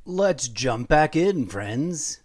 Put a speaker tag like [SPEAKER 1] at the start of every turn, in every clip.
[SPEAKER 1] Let's jump back in, friends.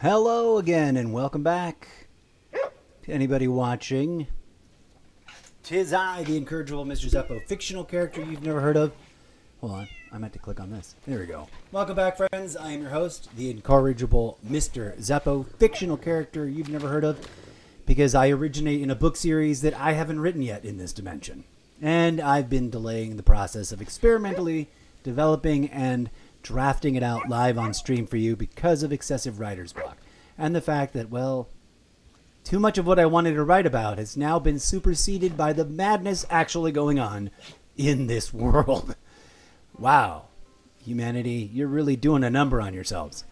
[SPEAKER 1] Hello again, and welcome back to anybody watching. 'Tis I, the incorrigible Mr. Zeppo, fictional character you've never heard of. Hold on, I meant to click on this. There we go. Welcome back, friends. I am your host, the incorrigible Mr. Zeppo, fictional character you've never heard of, because I originate in a book series that I haven't written yet in this dimension. And I've been delaying the process of experimentally developing and drafting it out live on stream for you because of excessive writer's block. And the fact that, well, too much of what I wanted to write about has now been superseded by the madness actually going on in this world. Wow. Humanity, you're really doing a number on yourselves.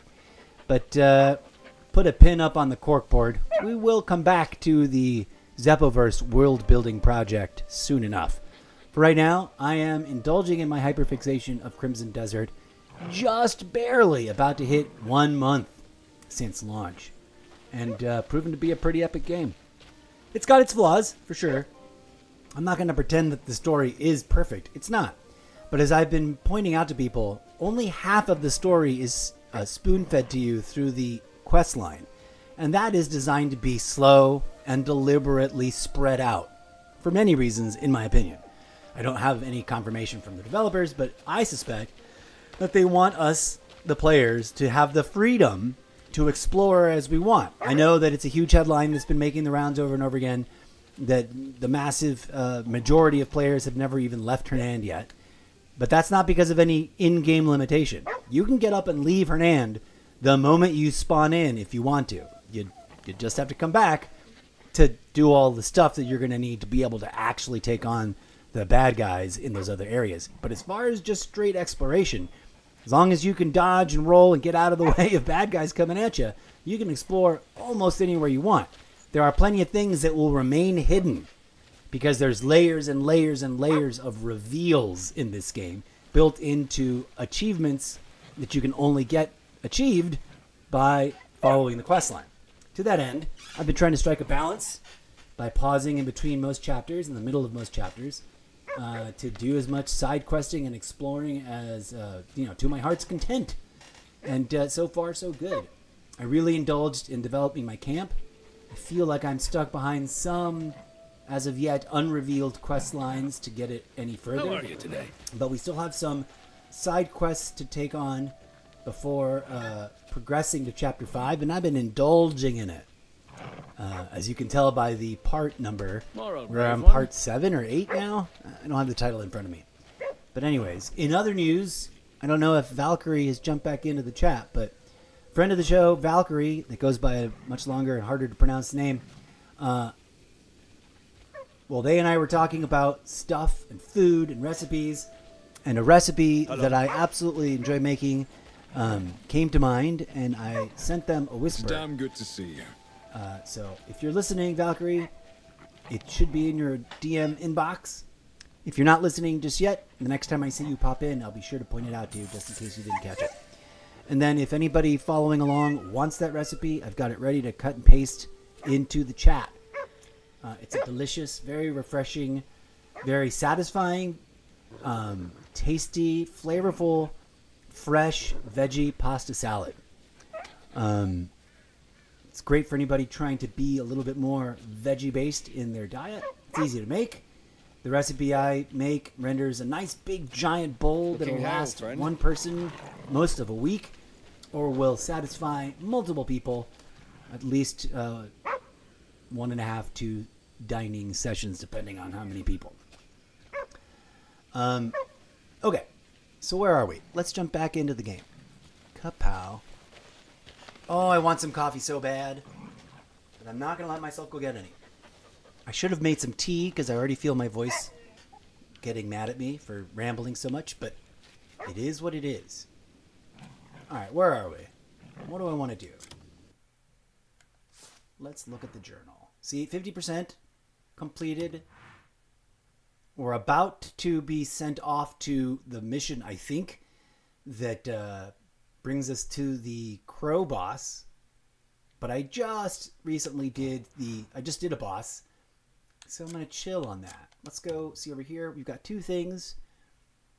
[SPEAKER 1] But put a pin up on the corkboard. We will come back to the Zeppoverse world building project soon enough. For right now, I am indulging in my hyperfixation of Crimson Desert, just barely about to hit 1 month since launch, and proven to be a pretty epic game. It's got its flaws, for sure. I'm not going to pretend that the story is perfect. It's not. But as I've been pointing out to people, only half of the story is spoon-fed to you through the quest line, and that is designed to be slow and deliberately spread out, for many reasons, in my opinion. I don't have any confirmation from the developers, but I suspect that they want us, the players, to have the freedom to explore as we want. I know that it's a huge headline that's been making the rounds over and over again, that the massive majority of players have never even left Hernand yet. But that's not because of any in-game limitation. You can get up and leave Hernand the moment you spawn in if you want to. You just have to come back to do all the stuff that you're going to need to be able to actually take on the bad guys in those other areas. But as far as just straight exploration, as long as you can dodge and roll and get out of the way of bad guys coming at you, you can explore almost anywhere you want. There are plenty of things that will remain hidden because there's layers and layers and layers of reveals in this game built into achievements that you can only get achieved by following the quest line. To that end, I've been trying to strike a balance by pausing in between most chapters, in the middle of most chapters, to do as much side questing and exploring as, to my heart's content. And so far, so good. I really indulged in developing my camp. I feel like I'm stuck behind some, as of yet, unrevealed quest lines to get it any further.
[SPEAKER 2] How are you today?
[SPEAKER 1] But we still have some side quests to take on before progressing to Chapter 5, and I've been indulging in it. As you can tell by the part number, where I'm part 7 or 8 now. I don't have the title in front of me. But anyways, in other news, I don't know if Valkyrie has jumped back into the chat, but friend of the show, Valkyrie, that goes by a much longer and harder to pronounce name, they and I were talking about stuff and food and recipes, and a recipe that I absolutely enjoy making came to mind, and I sent them a
[SPEAKER 2] It's
[SPEAKER 1] whisper.
[SPEAKER 2] damn good to see you.
[SPEAKER 1] So if you're listening, Valkyrie, it should be in your DM inbox. If you're not listening just yet, the next time I see you pop in, I'll be sure to point it out to you just in case you didn't catch it. And then if anybody following along wants that recipe, I've got it ready to cut and paste into the chat. It's a delicious, very refreshing, very satisfying, tasty, flavorful, fresh veggie pasta salad. It's great for anybody trying to be a little bit more veggie based in their diet. It's easy to make. The recipe I make renders a nice big giant bowl that'll last one person most of a week, or will satisfy multiple people at least 1.5 to 2 dining sessions, depending on how many people. Okay, so where are we? Let's jump back into the game. Kapow. Oh, I want some coffee so bad, but I'm not going to let myself go get any. I should have made some tea because I already feel my voice getting mad at me for rambling so much, but it is what it is. All right, where are we? What do I want to do? Let's look at the journal. See, 50% completed. We're about to be sent off to the mission, I think, that brings us to the Crow boss. But I just recently did a boss. So I'm going to chill on that. Let's go see over here. We've got 2 things.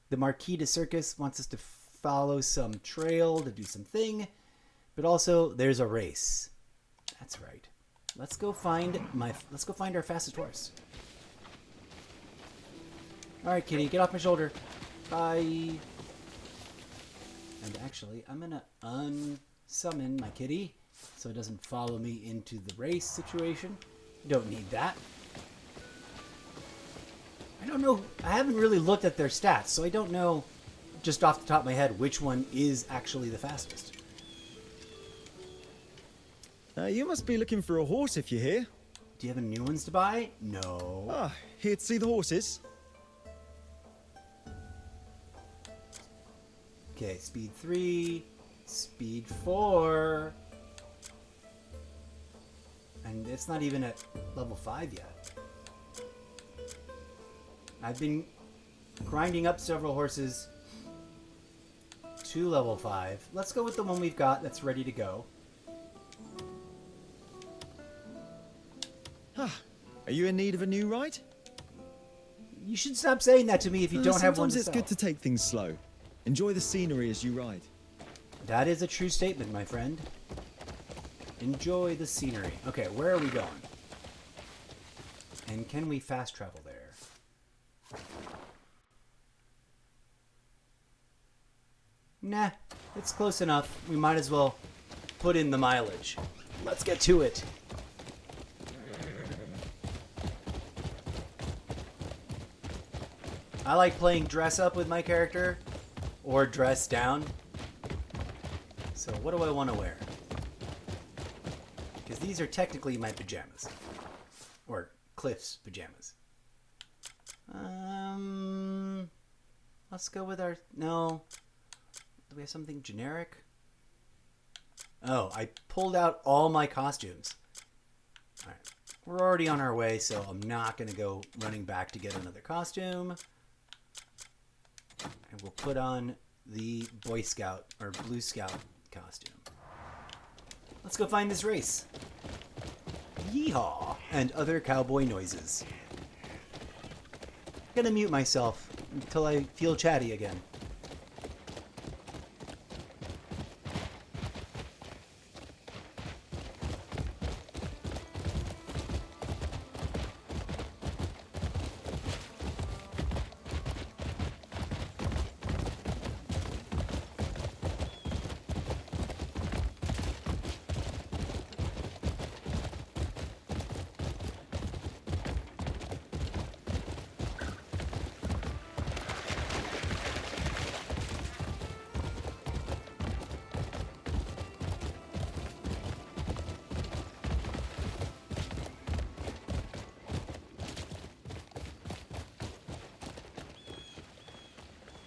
[SPEAKER 1] The Marquis de Circus wants us to follow some trail to do some thing. But also, there's a race. That's right. Let's go find our fastest horse. All right, kitty, get off my shoulder. Bye. And actually, I'm going to unsummon my kitty so it doesn't follow me into the race situation. Don't need that. I don't know. I haven't really looked at their stats, so I don't know just off the top of my head which one is actually the fastest.
[SPEAKER 3] You must be looking for a horse if you're here.
[SPEAKER 1] Do you have any new ones to buy? No.
[SPEAKER 3] Ah, here to see the horses?
[SPEAKER 1] Okay, speed 3, speed 4. And it's not even at level 5 yet. I've been grinding up several horses to level 5. Let's go with the one we've got that's ready to go.
[SPEAKER 3] Are you in need of a new ride?
[SPEAKER 1] You should stop saying that to me if you don't have one to
[SPEAKER 3] Sometimes it's
[SPEAKER 1] sell.
[SPEAKER 3] good to take things slow. Enjoy the scenery as you ride.
[SPEAKER 1] That is a true statement, my friend. Enjoy the scenery. Okay, where are we going? And can we fast travel there? Nah, it's close enough. We might as well put in the mileage. Let's get to it. I like playing dress up with my character, or dress down. So what do I want to wear? Because these are technically my pajamas. Or Cliff's pajamas. Let's go with our... No. Do we have something generic? Oh, I pulled out all my costumes. Alright. We're already on our way, so I'm not going to go running back to get another costume. And we'll put on the Boy Scout or Blue Scout costume. Let's go find this race. Yeehaw! And other cowboy noises. I'm gonna mute myself until I feel chatty again.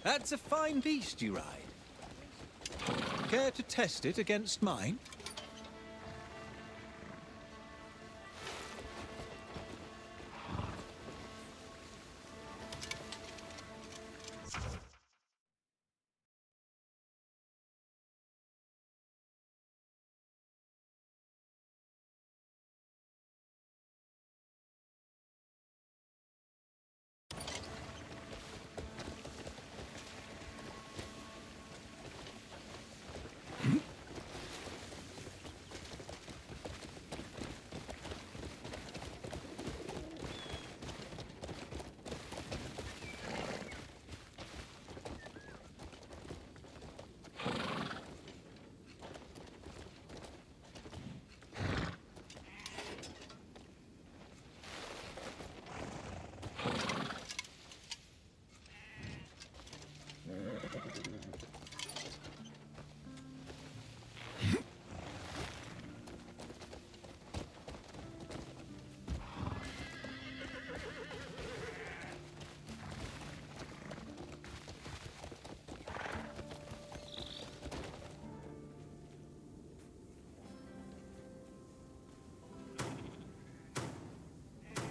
[SPEAKER 4] That's a fine beast you ride.
[SPEAKER 2] Care to test it against mine?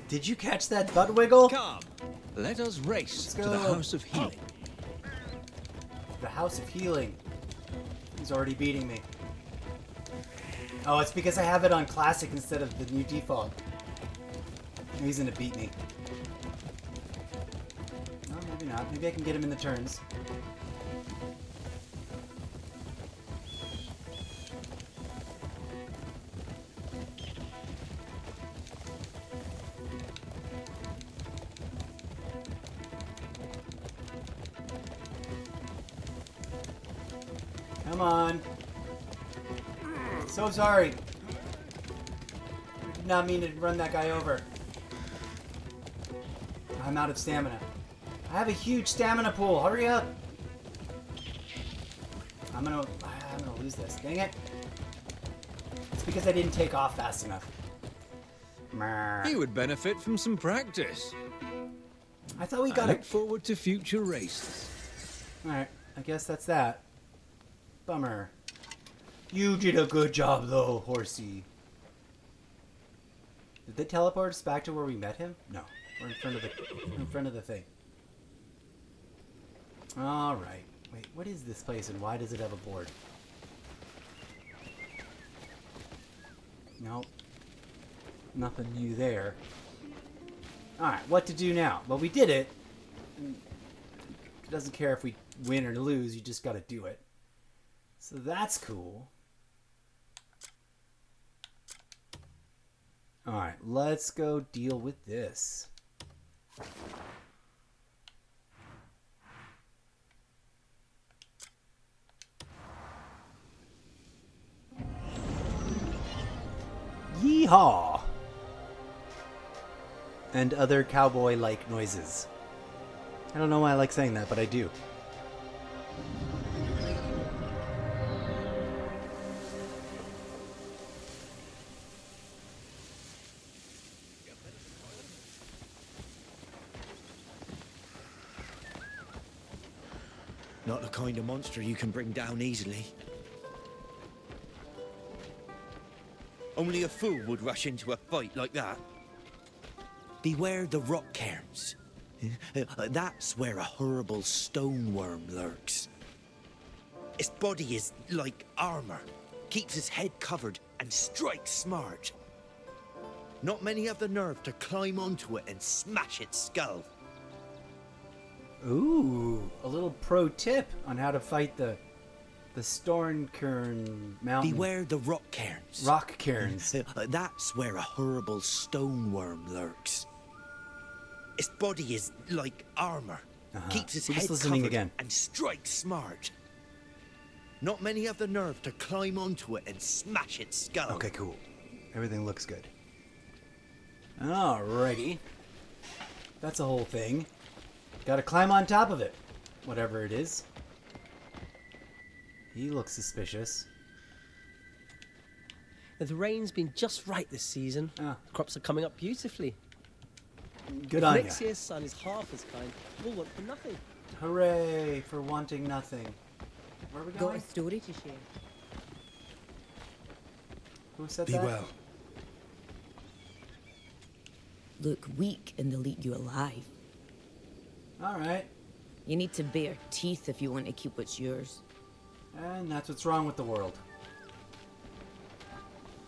[SPEAKER 1] Did you catch that butt wiggle?
[SPEAKER 2] Come, let us race
[SPEAKER 1] Let's
[SPEAKER 2] to the
[SPEAKER 1] go.
[SPEAKER 2] House of Healing.
[SPEAKER 1] The House of Healing. He's already beating me. Oh, it's because I have it on classic instead of the new default. He's gonna beat me. No, maybe not. Maybe I can get him in the turns. Come on. So sorry. I did not mean to run that guy over. I'm out of stamina. I have a huge stamina pool. Hurry up. I'm gonna lose this. Dang it. It's because I didn't take off fast enough.
[SPEAKER 2] You would benefit from some practice.
[SPEAKER 1] I thought we
[SPEAKER 2] I
[SPEAKER 1] got it.
[SPEAKER 2] look forward to future races.
[SPEAKER 1] Alright, I guess that's that. Bummer. You did a good job though, horsey. Did they teleport us back to where we met him? No. We're in front of the thing. Alright. Wait, what is this place and why does it have a board? Nope. Nothing new there. Alright, what to do now? Well, we did it. It doesn't care if we win or lose, you just gotta do it. So that's cool. Alright, let's go deal with this. Yeehaw! And other cowboy-like noises. I don't know why I like saying that, but I do.
[SPEAKER 3] Not the kind of monster you can bring down easily. Only a fool would rush into a fight like that. Beware the rock cairns. That's where a horrible stone worm lurks. Its body is like armor, keeps its head covered and strikes smart. Not many have the nerve to climb onto it and smash its skull.
[SPEAKER 1] Ooh, a little pro tip on how to fight the Stornkern mountain.
[SPEAKER 3] Beware the rock cairns.
[SPEAKER 1] Rock cairns.
[SPEAKER 3] That's where a horrible stone worm lurks. Its body is like armor, keeps its
[SPEAKER 1] We're
[SPEAKER 3] head
[SPEAKER 1] just listening
[SPEAKER 3] covered
[SPEAKER 1] again.
[SPEAKER 3] and strikes smart. Not many have the nerve to climb onto it and smash its skull.
[SPEAKER 1] Okay, cool. Everything looks good. Alrighty. That's a whole thing. Gotta climb on top of it. Whatever it is. He looks suspicious.
[SPEAKER 4] The rain's been just right this season.
[SPEAKER 1] Ah.
[SPEAKER 4] The crops are coming up beautifully.
[SPEAKER 1] Good
[SPEAKER 4] If
[SPEAKER 1] on
[SPEAKER 4] next
[SPEAKER 1] ya.
[SPEAKER 4] year's sun is half as kind, we'll want for nothing.
[SPEAKER 1] Hooray for wanting nothing. Where are we
[SPEAKER 5] Got
[SPEAKER 1] going?
[SPEAKER 5] a story to share.
[SPEAKER 1] Who said
[SPEAKER 6] Be
[SPEAKER 1] that?
[SPEAKER 6] well.
[SPEAKER 5] Look weak and they'll eat you alive.
[SPEAKER 1] All right.
[SPEAKER 5] You need to bare teeth if you want to keep what's yours.
[SPEAKER 1] And that's what's wrong with the world.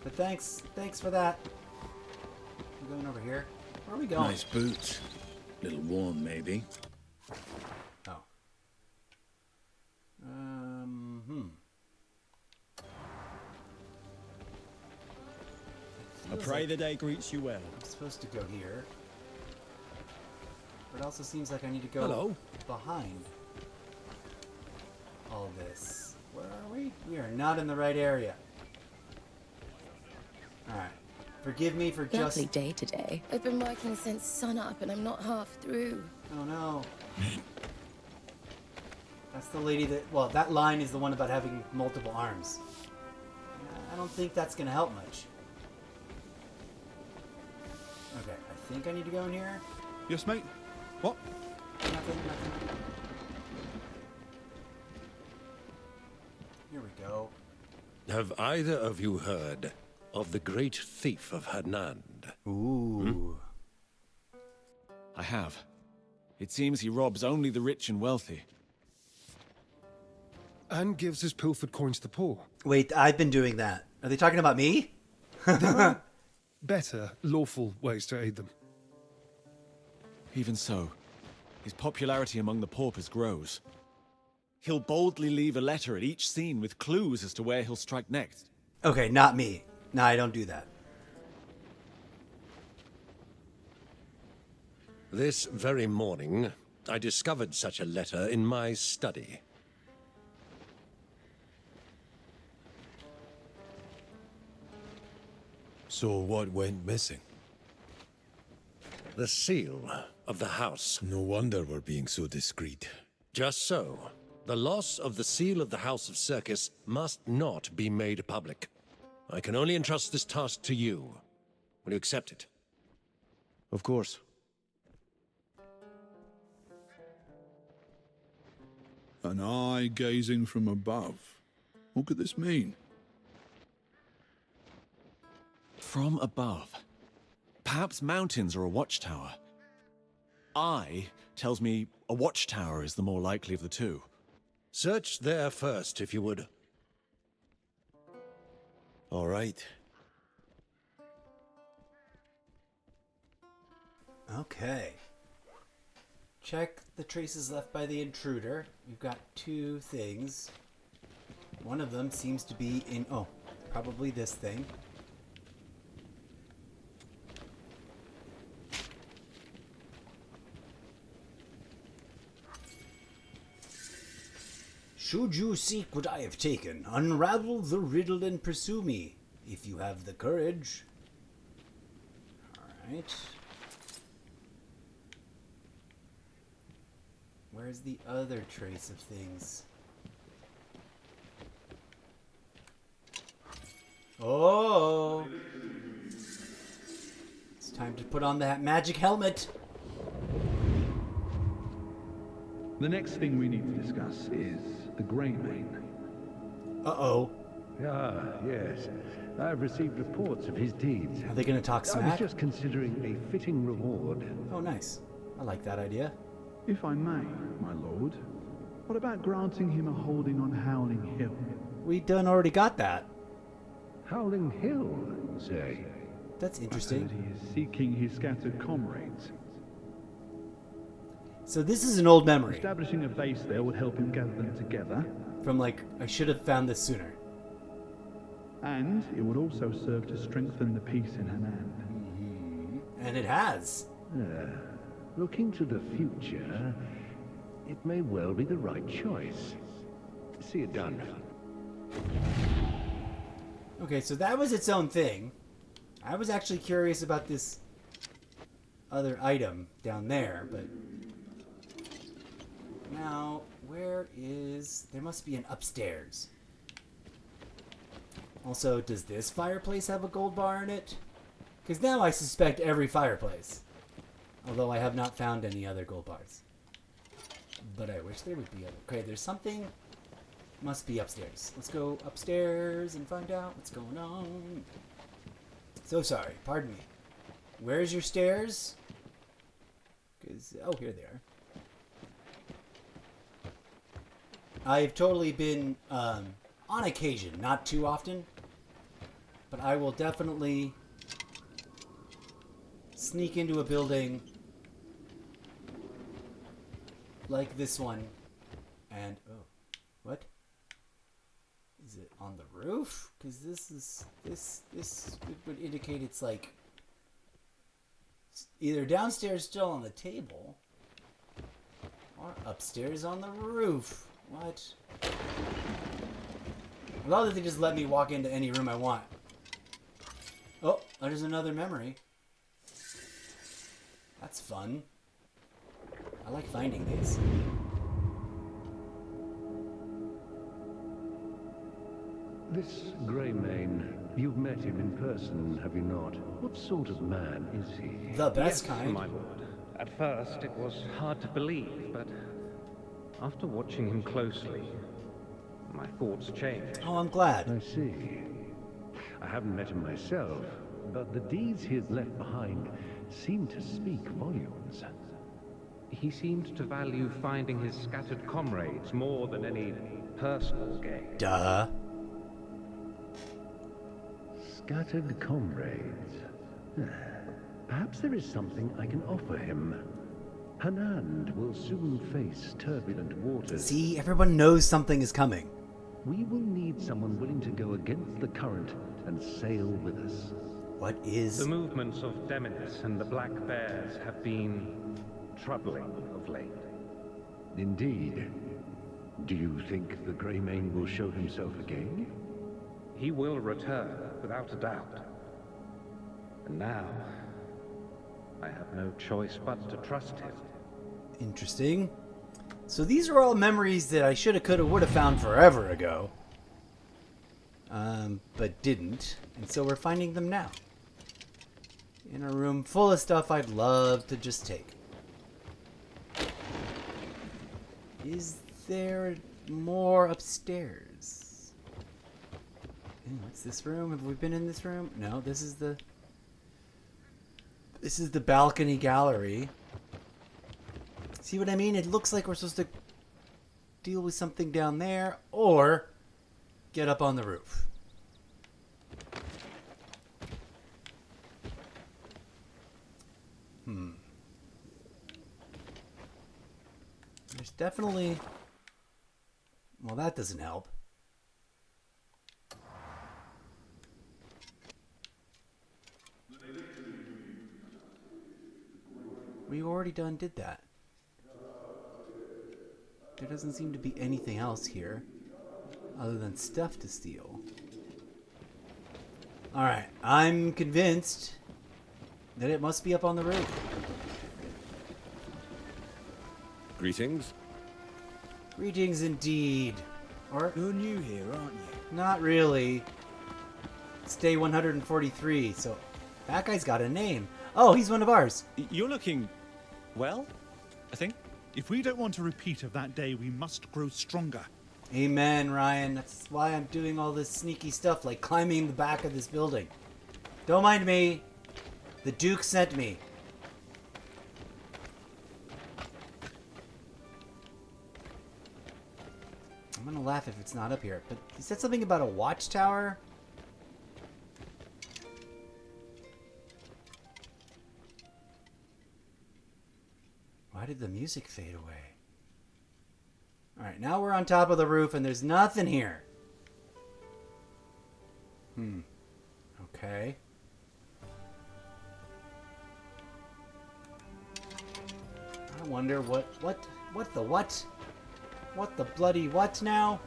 [SPEAKER 1] But thanks for that. I'm going over here. Where are we going?
[SPEAKER 6] Nice boots. Little warm, maybe.
[SPEAKER 1] Oh.
[SPEAKER 7] I pray the day greets you well.
[SPEAKER 1] I'm supposed to go here. But it also seems like I need to go
[SPEAKER 7] Hello.
[SPEAKER 1] behind all this. Where are we? We are not in the right area. Alright. Forgive me for just...
[SPEAKER 8] Lovely day today. I've been working since sunup and I'm not half through.
[SPEAKER 1] Oh no. That's the lady that... Well, that line is the one about having multiple arms. I don't think that's going to help much. Okay, I think I need to go in here.
[SPEAKER 6] Yes, mate. What?
[SPEAKER 1] Nothing. Here we go.
[SPEAKER 9] Have either of you heard of the great thief of Hernand?
[SPEAKER 1] Ooh.
[SPEAKER 2] I have. It seems he robs only the rich and wealthy.
[SPEAKER 10] And gives his pilfered coins to the poor.
[SPEAKER 1] Wait, I've been doing that. Are they talking about me?
[SPEAKER 10] Better, lawful ways to aid them.
[SPEAKER 2] Even so, his popularity among the paupers grows. He'll boldly leave a letter at each scene with clues as to where he'll strike next.
[SPEAKER 1] Okay, not me. No, I don't do that.
[SPEAKER 9] This very morning, I discovered such a letter in my study.
[SPEAKER 6] So what went missing?
[SPEAKER 9] The seal of the house.
[SPEAKER 6] No wonder we're being so discreet.
[SPEAKER 9] Just so. The loss of the seal of the House of Circus must not be made public. I can only entrust this task to you. Will you accept it?
[SPEAKER 2] Of course.
[SPEAKER 11] An eye gazing from above. What could this mean?
[SPEAKER 2] From above. Perhaps mountains or a watchtower. Eye tells me a watchtower is the more likely of the two.
[SPEAKER 9] Search there first, if you would.
[SPEAKER 6] All right.
[SPEAKER 1] Okay. Check the traces left by the intruder. We've got two things. One of them seems to be in... Oh, probably this thing. Should you seek what I have taken, unravel the riddle and pursue me, if you have the courage. Alright. Where's the other trace of things? Oh! It's time to put on that magic helmet!
[SPEAKER 12] The next thing we need to discuss is the Greymane.
[SPEAKER 1] Uh-oh.
[SPEAKER 13] Ah, yes. I've received reports of his deeds.
[SPEAKER 1] Are they gonna talk
[SPEAKER 13] I
[SPEAKER 1] smack?
[SPEAKER 13] was just considering a fitting reward.
[SPEAKER 1] Oh, nice. I like that idea.
[SPEAKER 12] If I may, my lord, what about granting him a holding on Howling Hill?
[SPEAKER 1] We done already got that.
[SPEAKER 13] Howling Hill, say?
[SPEAKER 1] That's
[SPEAKER 12] I
[SPEAKER 1] interesting.
[SPEAKER 12] heard he is seeking his scattered comrades.
[SPEAKER 1] So this is an old memory.
[SPEAKER 12] Establishing a base there would help him gather them together.
[SPEAKER 1] From like, I should have found this sooner.
[SPEAKER 12] And it would also serve to strengthen the peace in Hernand.
[SPEAKER 1] And it has.
[SPEAKER 13] Looking to the future, it may well be the right choice. See it done.
[SPEAKER 1] Okay, so that was its own thing. I was actually curious about this other item down there, but... Now, where is... There must be an upstairs. Also, does this fireplace have a gold bar in it? Because now I suspect every fireplace. Although I have not found any other gold bars. But I wish there would be other... Okay, there's something Must be upstairs. Let's go upstairs and find out what's going on. So sorry. Pardon me. Where's your stairs? Oh, here they are. I've totally been, on occasion, not too often, but I will definitely sneak into a building like this one and, oh, what? Is it on the roof? Because this would indicate it's like either downstairs still on the table or upstairs on the roof. What? I love that they just let me walk into any room I want. Oh, there's another memory. That's fun. I like finding these.
[SPEAKER 13] This Greymane, you've met him in person, have you not? What sort of man is he?
[SPEAKER 1] The best
[SPEAKER 14] Yes,
[SPEAKER 1] kind.
[SPEAKER 14] my lord. At first, it was hard to believe, but after watching him closely, my thoughts changed.
[SPEAKER 1] Oh, I'm glad.
[SPEAKER 13] I see. I haven't met him myself, but the deeds he has left behind seem to speak volumes.
[SPEAKER 14] He seemed to value finding his scattered comrades more than any personal gain.
[SPEAKER 1] Duh.
[SPEAKER 13] Scattered comrades. Perhaps there is something I can offer him. Hanand will soon face turbulent waters.
[SPEAKER 1] See, everyone knows something is coming.
[SPEAKER 13] We will need someone willing to go against the current and sail with us.
[SPEAKER 1] What is...
[SPEAKER 14] The movements of Deminus and the Black Bears have been troubling of late.
[SPEAKER 13] Indeed. Do you think the Greymane will show himself again?
[SPEAKER 14] He will return, without a doubt. And now, I have no choice but to trust him.
[SPEAKER 1] Interesting. So these are all memories that I shoulda, coulda, woulda found forever ago. But didn't. And so we're finding them now. In a room full of stuff I'd love to just take. Is there more upstairs? What's this room? Have we been in this room? No, this is the balcony gallery. See what I mean? It looks like we're supposed to deal with something down there or get up on the roof. There's definitely... Well, that doesn't help. We already did that. There doesn't seem to be anything else here other than stuff to steal. Alright, I'm convinced that it must be up on the roof.
[SPEAKER 2] Greetings.
[SPEAKER 1] Greetings indeed. Or
[SPEAKER 3] You're new here, aren't you?
[SPEAKER 1] not really. It's day 143, so that guy's got a name. Oh, he's one of ours.
[SPEAKER 2] You're looking... well, I think.
[SPEAKER 11] If we don't want a repeat of that day, we must grow stronger.
[SPEAKER 1] Amen, Ryan. That's why I'm doing all this sneaky stuff, like climbing the back of this building. Don't mind me. The Duke sent me. I'm gonna laugh if it's not up here, but he said something about a watchtower. Why did the music fade away? Alright, now we're on top of the roof and there's nothing here. Okay. I wonder what the bloody what now?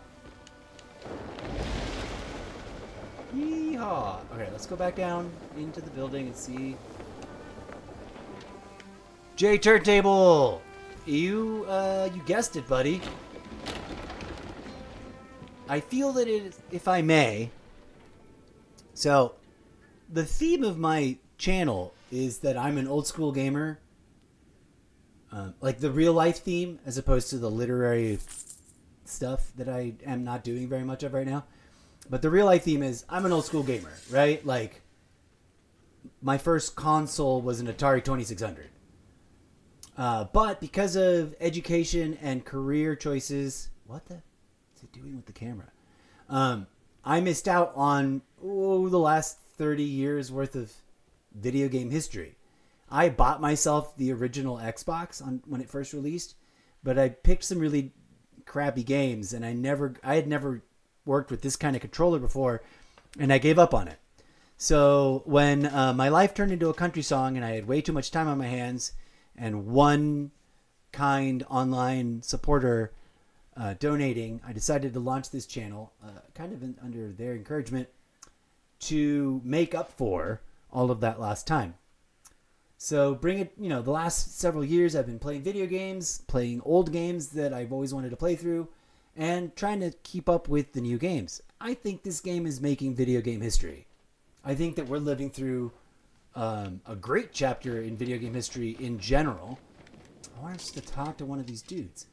[SPEAKER 1] Yeehaw! Okay, let's go back down into the building and see. J Turntable! You guessed it, buddy. I feel that it is, if I may. So, the theme of my channel is that I'm an old school gamer. Like the real life theme, as opposed to the literary stuff that I am not doing very much of right now. But the real life theme is I'm an old school gamer, right? Like, my first console was an Atari 2600. But because of education and career choices, what the is it doing with the camera? I missed out on the last 30 years worth of video game history. I bought myself the original Xbox when it first released, but I picked some really crappy games, and I had never worked with this kind of controller before, and I gave up on it. So when my life turned into a country song and I had way too much time on my hands, and one kind online supporter donating, I decided to launch this channel, kind of under their encouragement, to make up for all of that lost time. So the last several years I've been playing video games, playing old games that I've always wanted to play through, and trying to keep up with the new games. I think this game is making video game history. I think that we're living through a great chapter in video game history in general. I want us to talk to one of these dudes.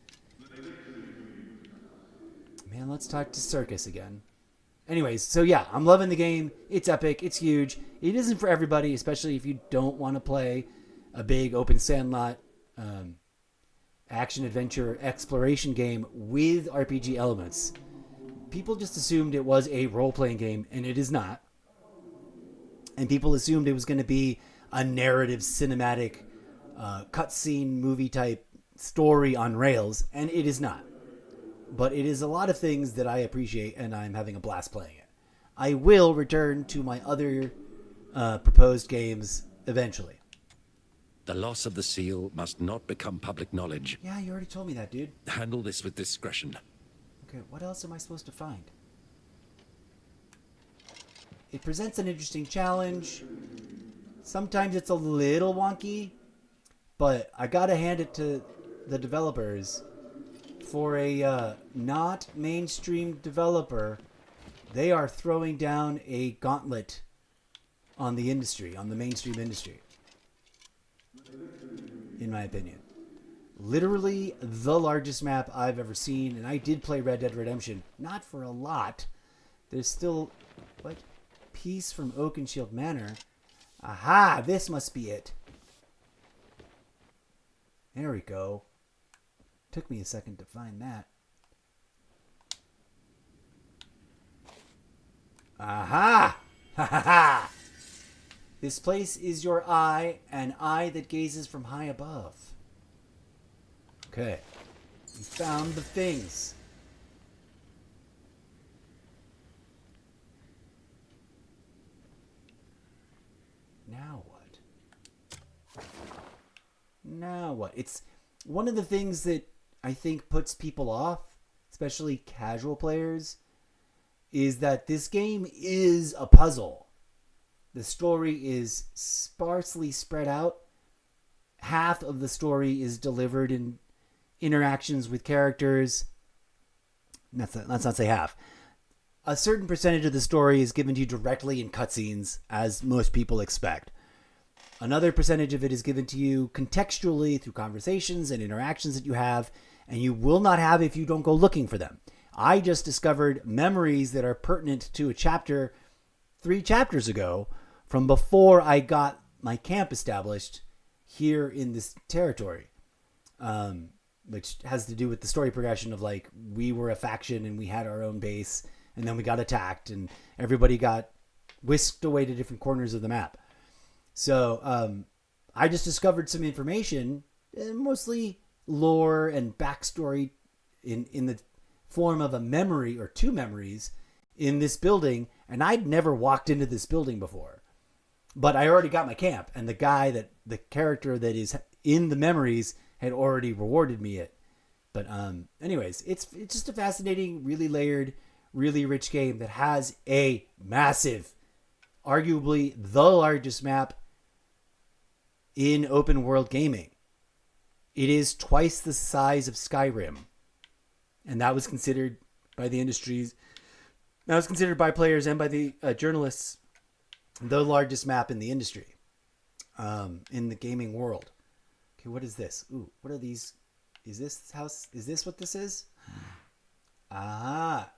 [SPEAKER 1] Man, let's talk to Circus again. Anyways, so yeah, I'm loving the game. It's epic. It's huge. It isn't for everybody, especially if you don't want to play a big open sandlot action-adventure exploration game with RPG elements. People just assumed it was a role-playing game, and it is not. And people assumed it was going to be a narrative, cinematic, cutscene, movie-type story on rails, and it is not. But it is a lot of things that I appreciate, and I'm having a blast playing it. I will return to my other proposed games eventually.
[SPEAKER 9] The loss of the seal must not become public knowledge.
[SPEAKER 1] Yeah, you already told me that, dude.
[SPEAKER 9] Handle this with discretion.
[SPEAKER 1] Okay, what else am I supposed to find? It presents an interesting challenge. Sometimes it's a little wonky, but I gotta hand it to the developers. For a not mainstream developer, they are throwing down a gauntlet on the industry, on the mainstream industry, in my opinion. Literally the largest map I've ever seen, and I did play Red Dead Redemption, not for a lot. There's still, what? Piece from Oakenshield Manor. Aha, this must be it. There we go. Took me a second to find that. Aha! Ha ha ha! This place is your eye, an eye that gazes from high above. Okay. We found the things. Now what? Now what? It's one of the things that I think puts people off, especially casual players, is that this game is a puzzle. The story is sparsely spread out. Half of the story is delivered in interactions with characters. Let's not say half. A certain percentage of the story is given to you directly in cutscenes, as most people expect. Another percentage of it is given to you contextually through conversations and interactions that you have, and you will not have if you don't go looking for them. I just discovered memories that are pertinent to a chapter 3 chapters ago from before I got my camp established here in this territory, which has to do with the story progression of, like, we were a faction and we had our own base, and then we got attacked and everybody got whisked away to different corners of the map. So I just discovered some information, mostly lore and backstory in the form of a memory or two memories in this building, and I'd never walked into this building before. But I already got my camp, and the character that is in the memories had already rewarded me it. But anyways, it's just a fascinating, really layered, really rich game that has a massive, arguably the largest map in open world gaming. It is twice the size of Skyrim. And that was considered by the industries, that was considered by players and by the journalists, the largest map in the industry, in the gaming world. Okay, what is this? Ooh, what are these? Is this house? Is this what this is? Ah.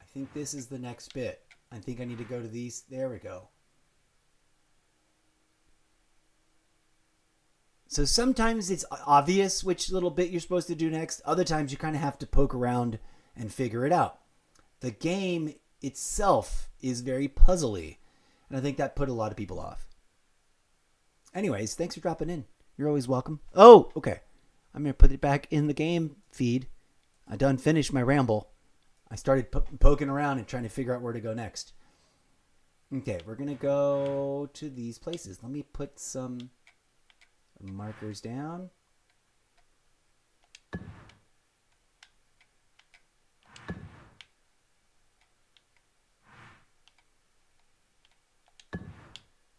[SPEAKER 1] I think this is the next bit. I think I need to go to these. There we go. So sometimes it's obvious which little bit you're supposed to do next. Other times you kind of have to poke around and figure it out. The game itself is very puzzly, and I think that put a lot of people off. Anyways, thanks for dropping in. You're always welcome. Oh, okay. I'm going to put it back in the game feed. I done finished my ramble. I started poking around and trying to figure out where to go next. Okay, we're going to go to these places. Let me put some markers down.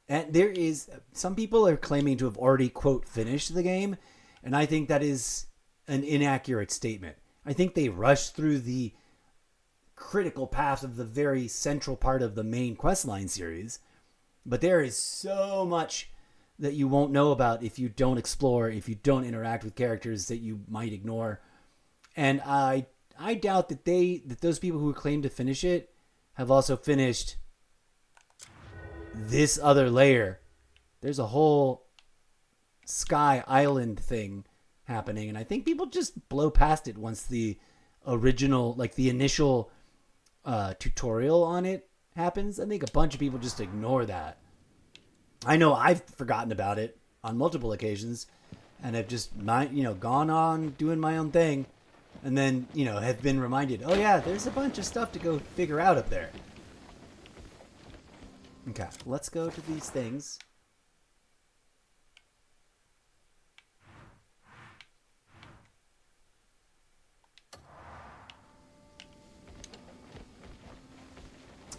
[SPEAKER 1] And there is, some people are claiming to have already, quote, finished the game. And I think that is an inaccurate statement. I think they rushed through the critical path of the very central part of the main questline series. But there is so much that you won't know about if you don't explore, if you don't interact with characters that you might ignore. And I doubt that those people who claim to finish it have also finished this other layer. There's a whole sky island thing happening, and I think people just blow past it once the original, like the initial tutorial on it happens. I think a bunch of people just ignore that. I know I've forgotten about it on multiple occasions and have just gone on doing my own thing, and then have been reminded, oh yeah, there's a bunch of stuff to go figure out up there. Okay, let's go to these things.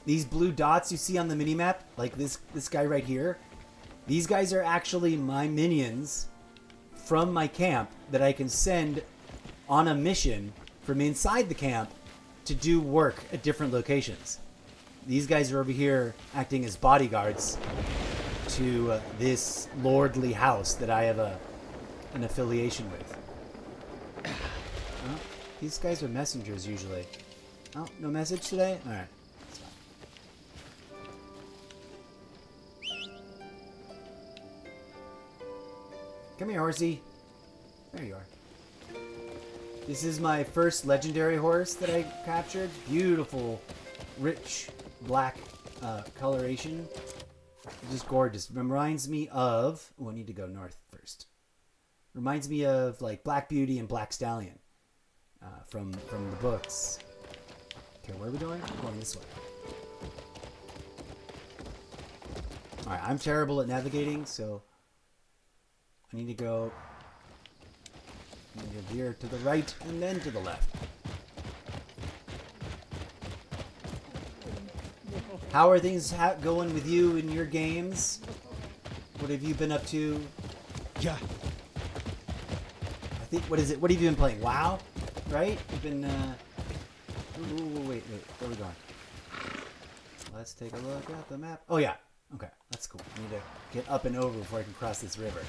[SPEAKER 1] These blue dots you see on the minimap, like this guy right here, these guys are actually my minions from my camp that I can send on a mission from inside the camp to do work at different locations. These guys are over here acting as bodyguards to this lordly house that I have an affiliation with. Oh, these guys are messengers usually. Oh, no message today? All right. Come here, horsey. There you are. This is my first legendary horse that I captured. Beautiful, rich black coloration. Just gorgeous. Reminds me of... Oh, I need to go north first. Reminds me of like Black Beauty and Black Stallion from the books. Okay, where are we going? We're going this way. Alright, I'm terrible at navigating, so... I need to go... I need to veer to the right and then to the left. How are things going with you in your games? What have you been up to?
[SPEAKER 3] Yeah.
[SPEAKER 1] I think, what is it? What have you been playing? WoW? Right? You've been, Ooh, wait. Where are we going? Let's take a look at the map. Oh, yeah. Okay, that's cool. I need to get up and over before I can cross this river.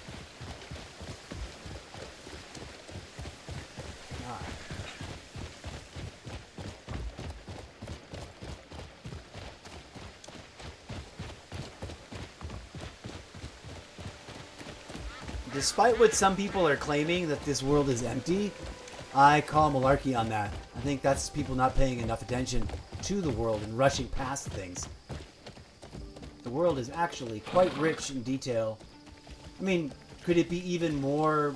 [SPEAKER 1] Despite what some people are claiming that this world is empty, I call malarkey on that. I think that's people not paying enough attention to the world and rushing past things. The world is actually quite rich in detail. I mean, could it be even more...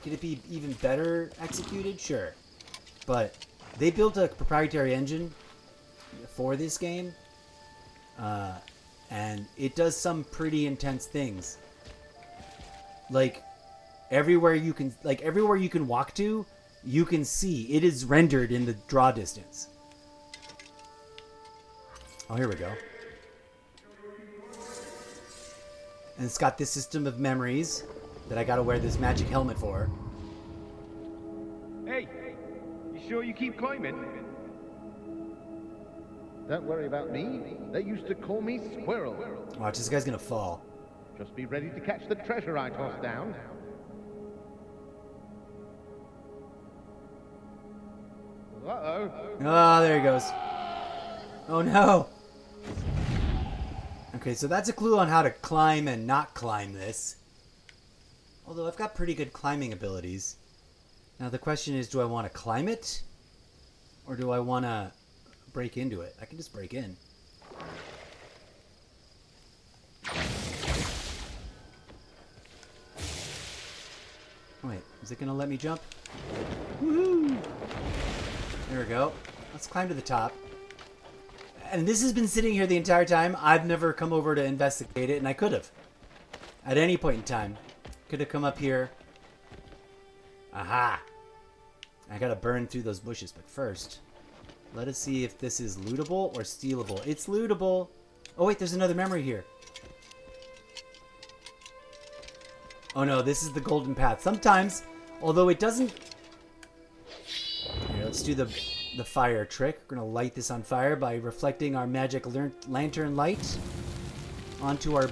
[SPEAKER 1] Could it be even better executed? Sure. But they built a proprietary engine for this game. And it does some pretty intense things. Like everywhere you can walk to, you can see it is rendered in the draw distance. Oh, here we go. And it's got this system of memories that I gotta wear this magic helmet for.
[SPEAKER 15] Hey, you sure you keep climbing?
[SPEAKER 16] Don't worry about me. They used to call me Squirrel.
[SPEAKER 1] Watch, this guy's gonna fall.
[SPEAKER 16] Just be ready to catch the treasure I toss down. Uh-oh.
[SPEAKER 1] Oh, there he goes. Oh, no. Okay, so that's a clue on how to climb and not climb this. Although I've got pretty good climbing abilities. Now the question is, do I want to climb it? Or do I want to break into it? I can just break in. Wait, is it going to let me jump? Woohoo! There we go. Let's climb to the top. And this has been sitting here the entire time. I've never come over to investigate it, and I could have. At any point in time. Could have come up here. Aha! I gotta burn through those bushes, but first, let us see if this is lootable or stealable. It's lootable! Oh wait, there's another memory here. Oh no, this is the golden path. Sometimes, although it doesn't... Here, let's do the fire trick. We're gonna light this on fire by reflecting our magic lantern light onto our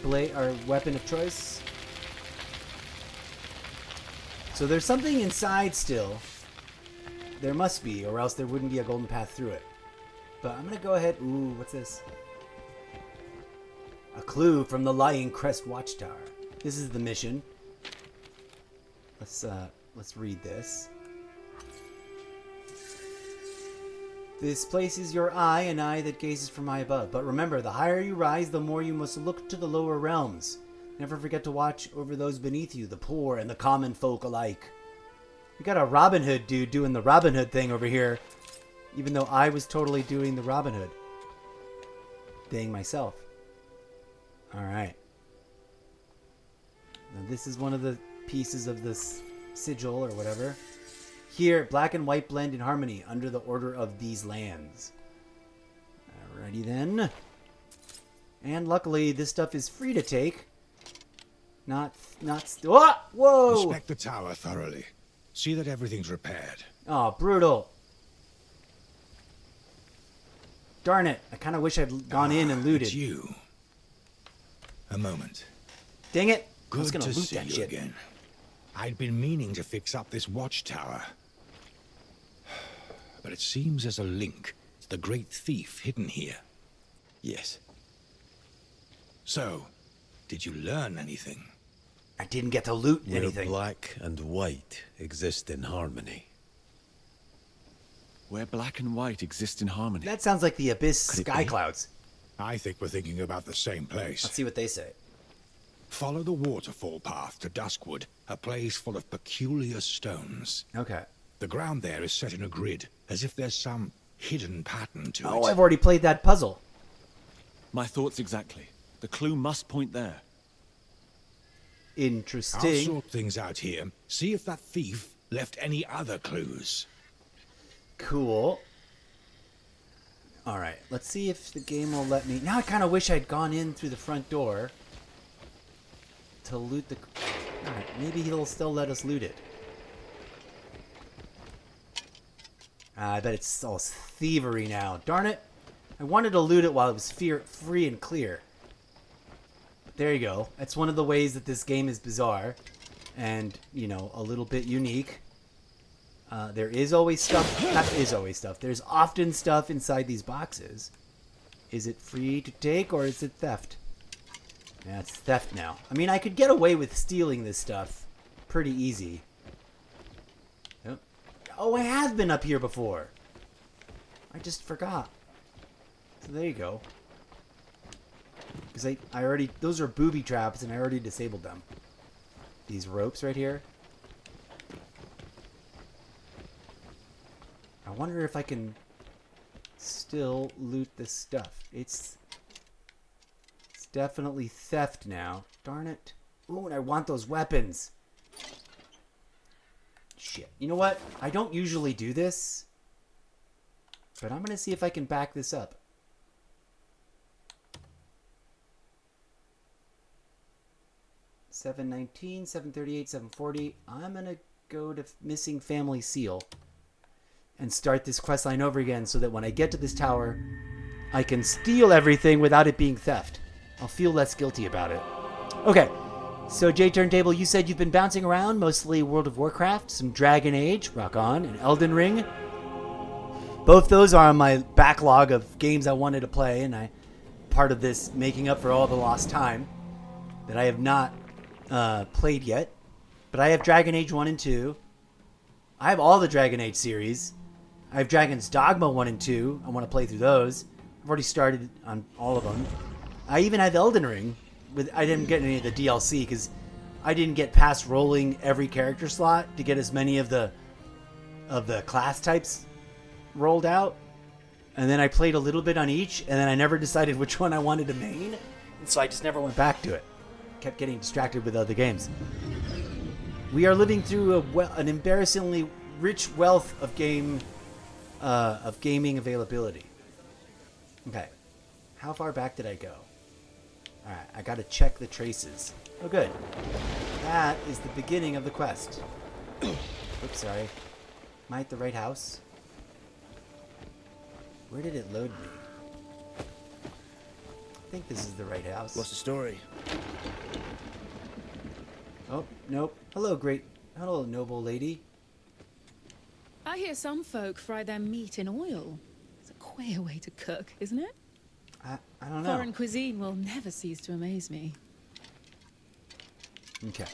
[SPEAKER 1] weapon of choice. So there's something inside still. There must be, or else there wouldn't be a golden path through it. But I'm gonna go ahead. Ooh, what's this? A clue from the Lying Crest Watchtower. This is the mission. Let's read this. This places your eye, an eye that gazes from high above. But remember, the higher you rise, the more you must look to the lower realms. Never forget to watch over those beneath you, the poor and the common folk alike. We got a Robin Hood dude doing the Robin Hood thing over here, even though I was totally doing the Robin Hood thing myself. Alright. Now this is one of the pieces of this sigil or whatever. Here, black and white blend in harmony under the order of these lands. Alrighty then. And luckily, this stuff is free to take. Whoa!
[SPEAKER 17] Inspect the tower thoroughly. See that everything's repaired.
[SPEAKER 1] Oh, brutal. Darn it. I kind of wish I'd gone in and looted.
[SPEAKER 17] It's you. A moment.
[SPEAKER 1] Dang it. I
[SPEAKER 17] Good
[SPEAKER 1] was gonna
[SPEAKER 17] to
[SPEAKER 1] loot
[SPEAKER 17] see
[SPEAKER 1] that
[SPEAKER 17] you
[SPEAKER 1] shit.
[SPEAKER 17] again. I'd been meaning to fix up this watchtower. But it seems there's a link to the great thief hidden here.
[SPEAKER 6] Yes.
[SPEAKER 17] So, did you learn anything?
[SPEAKER 1] I didn't get to loot
[SPEAKER 6] Where
[SPEAKER 1] anything.
[SPEAKER 6] black and white exist in harmony.
[SPEAKER 2] Where black and white exist in harmony.
[SPEAKER 1] That sounds like the Abyss
[SPEAKER 2] Could it
[SPEAKER 1] Sky
[SPEAKER 2] be?
[SPEAKER 1] Clouds.
[SPEAKER 17] I think we're thinking about the same place.
[SPEAKER 1] Let's see what they say.
[SPEAKER 17] Follow the waterfall path to Duskwood, a place full of peculiar stones.
[SPEAKER 1] Okay.
[SPEAKER 17] The ground there is set in a grid, as if there's some hidden pattern to it.
[SPEAKER 1] Oh, I've already played that puzzle.
[SPEAKER 2] My thoughts exactly. The clue must point there.
[SPEAKER 17] I'll
[SPEAKER 1] Interesting.
[SPEAKER 17] sort things out here. See if that thief left any other clues.
[SPEAKER 1] Cool. Alright, let's see if the game will let me... Now I kind of wish I'd gone in through the front door to loot the... Alright, maybe he'll still let us loot it. I bet it's all thievery now. Darn it. I wanted to loot it while it was free and clear. But there you go. That's one of the ways that this game is bizarre. And, you know, a little bit unique. There is always stuff. Not is always stuff. There's often stuff inside these boxes. Is it free to take or is it theft? Yeah, it's theft now. I mean, I could get away with stealing this stuff pretty easy. Yep. Oh, I have been up here before. I just forgot. So there you go. Because I already... Those are booby traps and I already disabled them. These ropes right here. I wonder if I can still loot this stuff. It's definitely theft now. Darn it. Ooh, and I want those weapons. Shit. You know what? I don't usually do this. But I'm going to see if I can back this up. $7.19, $7.38, $7.40. I'm going to go to Missing Family Seal and start this quest line over again so that when I get to this tower, I can steal everything without it being theft. I'll feel less guilty about it. Okay, so J Turntable, you said you've been bouncing around, mostly World of Warcraft, some Dragon Age, rock on, and Elden Ring. Both those are on my backlog of games I wanted to play, and part of this making up for all the lost time that I have not played yet. But I have Dragon Age 1 and 2. I have all the Dragon Age series. I have Dragon's Dogma 1 and 2. I want to play through those. I've already started on all of them. I even have Elden Ring. I didn't get any of the DLC because I didn't get past rolling every character slot to get as many of the class types rolled out. And then I played a little bit on each, and then I never decided which one I wanted to main. And so I just never went back to it. Kept getting distracted with other games. We are living through an embarrassingly rich wealth of gaming availability. Okay. How far back did I go? Alright, I gotta check the traces. Oh, good. That is the beginning of the quest. Oops, sorry. Am I at the right house? Where did it load me? I think this is the right house.
[SPEAKER 3] What's the story?
[SPEAKER 1] Oh, nope. Hello, noble lady.
[SPEAKER 18] I hear some folk fry their meat in oil. It's a queer way to cook, isn't it?
[SPEAKER 1] I don't know.
[SPEAKER 18] Foreign cuisine will never cease to amaze me.
[SPEAKER 1] Okay.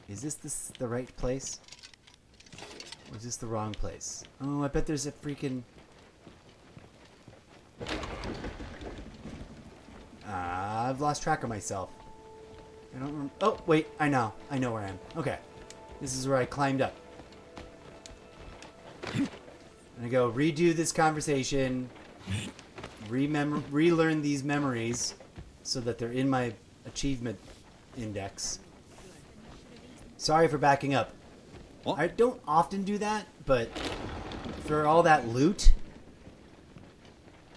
[SPEAKER 1] Is this the right place? Or is this the wrong place? Oh, I bet there's a freaking... I've lost track of myself. I don't remember. Oh, wait. I know where I am. Okay. This is where I climbed up. I'm gonna go redo this conversation. Relearn these memories so that they're in my achievement index. Sorry for backing up. What? I don't often do that, but for all that loot,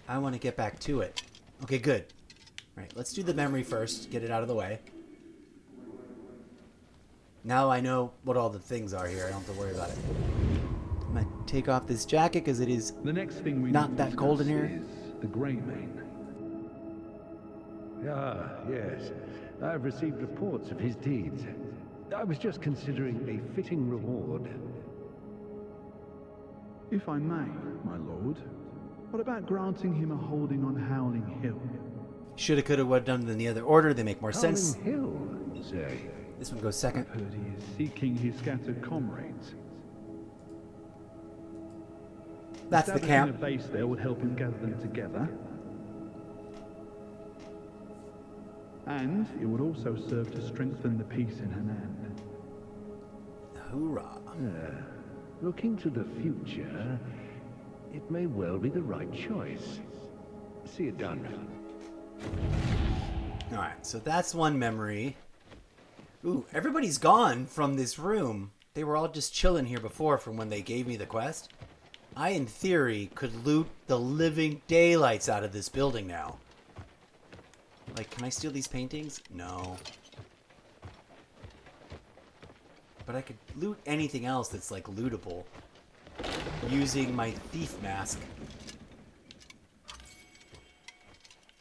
[SPEAKER 1] I want to get back to it. Okay, good. All right, let's do the memory first. Get it out of the way. Now I know what all the things are here. I don't have to worry about it. I'm going to take off this jacket because it is
[SPEAKER 12] the next thing we
[SPEAKER 1] not that cold in here.
[SPEAKER 12] Is the Greymane.
[SPEAKER 13] Ah, yes. I've received reports of his deeds. I was just considering a fitting reward.
[SPEAKER 12] If I may, my lord, what about granting him a holding on Howling Hill?
[SPEAKER 1] Shoulda, coulda, woulda done them in the other order. They make more sense.
[SPEAKER 13] Howling Hill, say.
[SPEAKER 1] This one goes second.
[SPEAKER 12] I've heard he is seeking his scattered comrades.
[SPEAKER 1] That's the camp.
[SPEAKER 12] A base there would help him gather them together. And it would also serve to strengthen the peace in Hanand.
[SPEAKER 1] Hoorah.
[SPEAKER 13] Looking to the future, it may well be the right choice. See it done.
[SPEAKER 1] Alright, so that's one memory. Ooh, everybody's gone from this room. They were all just chilling here before from when they gave me the quest. I, in theory, could loot the living daylights out of this building now. Like, can I steal these paintings? No. But I could loot anything else that's, like, lootable. Using my thief mask.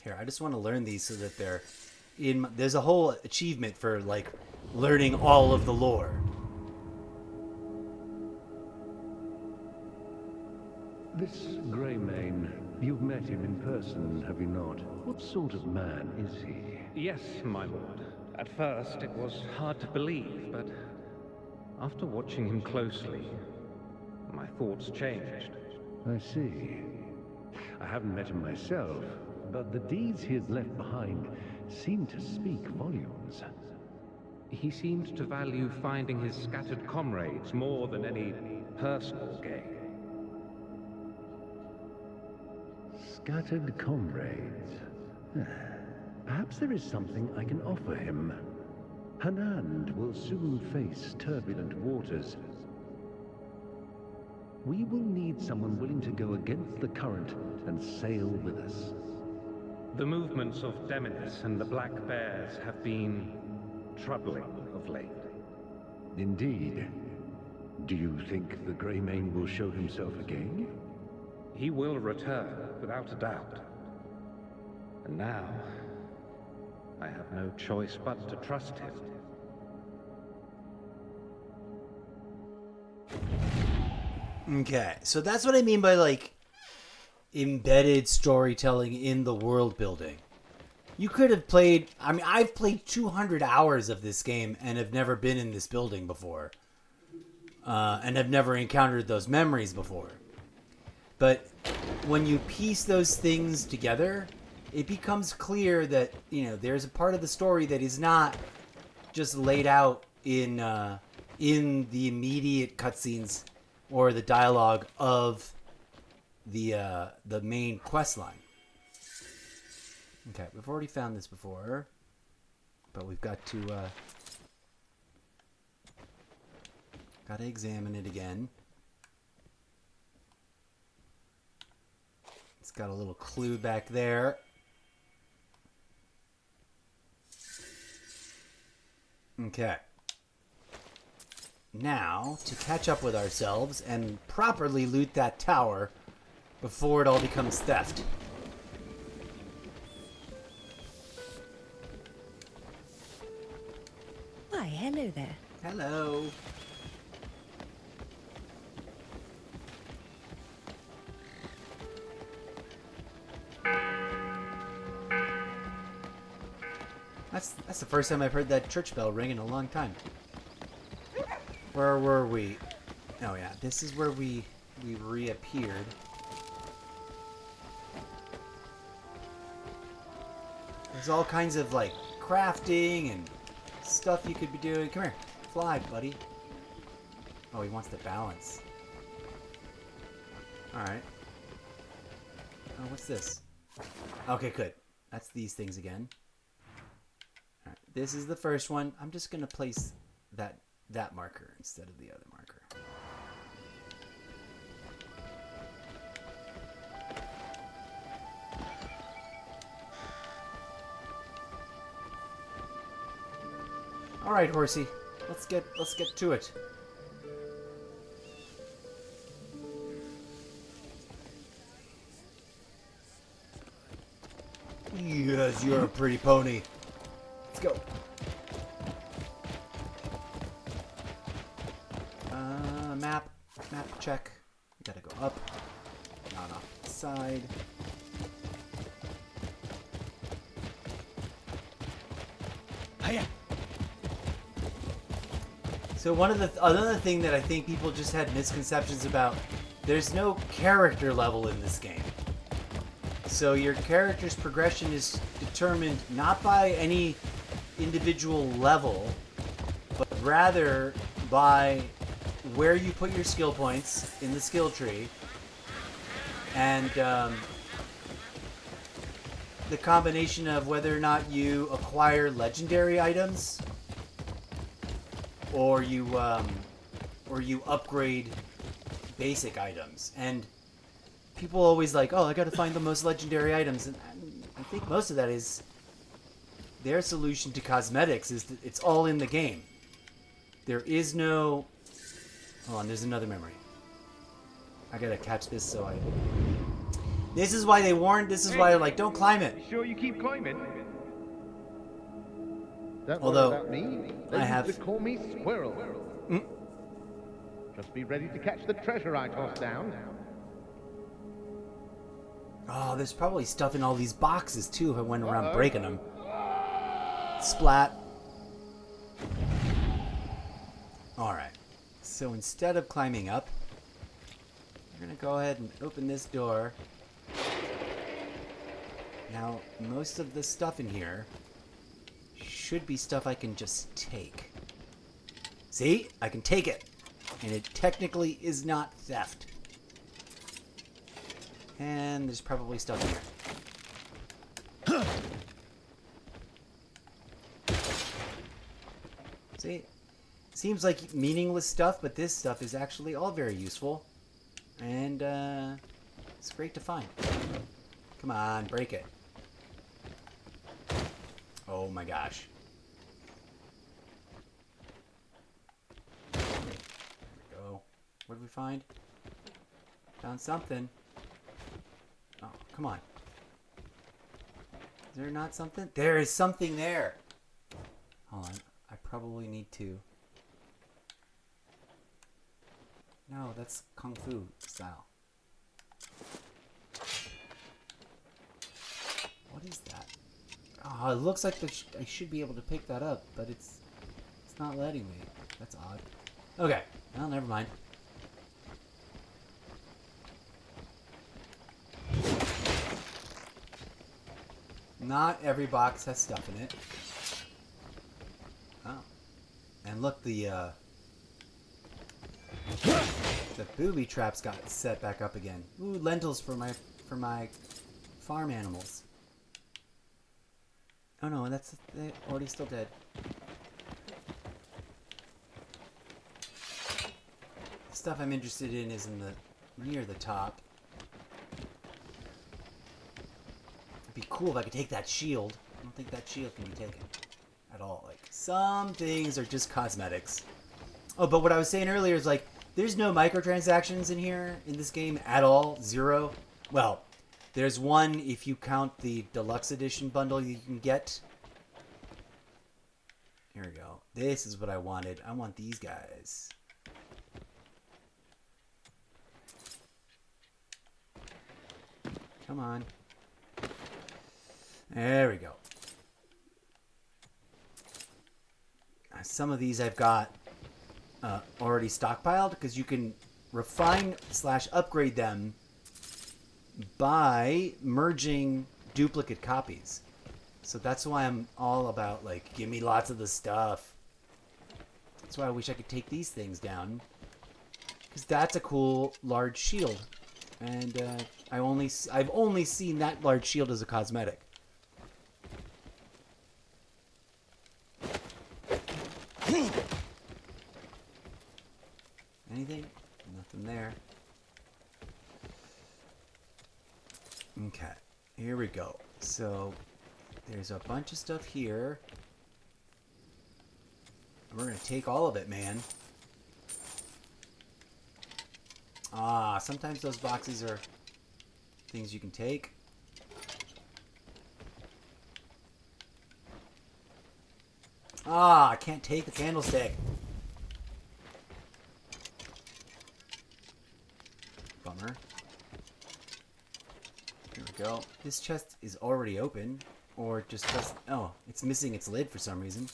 [SPEAKER 1] Here, I just want to learn these so that they're in... There's a whole achievement for, like, learning all of the lore.
[SPEAKER 13] This Greymane, you've met him in person, have you not? What sort of man is he?
[SPEAKER 14] Yes, my lord. At first, it was hard to believe, but after watching him closely, my thoughts changed.
[SPEAKER 13] I see. I haven't met him myself, but the deeds he has left behind seem to speak volumes.
[SPEAKER 14] He seemed to value finding his scattered comrades more than any personal gain.
[SPEAKER 13] Scattered comrades. Perhaps there is something I can offer him. Hanand will soon face turbulent waters. We will need someone willing to go against the current and sail with us.
[SPEAKER 14] The movements of Deminus and the Black Bears have been troubling of late.
[SPEAKER 13] Indeed. Do you think the Greymane will show himself again?
[SPEAKER 14] He will return, without a doubt. And now, I have no choice but to trust him.
[SPEAKER 1] Okay, so that's what I mean by like embedded storytelling in the world building. You could have played, I mean, I've played 200 hours of this game and have never been in this building before. And have never encountered those memories before. But when you piece those things together, it becomes clear that, you know, there's a part of the story that is not just laid out in the immediate cutscenes or the dialogue of the main quest line. Okay, we've already found this before, but we've got to gotta examine it again. It's got a little clue back there. Okay. Now, to catch up with ourselves and properly loot that tower before it all becomes theft.
[SPEAKER 19] Why, hello there.
[SPEAKER 1] Hello. That's the first time I've heard that church bell ring in a long time. Where were we? Oh yeah, this is where we reappeared. There's all kinds of like crafting and stuff you could be doing. Come here, fly, buddy. Oh, he wants to balance. Alright. Oh, what's this? Okay, good. That's these things again. Alright, this is the first one. I'm just gonna place that marker instead of the other marker. All right, horsey. Let's get to it. Yes, you're a pretty pony. Let's go. Map check. We gotta go up, not off the side. Hiya. So another thing that I think people just had misconceptions about, there's no character level in this game. So your character's progression is determined not by any individual level, but rather by where you put your skill points in the skill tree, and the combination of whether or not you acquire legendary items or you upgrade basic items. And people always like, oh, I gotta find the most legendary items, and I think most of that is their solution to cosmetics is that it's all in the game. There is no... Hold on, there's another memory. I gotta catch this so I... This is why they warned, this is why they're like, don't climb it.
[SPEAKER 15] Sure you keep climbing?
[SPEAKER 16] Don't
[SPEAKER 1] Although,
[SPEAKER 16] worry about me. They
[SPEAKER 1] I have...
[SPEAKER 16] used to call me Squirrel. Just be ready to catch the treasure I tossed down.
[SPEAKER 1] Oh, there's probably stuff in all these boxes too if I went around breaking them. Splat. Alright. So instead of climbing up, we're going to go ahead and open this door. Now, most of the stuff in here should be stuff I can just take. See? I can take it. And it technically is not theft. And there's probably stuff in here. See? Seems like meaningless stuff, but this stuff is actually all very useful. And it's great to find. Come on, break it. Oh my gosh. There we go. What did we find? Found something. Oh, come on. Is there not something? There is something there. Hold on. I probably need to... No, that's Kung Fu style. What is that? Oh, it looks like I should be able to pick that up, but it's not letting me. That's odd. Okay, well, never mind. Not every box has stuff in it. Oh. And look, the booby traps got set back up again. Ooh, lentils for my farm animals. Oh no, they're already still dead. The stuff I'm interested in is in near the top. It'd be cool if I could take that shield. I don't think that shield can be taken at all. Like, some things are just cosmetics. Oh, but what I was saying earlier is, like, there's no microtransactions in here in this game at all. 0. Well, there's one if you count the deluxe edition bundle you can get. Here we go. This is what I wanted. I want these guys. Come on. There we go. Some of these I've got already stockpiled because you can refine / upgrade them by merging duplicate copies. So that's why I'm all about, like, give me lots of the stuff. That's why I wish I could take these things down, because that's a cool large shield, and I've only seen that large shield as a cosmetic. Anything? Nothing there. Okay, here we go. So there's a bunch of stuff here. We're gonna take all of it, man. Ah, sometimes those boxes are things you can take. Ah, I can't take the candlestick. Bummer. Here we go. This chest is already open. Or just... oh, it's missing its lid for some reason.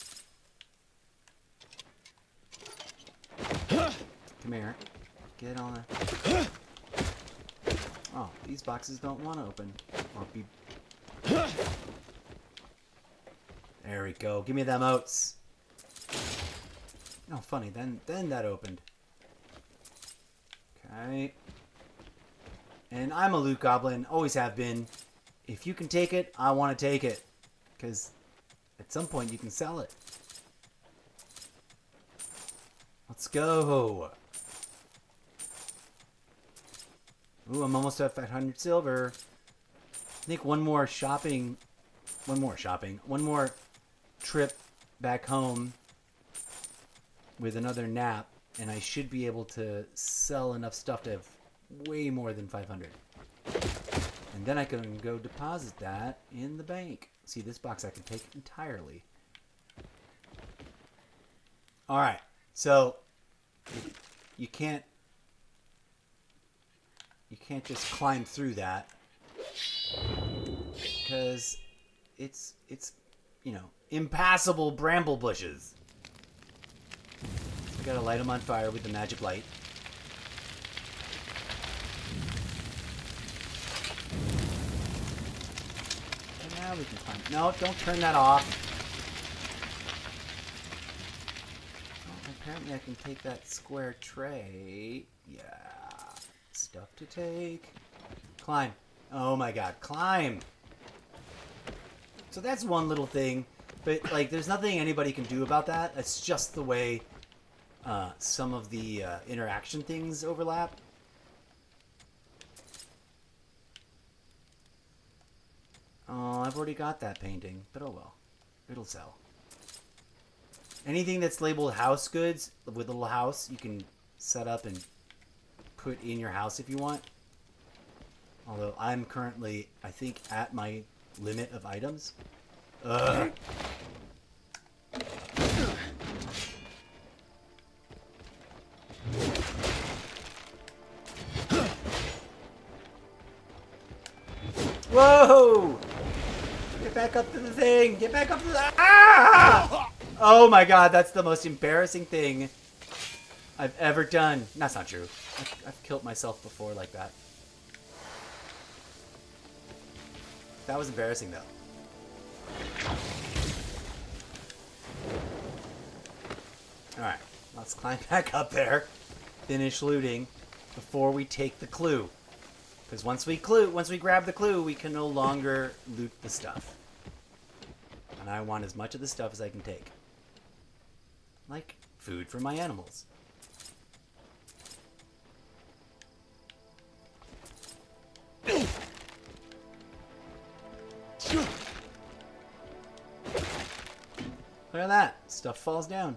[SPEAKER 1] Come here. Get on the... oh, these boxes don't want to open. Or be... there we go. Give me them oats. Oh, funny. Then that opened. Okay. And I'm a loot goblin. Always have been. If you can take it, I want to take it. Because at some point you can sell it. Let's go. Ooh, I'm almost at 500 silver. I think one more trip back home with another nap, and I should be able to sell enough stuff to have way more than 500. And then I can go deposit that in the bank. See, this box I can take entirely. Alright, so you can't just climb through that because it's you know, impassable bramble bushes. I gotta light them on fire with the magic light. And now we can climb. No, don't turn that off. Oh, apparently I can take that square tray. Yeah. Stuff to take. Climb. Oh my god, climb! So that's one little thing, but like there's nothing anybody can do about that. It's just the way some of the interaction things overlap. Oh, I've already got that painting, but oh well. It'll sell. Anything that's labeled house goods with a little house, you can set up and put in your house if you want. Although I'm currently, I think, at my limit of items. Ugh. Whoa! Get back up to the thing! Get back up to the... Ah! Oh my god, that's the most embarrassing thing I've ever done. That's not true. I've killed myself before like that. That was embarrassing, though. Alright, let's climb back up there. Finish looting before we take the clue. Because once we grab the clue, we can no longer loot the stuff. And I want as much of the stuff as I can take. Like food for my animals. Look at that. Stuff falls down.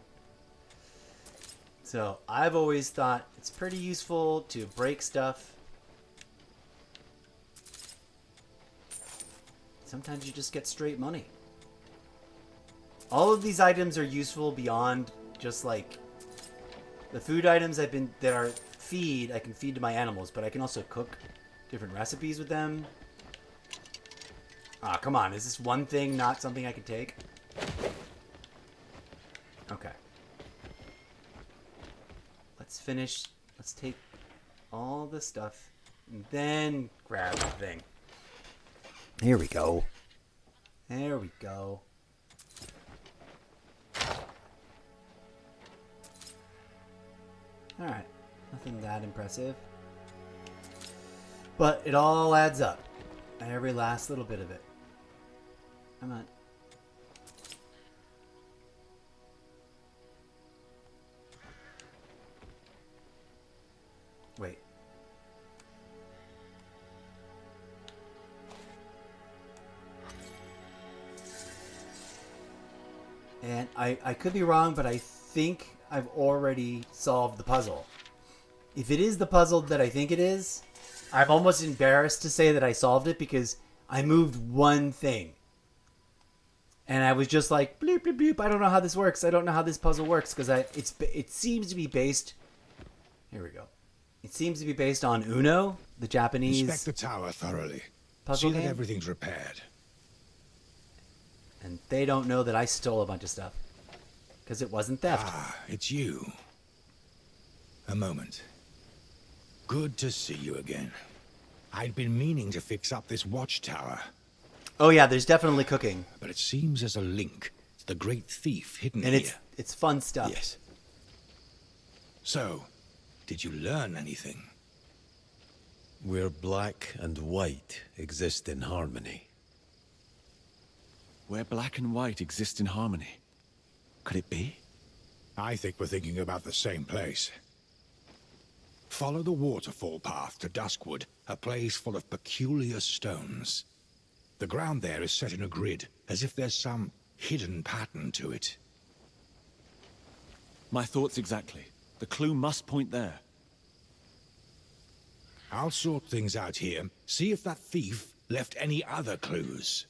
[SPEAKER 1] So, I've always thought it's pretty useful to break stuff. Sometimes you just get straight money. All of these items are useful beyond just like the food items that are feed. I can feed to my animals, but I can also cook different recipes with them. Ah, come on. Is this one thing not something I can take? Okay. Let's finish. Let's take all the stuff and then grab the thing. Here we go. There we go. Alright. Nothing that impressive. But it all adds up. Every last little bit of it. Come on. Wait. And I could be wrong, but I think I've already solved the puzzle. If it is the puzzle that I think it is, I'm almost embarrassed to say that I solved it because I moved one thing. And I was just like, bloop, bloop, bloop. I don't know how this works. I don't know how this puzzle works because it seems to be based... Here we go. It seems to be based on Uno, the Japanese...
[SPEAKER 17] Inspect the tower thoroughly.
[SPEAKER 1] Puzzle
[SPEAKER 17] See
[SPEAKER 1] game.
[SPEAKER 17] that everything's repaired.
[SPEAKER 1] And they don't know that I stole a bunch of stuff. Because it wasn't theft.
[SPEAKER 17] Ah, it's you. A moment. Good to see you again. I'd been meaning to fix up this watchtower.
[SPEAKER 1] Oh yeah, there's definitely cooking.
[SPEAKER 17] But it seems there's a link to the great thief hidden
[SPEAKER 1] and
[SPEAKER 17] here.
[SPEAKER 1] And it's fun stuff.
[SPEAKER 17] Yes. So, did you learn anything?
[SPEAKER 6] Where black and white exist in harmony.
[SPEAKER 2] Where black and white exist in harmony. Could it be?
[SPEAKER 17] I think we're thinking about the same place. Follow the waterfall path to Duskwood, a place full of peculiar stones. The ground there is set in a grid, as if there's some hidden pattern to it.
[SPEAKER 2] My thoughts exactly. The clue must point there.
[SPEAKER 17] I'll sort things out here, see if that thief left any other clues.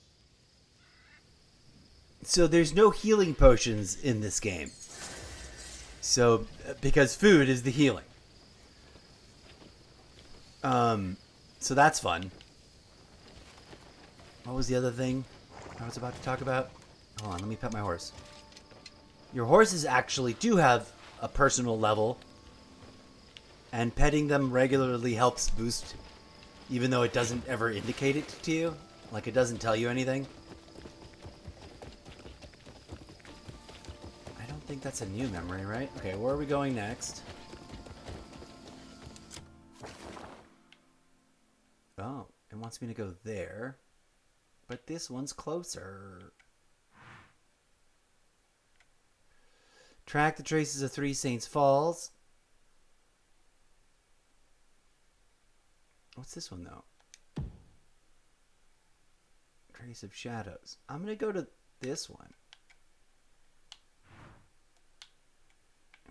[SPEAKER 1] So there's no healing potions in this game. So, because food is the healing. So that's fun. What was the other thing I was about to talk about? Hold on, let me pet my horse. Your horses actually do have a personal level. And petting them regularly helps boost, even though it doesn't ever indicate it to you. Like, it doesn't tell you anything. I don't think that's a new memory, right? Okay, where are we going next? Oh, it wants me to go there. But this one's closer. Track the traces of Three Saints Falls. What's this one, though? Trace of Shadows. I'm going to go to this one.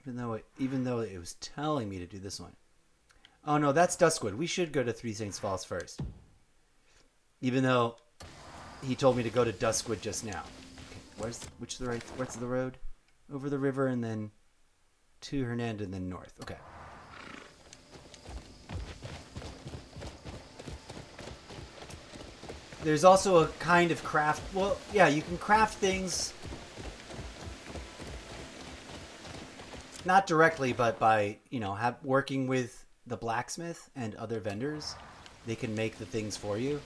[SPEAKER 1] Even though it was telling me to do this one. Oh, no, that's Duskwood. We should go to Three Saints Falls first. Even though he told me to go to Duskwood just now. Okay, where's the road? Over the river and then to Hernanda and then north. Okay. There's also a kind of craft. Well, yeah, you can craft things not directly, but by, you know, working with the blacksmith and other vendors. They can make the things for you.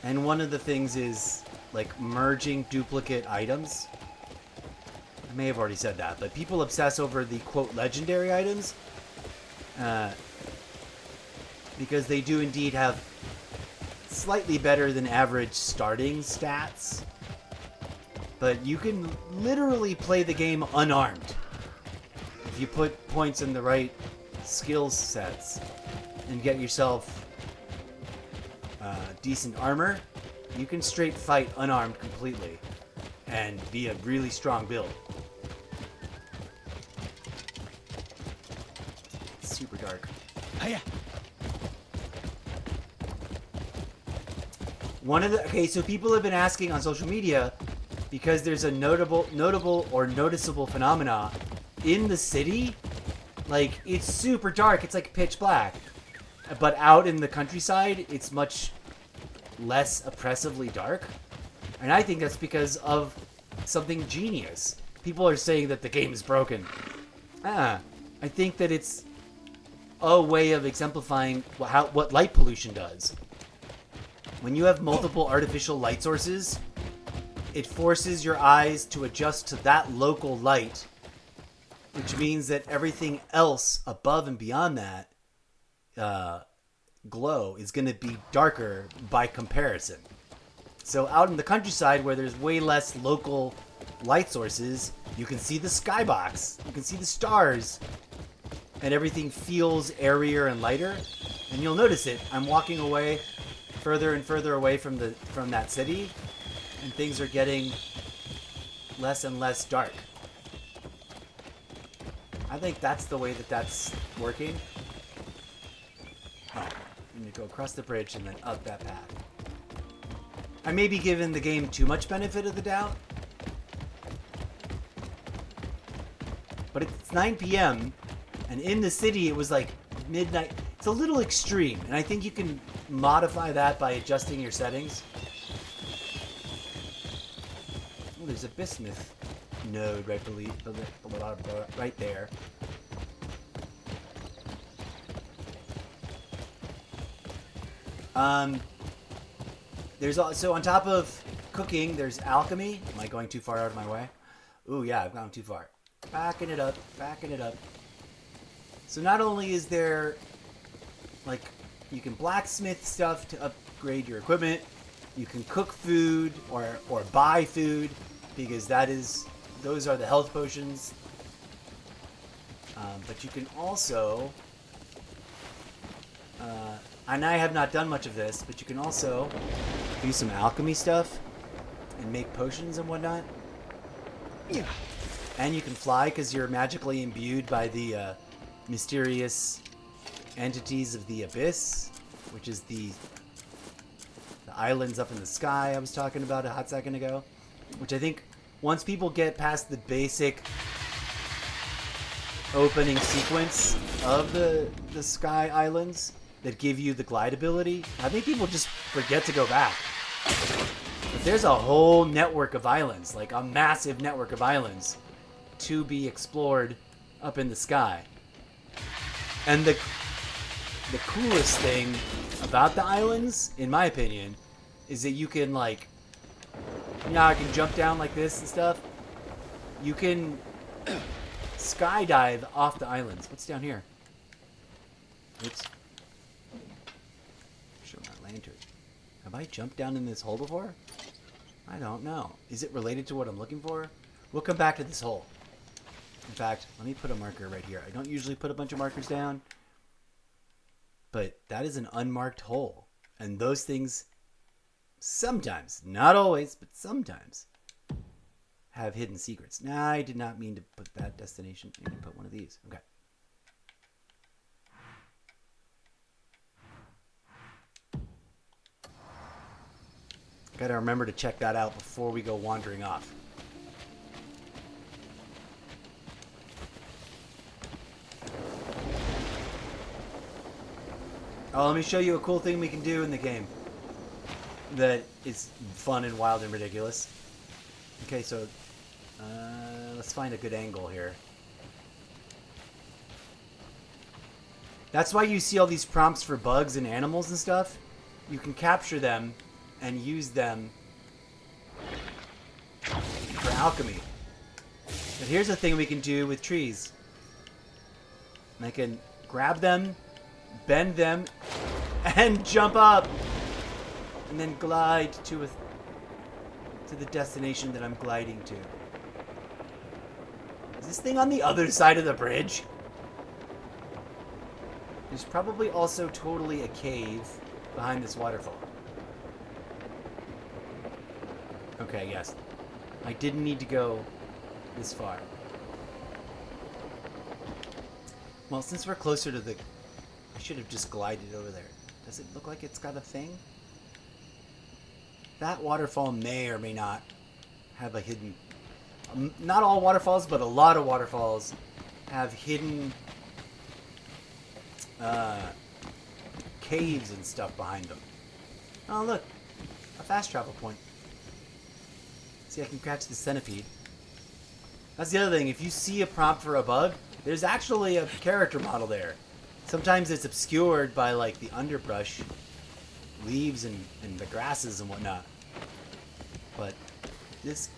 [SPEAKER 1] And one of the things is like merging duplicate items. I may have already said that, but people obsess over the quote legendary items. Because they do indeed have slightly better than average starting stats. But you can literally play the game unarmed. If you put points in the right skill sets and get yourself decent armor, you can straight fight unarmed completely and be a really strong build. It's super dark.
[SPEAKER 3] Hiya.
[SPEAKER 1] Okay, so people have been asking on social media because there's a notable or noticeable phenomena in the city. Like, it's super dark. It's like pitch black. But out in the countryside, it's much less oppressively dark. And I think that's because of something genius. People are saying that the game is broken. I think that it's a way of exemplifying what light pollution does. When you have multiple artificial light sources, it forces your eyes to adjust to that local light, which means that everything else above and beyond that glow is going to be darker by comparison. So out in the countryside where there's way less local light sources, you can see the skybox, you can see the stars, and everything feels airier and lighter. And you'll notice it. I'm walking away further and further away from that city, and things are getting less and less dark. I think that's the way that's working. Oh, I'm gonna go across the bridge and then up that path. I may be giving the game too much benefit of the doubt, but it's 9 p.m. and in the city it was like midnight. It's a little extreme, and I think you can modify that by adjusting your settings. Oh, there's a bismuth node right there. There's also, on top of cooking, there's alchemy. Am I going too far out of my way? Ooh, yeah, I've gone too far. Backing it up. So not only is there, like, you can blacksmith stuff to upgrade your equipment, you can cook food or buy food, because those are the health potions. But you can also, and I have not done much of this, but you can also do some alchemy stuff and make potions and whatnot. Yeah. And you can fly because you're magically imbued by the mysterious entities of the abyss, which is the islands up in the sky I was talking about a hot second ago. Which I think once people get past the basic opening sequence of the sky islands that give you the glide ability, I think people just forget to go back. But there's a whole network of islands, like a massive network of islands to be explored up in the sky. And the coolest thing about the islands, in my opinion, is that you can, like, I can jump down like this and stuff. You can skydive off the islands. What's down here? Oops. Show my lantern. Have I jumped down in this hole before? I don't know. Is it related to what I'm looking for? We'll come back to this hole. In fact, let me put a marker right here. I don't usually put a bunch of markers down, but that is an unmarked hole. And those things sometimes, not always, but sometimes, have hidden secrets. Nah, I did not mean to put that destination. I need to put one of these. Okay. Gotta remember to check that out before we go wandering off. Oh, let me show you a cool thing we can do in the game that is fun and wild and ridiculous. Okay, so let's find a good angle here. That's why you see all these prompts for bugs and animals and stuff. You can capture them and use them for alchemy. But here's a thing we can do with trees. I can grab them, bend them, and jump up. And then glide to the destination that I'm gliding to. Is this thing on the other side of the bridge? There's probably also totally a cave behind this waterfall. Okay, yes. I didn't need to go this far. Well, since we're closer to the... I should have just glided over there. Does it look like it's got a thing? That waterfall may or may not have a hidden... not all waterfalls, but a lot of waterfalls have hidden caves and stuff behind them. Oh, look. A fast travel point. See, I can catch the centipede. That's the other thing. If you see a prompt for a bug, there's actually a character model there. Sometimes it's obscured by, like, the underbrush, leaves, and the grasses and whatnot. But this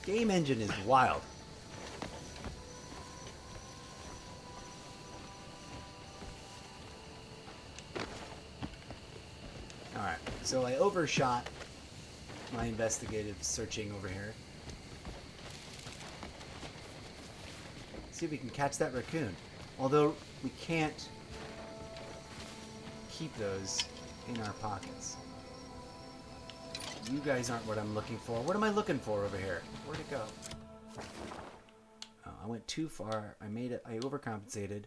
[SPEAKER 1] game engine is wild. Alright, so I overshot my investigative searching over here. See if we can catch that raccoon. Although we can't keep those in our pockets. You guys aren't what I'm looking for. What am I looking for over here? Where'd it go? Oh, I went too far. I made it. I overcompensated.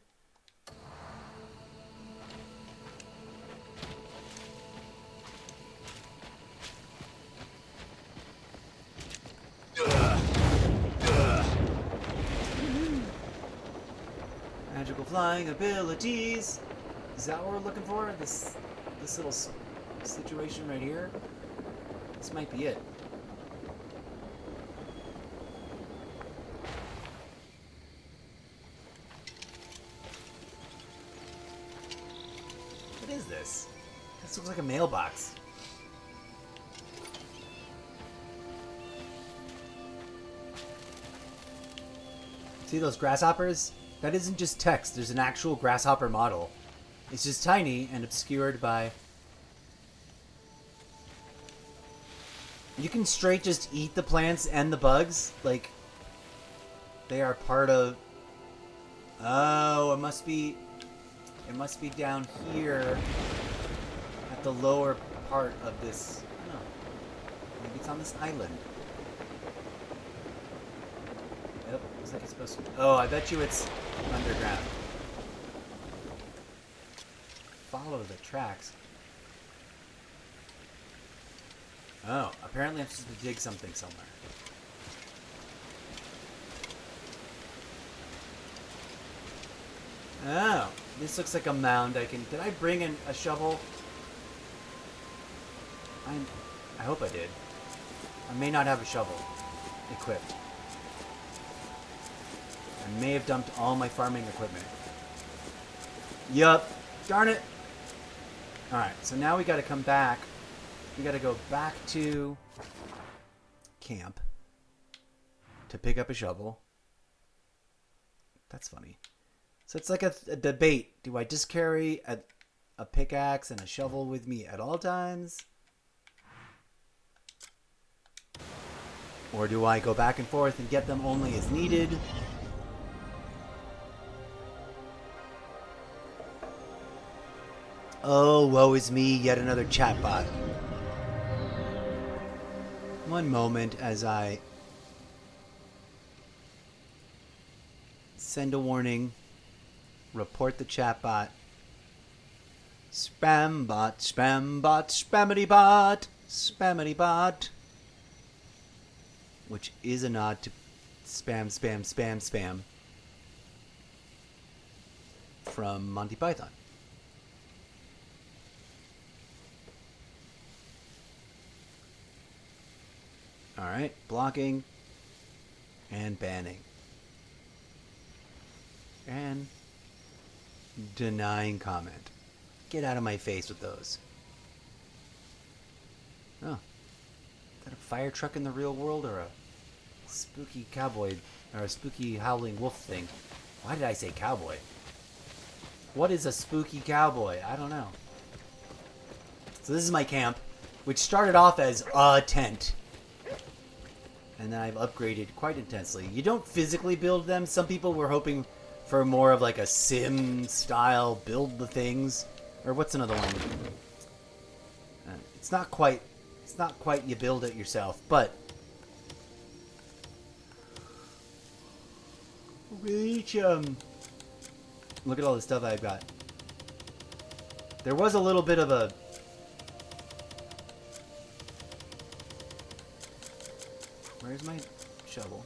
[SPEAKER 1] Magical flying abilities. Is that what we're looking for? This little situation right here? This might be it. What is this? This looks like a mailbox. See those grasshoppers? That isn't just text. There's an actual grasshopper model. It's just tiny and obscured by... You can straight just eat the plants and the bugs. Like, they are part of... Oh, it must be down here at the lower part of this... No. Maybe it's on this island. Yep, looks like it's supposed to... Oh, I bet you it's underground. Follow the tracks. Oh, apparently I'm supposed to dig something somewhere. Oh, this looks like a mound I can... Did I bring in a shovel? I hope I did. I may not have a shovel equipped. I may have dumped all my farming equipment. Yup. Darn it. Alright, so now we gotta come back. We gotta go back to camp to pick up a shovel. That's funny. So it's like a debate. Do I just carry a pickaxe and a shovel with me at all times? Or do I go back and forth and get them only as needed? Oh, woe is me, yet another chatbot. One moment as I send a warning, report the chatbot. Spam bot, spammity bot, spammity bot. Which is a nod to spam, spam, spam, spam from Monty Python. Alright, blocking and banning. And denying comment. Get out of my face with those. Oh. Is that a fire truck in the real world or a spooky cowboy or a spooky howling wolf thing? Why did I say cowboy? What is a spooky cowboy? I don't know. So this is my camp, which started off as a tent. And then I've upgraded quite intensely. You don't physically build them. Some people were hoping for more of like a sim style build the things. Or what's another one? It's not quite you build it yourself, but with each look at all the stuff I've got. There was a little bit of a where's my shovel?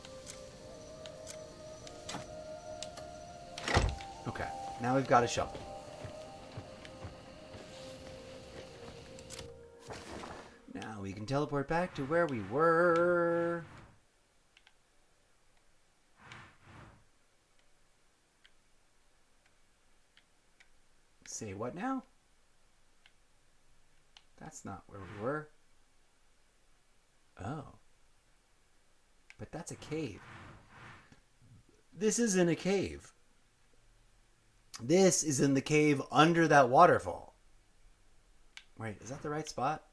[SPEAKER 1] Okay, now we've got a shovel. Now we can teleport back to where we were. Say what now? That's not where we were. Oh. But that's a cave. This isn't a cave. This is in the cave under that waterfall. Wait, is that the right spot?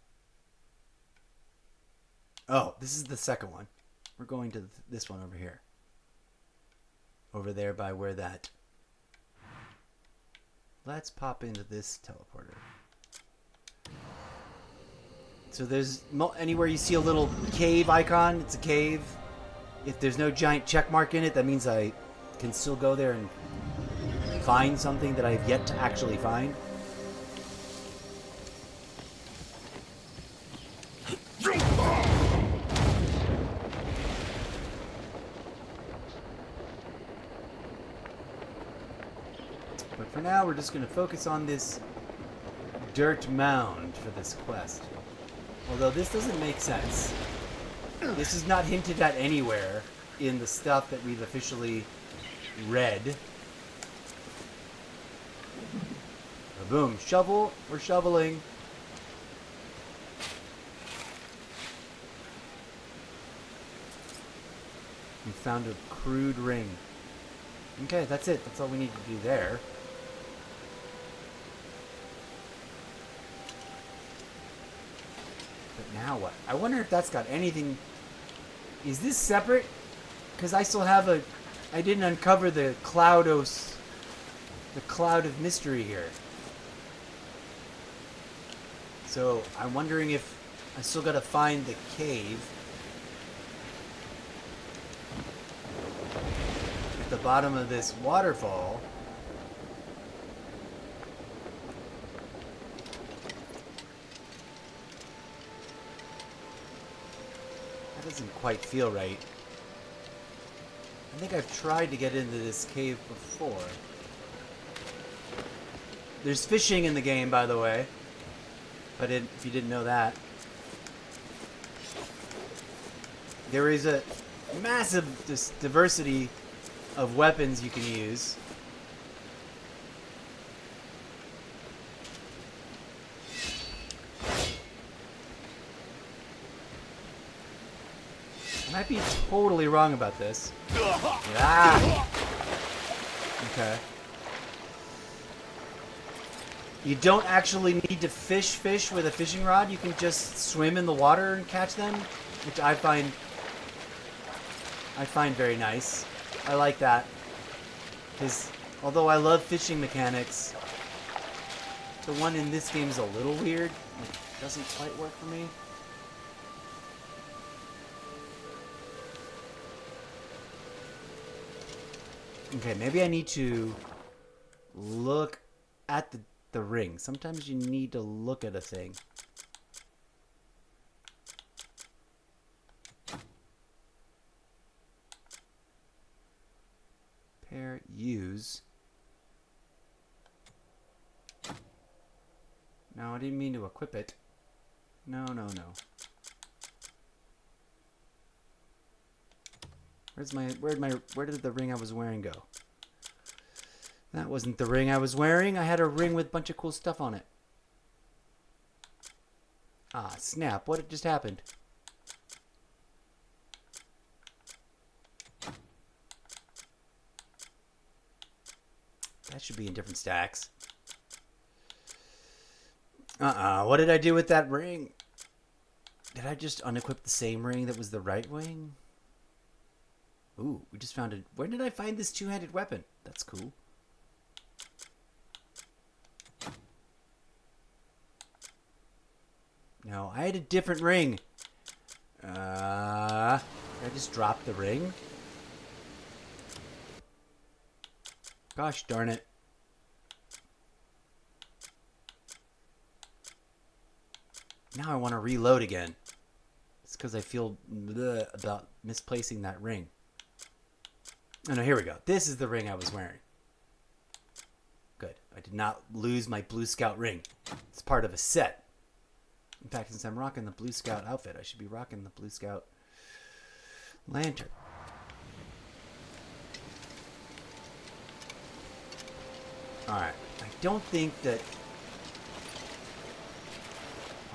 [SPEAKER 1] Oh, this is the second one. We're going to this one over here. Over there by where that... Let's pop into this teleporter. So there's... Anywhere you see a little cave icon, it's a cave. If there's no giant check mark in it, that means I can still go there and find something that I've yet to actually find. But for now, we're just going to focus on this dirt mound for this quest. Although this doesn't make sense. This is not hinted at anywhere in the stuff that we've officially read. Boom. Shovel. We're shoveling. We found a crude ring. Okay, that's it. That's all we need to do there. But now what? I wonder if that's got anything... Is this separate? Because I still have a... I didn't uncover the cloud of mystery here. So I'm wondering if I still gotta find the cave at the bottom of this waterfall. That doesn't quite feel right. I think I've tried to get into this cave before. There's fishing in the game, by the way. If you didn't know that. There is a massive diversity of weapons you can use. I might be totally wrong about this. Ah! Okay. You don't actually need to fish with a fishing rod. You can just swim in the water and catch them, which I find very nice. I like that. Because although I love fishing mechanics, the one in this game is a little weird. It doesn't quite work for me. Okay, maybe I need to look at the ring. Sometimes you need to look at a thing. Pair, use. No, I didn't mean to equip it. No, no, no. Where did the ring I was wearing go? That wasn't the ring I was wearing. I had a ring with a bunch of cool stuff on it. Ah, snap. What just happened? That should be in different stacks. What did I do with that ring? Did I just unequip the same ring that was the right wing? Ooh, we just found it. Where did I find this two-handed weapon? That's cool. No, I had a different ring. Did I just drop the ring? Gosh darn it. Now I want to reload again. It's because I feel bleh about misplacing that ring. Oh no, here we go. This is the ring I was wearing. Good. I did not lose my Blue Scout ring. It's part of a set. In fact, since I'm rocking the Blue Scout outfit, I should be rocking the Blue Scout lantern. Alright. I don't think that...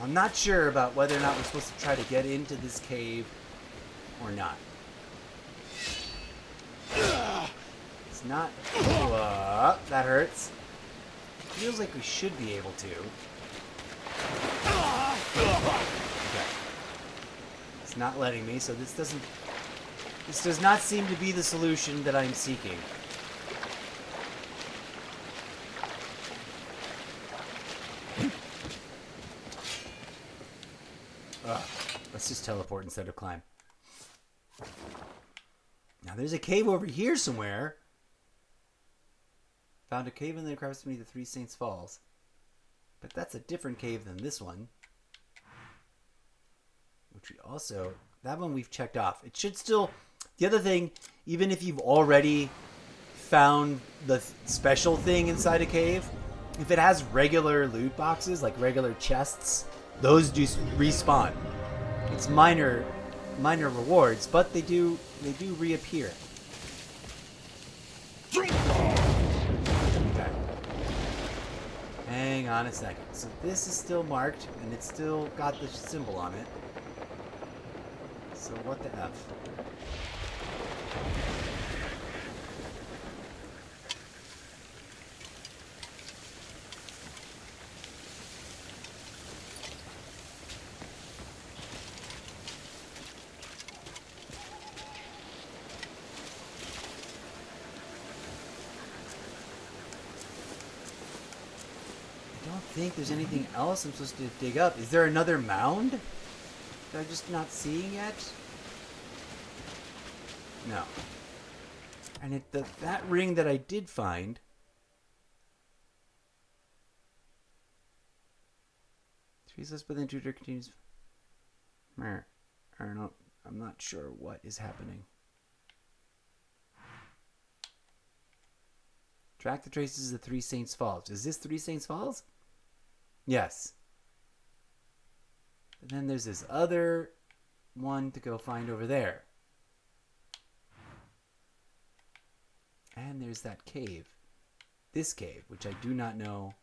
[SPEAKER 1] I'm not sure about whether or not we're supposed to try to get into this cave or not. It's not... that hurts. It feels like we should be able to. Okay. It's not letting me, so this doesn't... This does not seem to be the solution that I'm seeking. Let's just teleport instead of climb. Now there's a cave over here somewhere. Found a cave in the crevice beneath the Three Saints Falls. But that's a different cave than this one. Which we also... That one we've checked off. It should still... The other thing, even if you've already found the special thing inside a cave, if it has regular loot boxes, like regular chests, those do respawn. It's minor rewards, but they do reappear. Okay. Hang on a second. So this is still marked, and it's still got the symbol on it. So what the F? I think there's anything else I'm supposed to dig up. Is there another mound that I'm just not seeing yet? No. And that ring that I did find... Trees within tutor continues... I'm not sure what is happening. Track the traces of Three Saints Falls. Is this Three Saints Falls? Yes. And then there's this other one to go find over there. And there's that cave. This cave, which I do not know.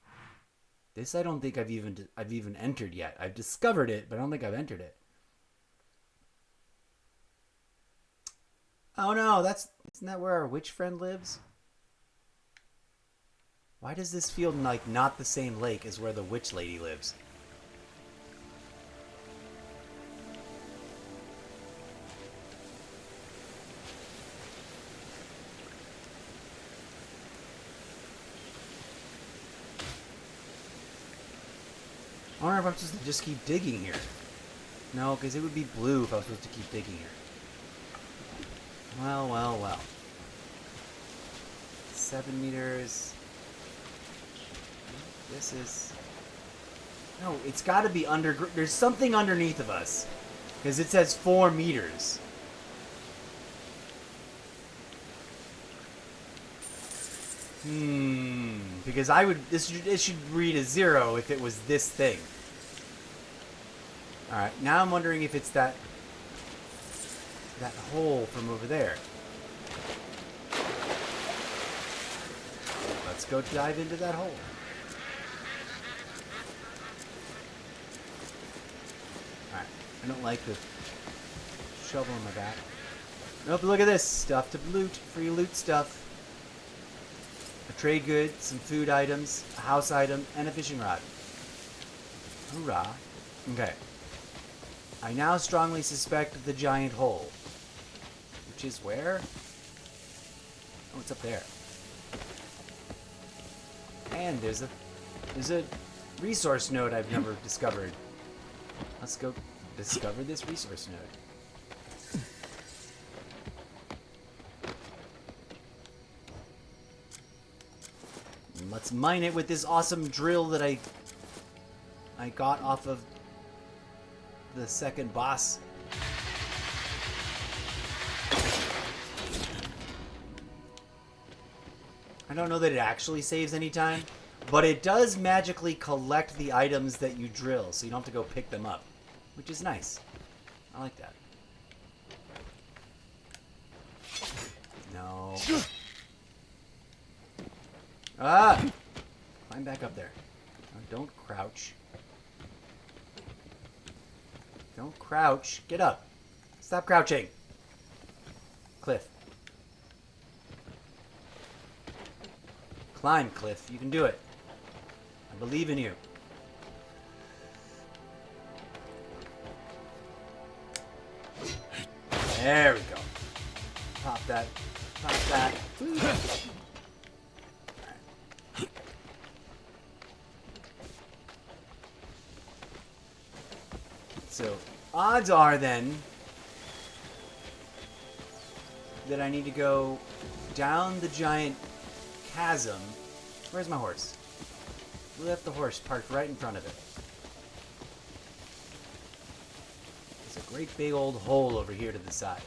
[SPEAKER 1] This I don't think I've even entered yet. I've discovered it, but I don't think I've entered it. Oh no, isn't that where our witch friend lives? Why does this feel like not the same lake as where the witch lady lives? I wonder if I'm supposed to just keep digging here. No, because it would be blue if I was supposed to keep digging here. Well, well, well. 7 meters... This is... No, it's got to be under... There's something underneath of us. Because it says 4 meters. Because I would... It should read a 0 if it was this thing. Alright, now I'm wondering if it's that... that hole from over there. Let's go dive into that hole. Alright, I don't like the shovel on my back. Nope, look at this. Stuff to loot. Free loot stuff. A trade good, some food items, a house item, and a fishing rod. Hoorah. Okay. I now strongly suspect the giant hole. Which is where? Oh, it's up there. And there's a resource node I've never discovered. Let's go discover this resource node. And let's mine it with this awesome drill that I got off of the second boss. I don't know that it actually saves any time, but it does magically collect the items that you drill, so you don't have to go pick them up, which is nice. I like that. No. Ah! Climb back up there. No, don't crouch. Don't crouch. Get up. Stop crouching. Cliff. Climb, Cliff. You can do it. I believe in you. There we go. Pop that. Pop that. So, odds are then that I need to go down the giant chasm. Where's my horse? We left the horse parked right in front of it. There's a great big old hole over here to the side.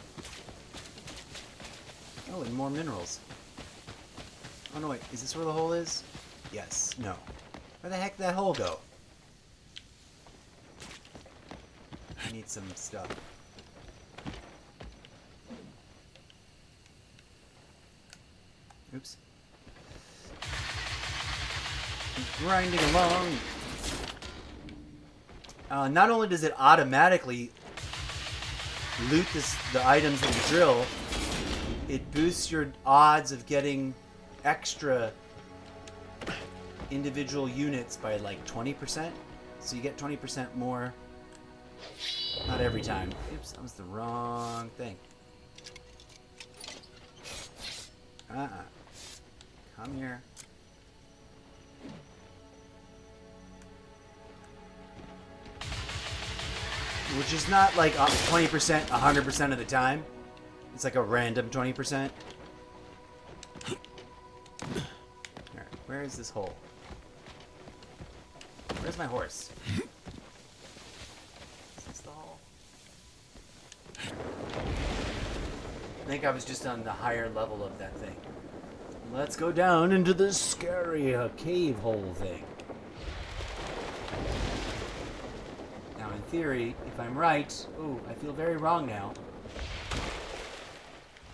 [SPEAKER 1] Oh, and more minerals. Oh no, wait. Is this where the hole is? Yes. No. Where the heck did that hole go? I need some stuff. Oops. Grinding along. Not only does it automatically loot the items that you drill, it boosts your odds of getting extra individual units by like 20%. So you get 20% more. Not every time. Oops, that was the wrong thing. Come here. Which is not like 20% 100% of the time. It's like a random 20%. Alright, where is this hole? Where's my horse? Is this the hole? I think I was just on the higher level of that thing. Let's go down into this scary cave hole thing. Now, in theory, if I'm right... Ooh, I feel very wrong now.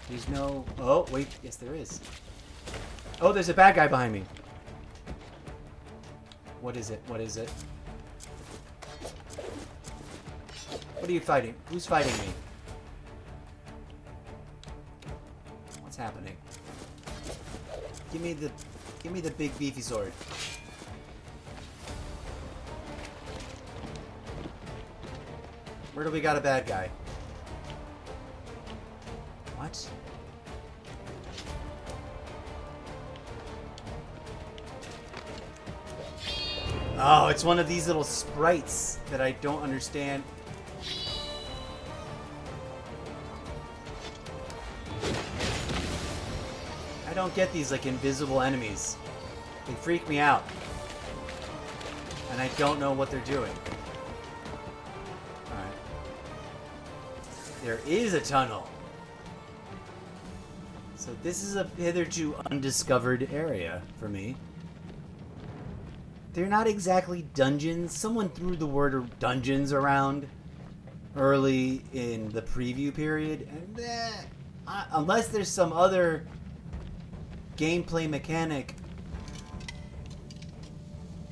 [SPEAKER 1] There's no... Oh, wait. Yes, there is. Oh, there's a bad guy behind me. What is it? What is it? What are you fighting? Who's fighting me? What's happening? Give me the big beefy sword. Where do we got a bad guy? What? Oh, it's one of these little sprites that I don't understand. I don't get these like invisible enemies. They freak me out. And I don't know what they're doing. Alright. There is a tunnel. So this is a hitherto undiscovered area for me. They're not exactly dungeons. Someone threw the word dungeons around early in the preview period, and unless there's some other gameplay mechanic,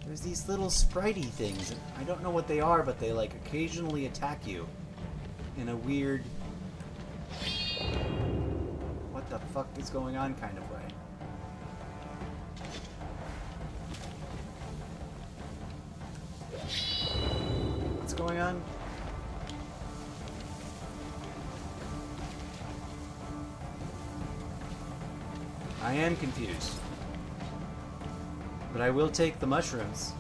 [SPEAKER 1] there's these little spritey things. I don't know what they are, but they like occasionally attack you in a weird, what the fuck is going on kind of way. What's going on? I am confused. But I will take the mushrooms,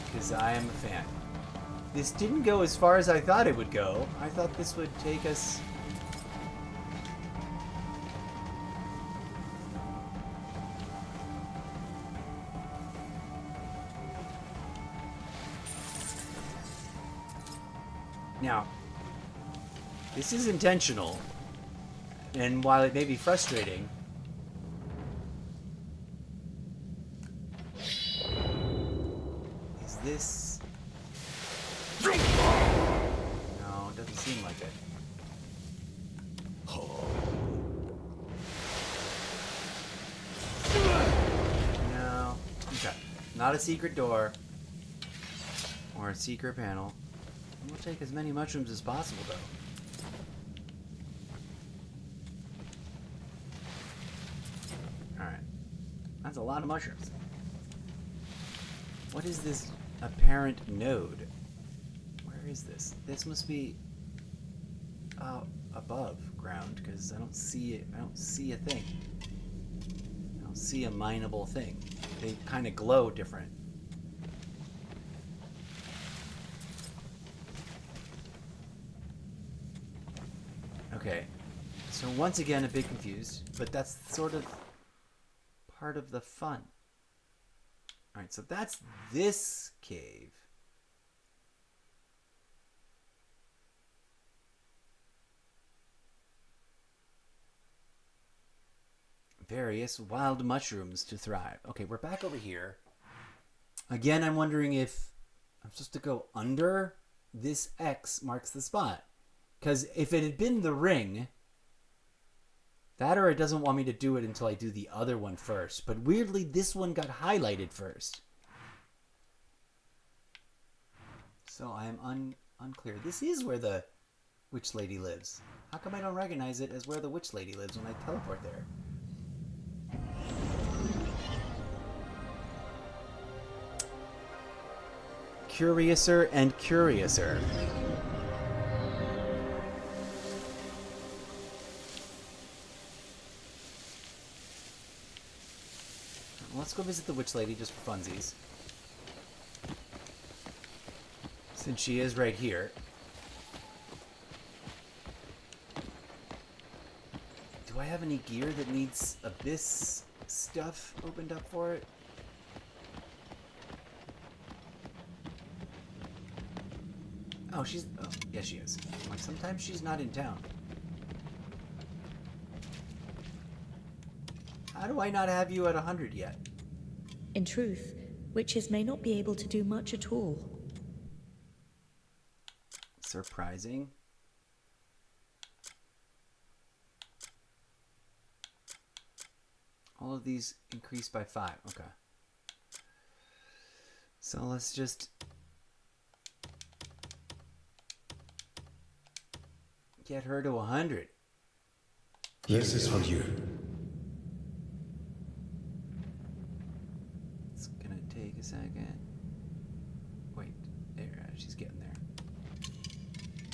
[SPEAKER 1] because I am a fan. This didn't go as far as I thought it would go. I thought this would take us... Now, this is intentional, and while it may be frustrating, is this... No, it doesn't seem like it. No. Okay. Not a secret door. Or a secret panel. We'll take as many mushrooms as possible, though. Alright. That's a lot of mushrooms. What is this apparent node? Where is this? This must be above ground, because I don't see it. I don't see a thing. I don't see a mineable thing. They kind of glow different. Okay, so once again a bit confused, but that's sort of part of the fun. Alright, so that's this cave. Various wild mushrooms to thrive. Okay, we're back over here. Again, I'm wondering if I'm supposed to go under this X marks the spot. Because if it had been the ring, that or it doesn't want me to do it until I do the other one first. But weirdly, this one got highlighted first. So I am unclear. This is where the witch lady lives. How come I don't recognize it as where the witch lady lives when I teleport there? Curiouser and curiouser. Let's go visit the witch lady just for funsies. Since she is right here. Do I have any gear that needs abyss stuff opened up for it? Oh, she's... Oh, yes, she is. Like, sometimes she's not in town. How do I not have you at 100 yet?
[SPEAKER 19] In truth, witches may not be able to do much at all.
[SPEAKER 1] Surprising. All of these increased by 5. Okay. So let's just... get her to 100.
[SPEAKER 6] This is for you.
[SPEAKER 1] It's gonna take a second. Wait, there, she's getting there.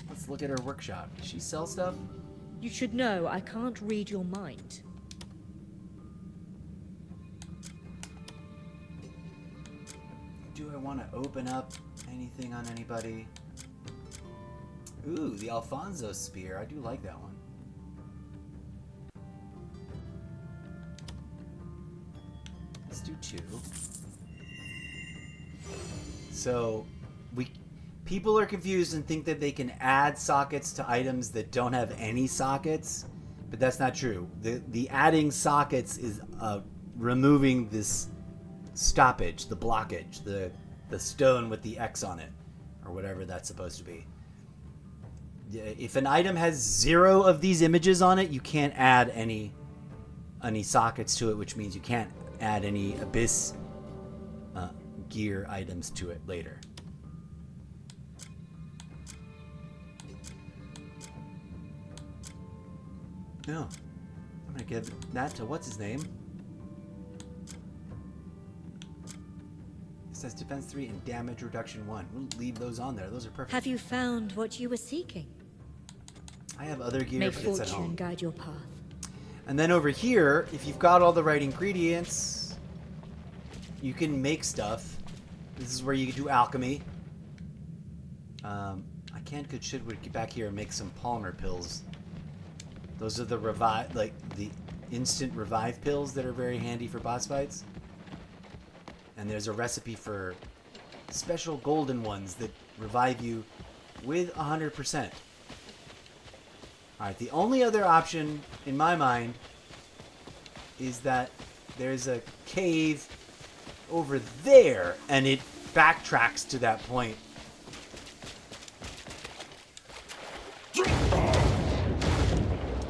[SPEAKER 1] Let's look at her workshop. Does she sell stuff?
[SPEAKER 19] You should know I can't read your mind.
[SPEAKER 1] Do I want to open up anything on anybody? Ooh, the Alfonso spear. I do like that one. Let's do 2. So, people are confused and think that they can add sockets to items that don't have any sockets, but that's not true. The adding sockets is removing this stoppage, the blockage, the stone with the X on it, or whatever that's supposed to be. if an item has 0 of these images on it, you can't add any sockets to it, which means you can't add any Abyss gear items to it later. No. I'm gonna give that to what's his name? It says defense 3 and damage reduction 1. We'll leave those on there. Those are perfect.
[SPEAKER 19] Have you found what you were seeking?
[SPEAKER 1] I have other gear,
[SPEAKER 19] May
[SPEAKER 1] but it's at home.
[SPEAKER 19] fortune guide your path.
[SPEAKER 1] And then over here, if you've got all the right ingredients, you can make stuff. This is where you can do alchemy. I can't good shit would get back here and make some Palmer pills. Those are the the instant revive pills that are very handy for boss fights. And there's a recipe for special golden ones that revive you with 100%. Alright, the only other option in my mind is that there's a cave over there and it backtracks to that point.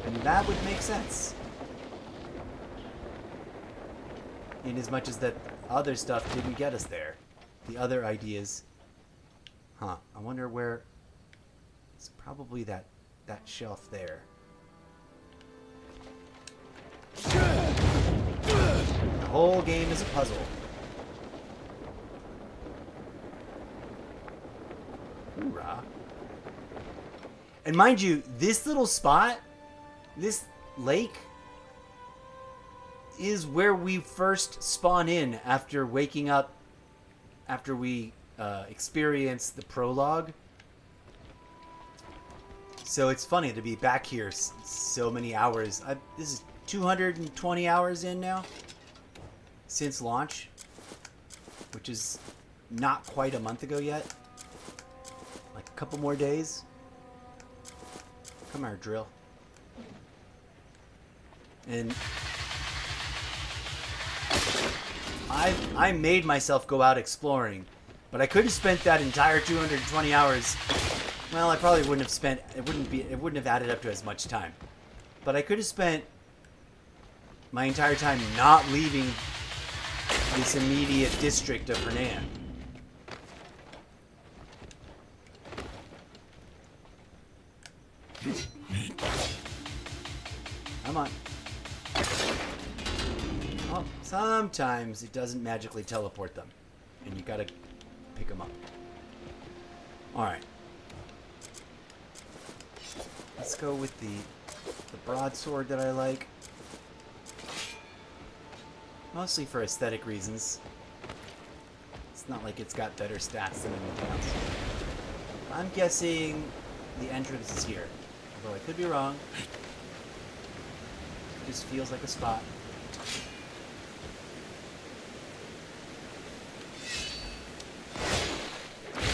[SPEAKER 1] And that would make sense. In as much as that other stuff didn't get us there. The other ideas. Huh. I wonder where... It's probably that shelf there. The whole game is a puzzle. Hoorah. And mind you, this little spot, this lake, is where we first spawn in after waking up, after we experience the prologue. So it's funny to be back here so many hours. This is 220 hours in now since launch, which is not quite a month ago yet. Like a couple more days. Come here, Drill. And I made myself go out exploring, but I could have spent that entire 220 hours. Well, I probably wouldn't have spent. It wouldn't have added up to as much time. But I could have spent my entire time not leaving this immediate district of Hernan. Come on. Well, sometimes it doesn't magically teleport them, and you gotta pick them up. Alright. Let's go with the broadsword that I like. Mostly for aesthetic reasons. It's not like it's got better stats than anything else. I'm guessing the entrance is here. Although I could be wrong. It just feels like a spot.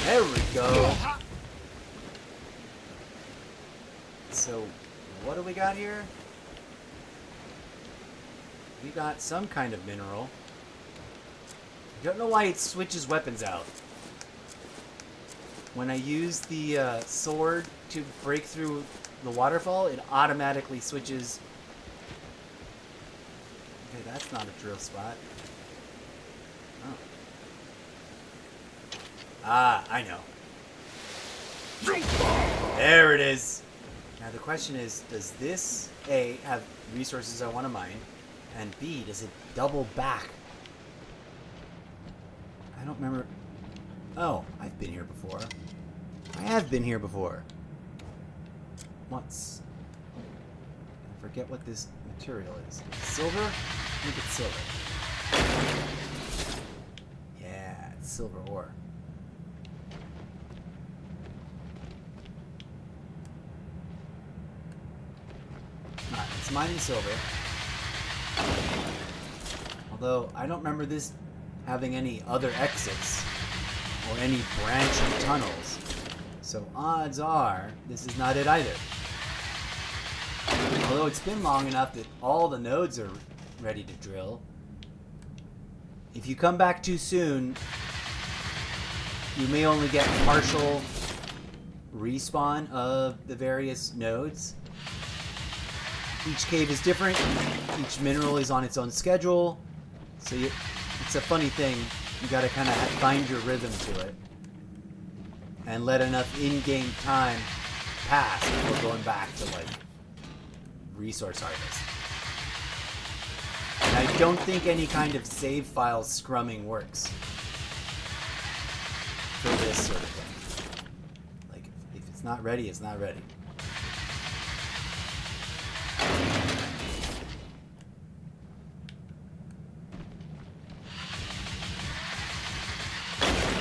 [SPEAKER 1] There we go. So, what do we got here? We got some kind of mineral. I don't know why it switches weapons out. When I use the sword to break through the waterfall, it automatically switches. Okay, that's not a drill spot. Oh. Ah, I know. There it is. Now the question is, does this A, have resources I want to mine? And B, does it double back? I don't remember. Oh, I've been here before. I have been here before. Once. I forget what this material is. Silver? I think it's silver. Yeah, it's silver ore. Alright, it's mining silver. Although, I don't remember this having any other exits or any branching tunnels. So odds are, this is not it either. Although it's been long enough that all the nodes are ready to drill. If you come back too soon, you may only get partial respawn of the various nodes. Each cave is different. Each mineral is on its own schedule. So it's a funny thing. You gotta kind of find your rhythm to it. And let enough in-game time pass before going back to, like, resource harvest. And I don't think any kind of save file scrumming works for this sort of thing. Like, if it's not ready, it's not ready.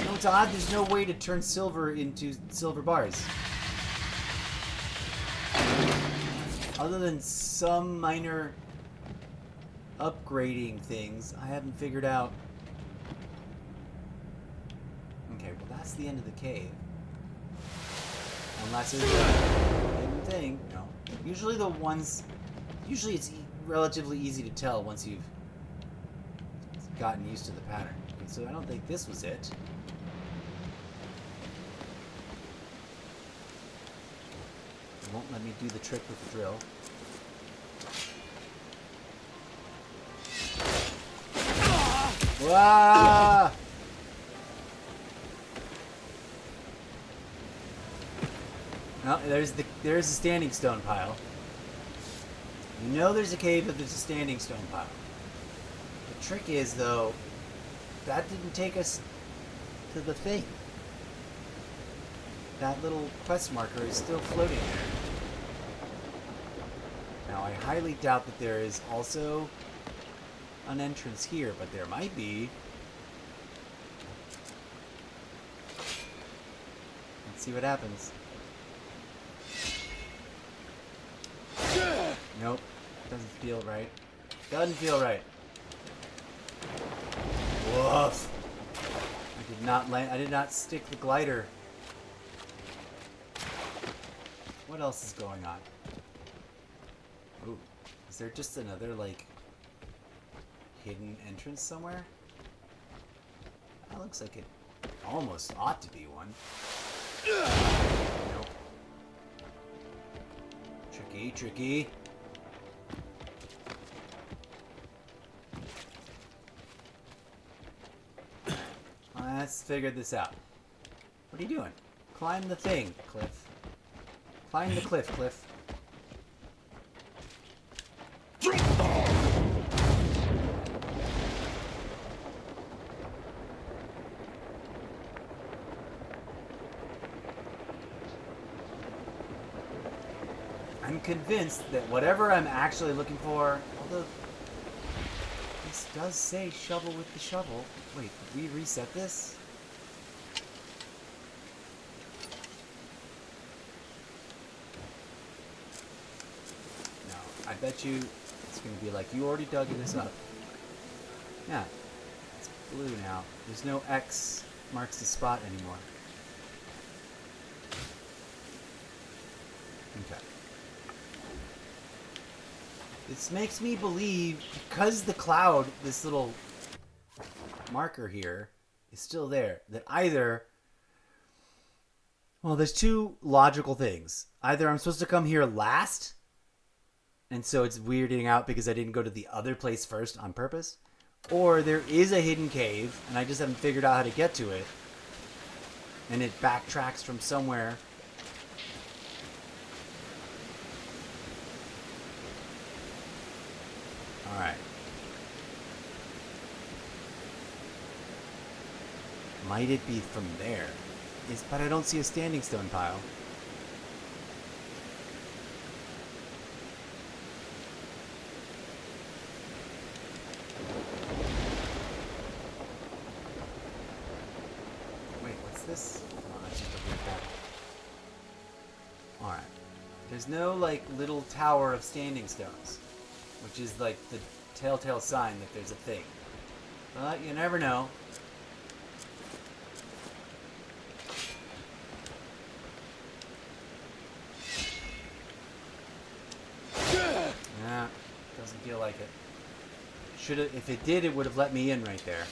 [SPEAKER 1] No, it's odd. There's no way to turn silver into silver bars. Other than some minor upgrading things, I haven't figured out. Okay, well that's the end of the cave. Unless there's a hidden thing. No. Usually it's relatively easy to tell once you've gotten used to the pattern. Okay, so I don't think this was it. It won't let me do the trick with the drill. Wow! No, there's a standing stone pile. You know there's a cave if there's a standing stone pile. The trick is, though, that didn't take us to the thing. That little quest marker is still floating there. Now, I highly doubt that there is also an entrance here, but there might be. Let's see what happens. Nope. Doesn't feel right. Doesn't feel right. Woof. I did not land. I did not stick the glider. What else is going on? Ooh. Is there just another, like, hidden entrance somewhere? That looks like it almost ought to be one. Nope. Tricky, tricky. Let's figure this out. What are you doing? Climb the thing, Cliff. Climb the cliff, Cliff. I'm convinced that whatever I'm actually looking for, although this does say shovel with the shovel. Wait, did we reset this? No, I bet you it's going to be like, you already dug this up. Yeah, it's blue now. There's no X marks the spot anymore. Okay. This makes me believe, because the cloud, this little marker here, is still there, that either... Well, there's two logical things. Either I'm supposed to come here last, and so it's weirding out because I didn't go to the other place first on purpose, or there is a hidden cave, and I just haven't figured out how to get to it, and it backtracks from somewhere. Alright. Might it be from there? But I don't see a standing stone pile. Wait, what's this? Oh, that's just a weird bed. Alright. There's no, like, little tower of standing stones, which is like the telltale sign that there's a thing. But you never know. Nah, doesn't feel like it. Should've, if it did, it would have let me in right there.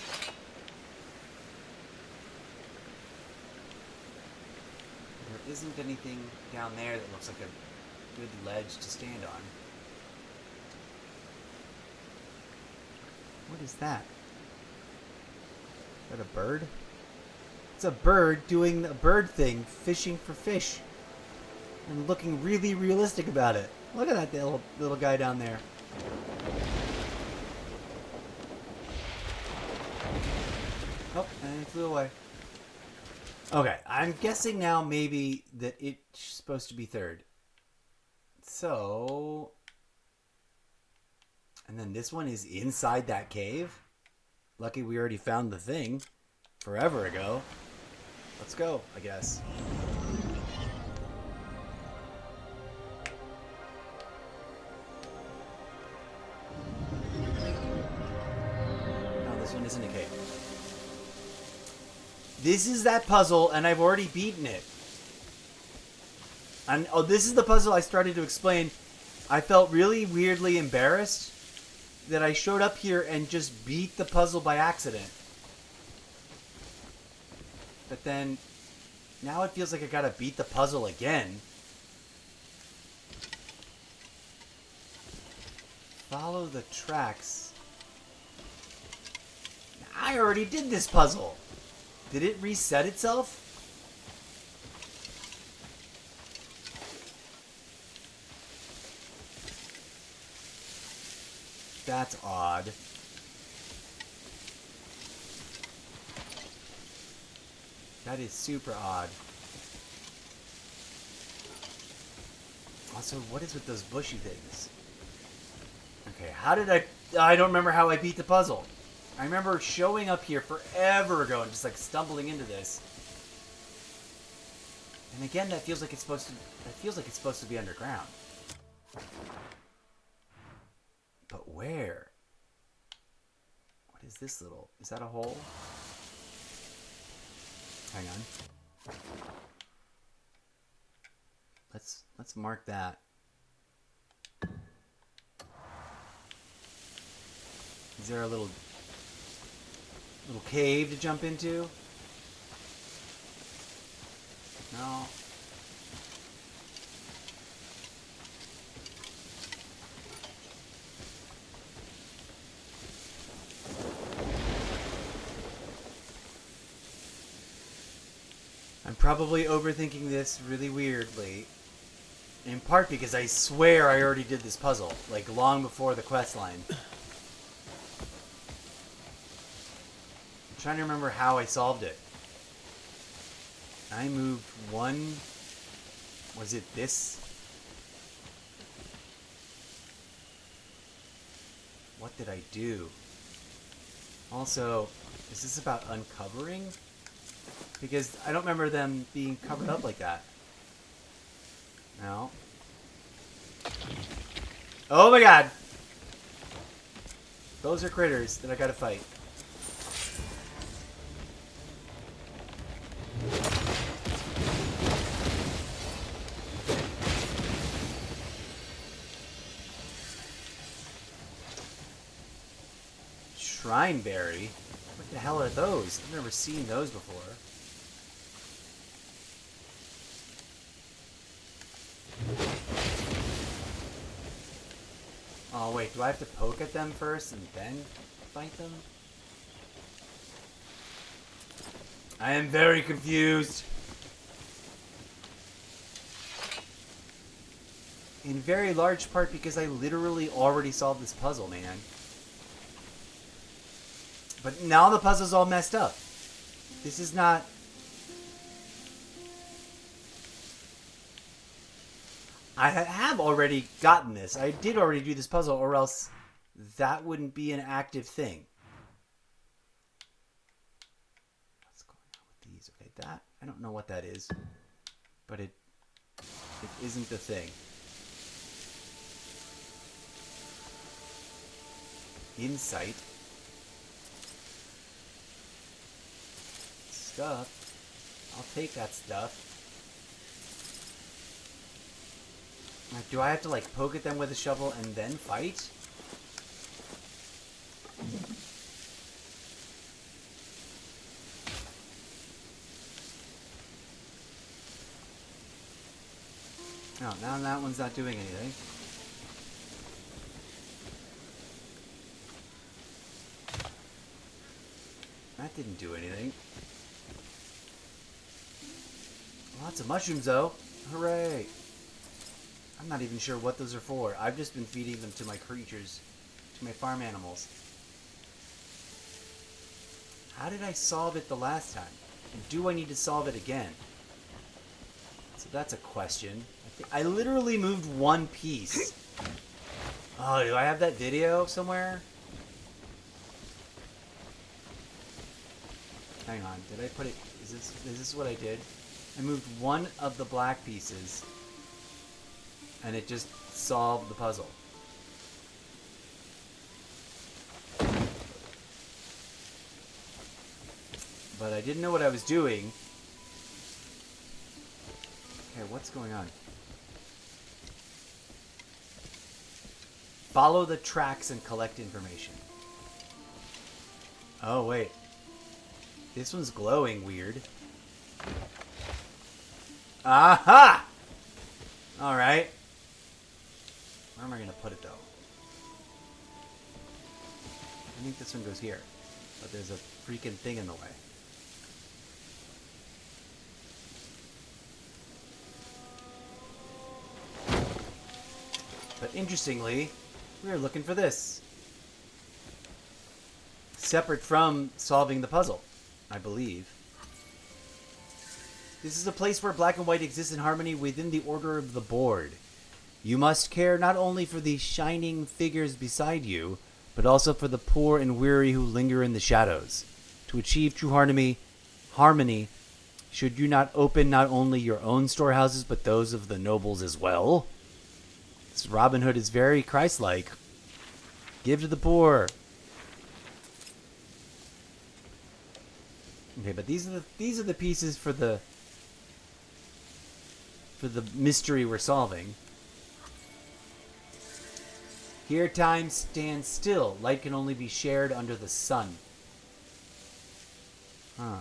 [SPEAKER 1] isn't anything down there that looks like a good ledge to stand on. What is that? Is that a bird? It's a bird doing a bird thing, fishing for fish. And looking really realistic about it. Look at that little guy down there. Oh, and it flew away. Okay, I'm guessing now maybe that it's supposed to be third. So... And then this one is inside that cave? Lucky we already found the thing forever ago. Let's go, I guess. No, this one isn't a cave. This is that puzzle, and I've already beaten it. And oh, this is the puzzle I started to explain. I felt really weirdly embarrassed that I showed up here and just beat the puzzle by accident. But then, now it feels like I gotta beat the puzzle again. Follow the tracks. I already did this puzzle. Did it reset itself? That's odd. That is super odd. Also, what is with those bushy things? Okay, how did I don't remember how I beat the puzzle. I remember showing up here forever ago and just like stumbling into this. And again, that feels like it's supposed to be underground. But where? What is this little? Is that a hole? Hang on. Let's mark that. Is there a little cave to jump into? No. I'm probably overthinking this really weirdly. In part because I swear I already did this puzzle, like long before the quest line. I'm trying to remember how I solved it. I moved one... Was it this? What did I do? Also, is this about uncovering? Because I don't remember them being covered up like that. No. Oh my god! Those are critters that I gotta fight. Shrineberry? What the hell are those? I've never seen those before. Oh wait, do I have to poke at them first and then fight them? I am very confused. In very large part because I literally already solved this puzzle, man. But now the puzzle's all messed up. This is not... I have already gotten this. I did already do this puzzle, or else that wouldn't be an active thing. What's going on with these? Okay, that... I don't know what that is. But it isn't the thing. Insight. Stuff. I'll take that stuff. Like, do I have to, like, poke at them with a shovel and then fight? No, now that one's not doing anything. That didn't do anything. Lots of mushrooms, though. Hooray! I'm not even sure what those are for. I've just been feeding them to my creatures, to my farm animals. How did I solve it the last time? And do I need to solve it again? So that's a question. I literally moved one piece. Oh, do I have that video somewhere? Hang on, did I put it... Is this what I did? I moved one of the black pieces, and it just solved the puzzle. But I didn't know what I was doing. Okay, what's going on? Follow the tracks and collect information. Oh, wait. This one's glowing weird. Aha! Alright. Where am I going to put it, though? I think this one goes here. But there's a freaking thing in the way. But interestingly, we are looking for this. Separate from solving the puzzle, I believe. This is a place where black and white exist in harmony within the order of the board. You must care not only for the shining figures beside you, but also for the poor and weary who linger in the shadows. To achieve true harmony, should you not open not only your own storehouses, but those of the nobles as well? This Robin Hood is very Christ-like. Give to the poor. Okay, but these are the pieces for the mystery we're solving. Here time stands still. Light can only be shared under the sun. Huh.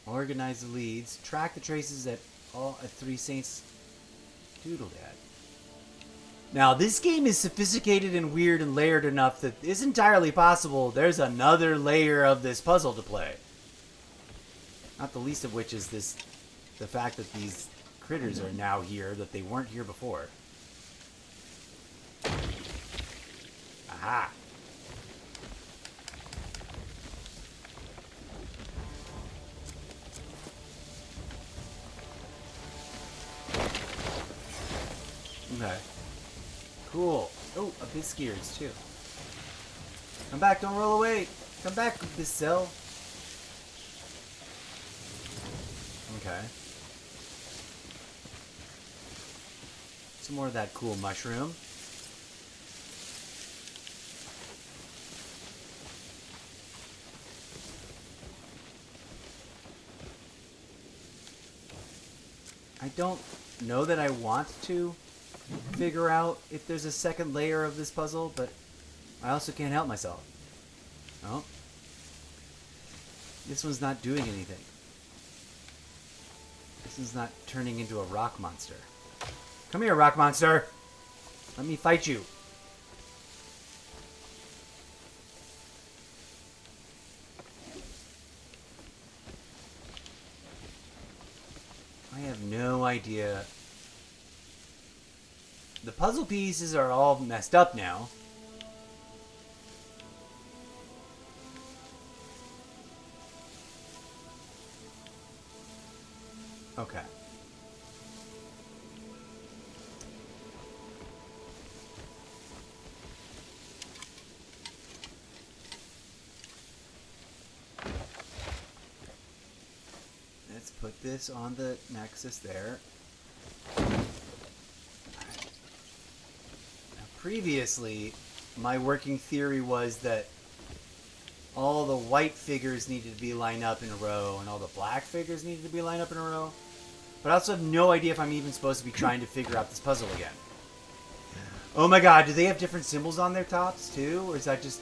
[SPEAKER 1] Organize the leads. Track the traces at Three Saints Doodledad. Now, this game is sophisticated and weird and layered enough that it's entirely possible there's another layer of this puzzle to play. Not the least of which is the fact that these critters are now here that they weren't here before. Aha! Okay. Cool. Oh, Abyskiers too. Come back, don't roll away. Come back, Abyssel. Okay. Some more of that cool mushroom. I don't know that I want to figure out if there's a second layer of this puzzle, but I also can't help myself. Oh. This one's not doing anything. This one's not turning into a rock monster. Come here, rock monster! Let me fight you. I have no idea. The puzzle pieces are all messed up now. Okay. Let's put this on the nexus there. Previously, my working theory was that all the white figures needed to be lined up in a row and all the black figures needed to be lined up in a row. But I also have no idea if I'm even supposed to be trying to figure out this puzzle again. Oh my god, do they have different symbols on their tops too? Or is that just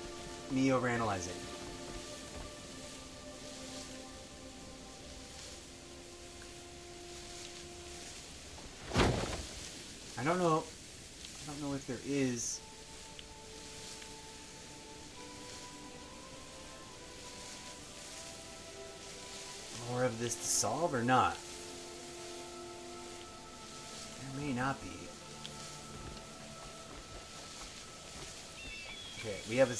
[SPEAKER 1] me overanalyzing? I don't know if there is more of this to solve or not. There may not be. Okay, we have a...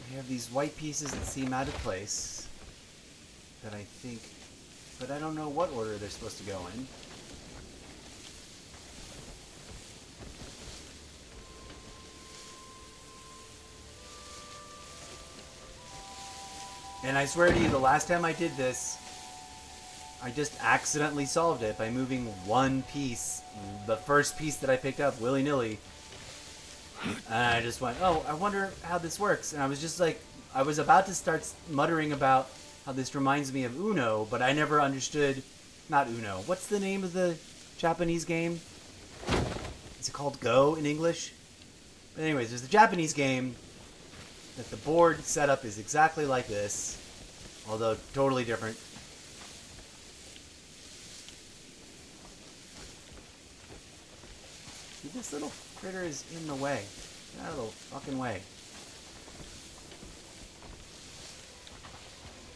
[SPEAKER 1] We have these white pieces that seem out of place that I think... But I don't know what order they're supposed to go in. And I swear to you, the last time I did this, I just accidentally solved it by moving one piece, the first piece that I picked up willy-nilly. And I just went, oh, I wonder how this works. And I was just like, I was about to start muttering about how this reminds me of Uno, but I never understood, not Uno. What's the name of the Japanese game? Is it called Go in English? But anyways, there's the Japanese game that the board setup is exactly like this, although totally different. See, this little critter is in the way. Get out of the fucking way.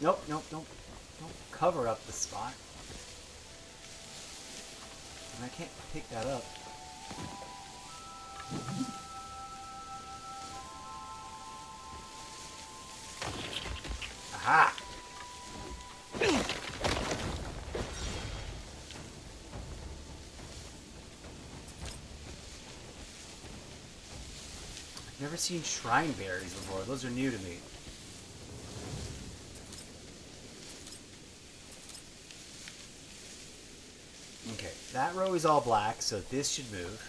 [SPEAKER 1] Nope, nope, don't cover up the spot. And I can't pick that up. Aha! I've never seen shrine berries before. Those are new to me. Okay, that row is all black, so this should move.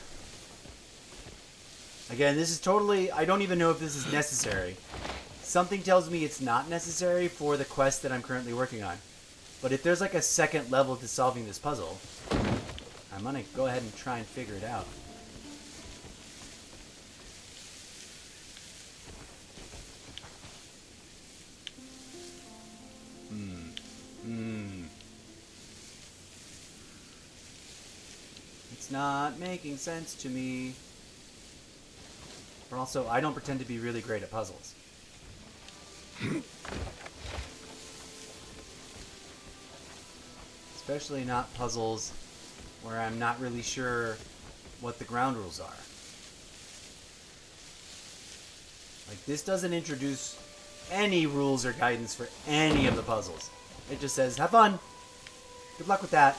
[SPEAKER 1] Again, this is totally... I don't even know if this is necessary. Something tells me it's not necessary for the quest that I'm currently working on. But if there's like a second level to solving this puzzle, I'm gonna go ahead and try and figure it out. It's not making sense to me. But also, I don't pretend to be really great at puzzles. Especially not puzzles where I'm not really sure what the ground rules are. Like, this doesn't introduce any rules or guidance for any of the puzzles. It just says, have fun! Good luck with that.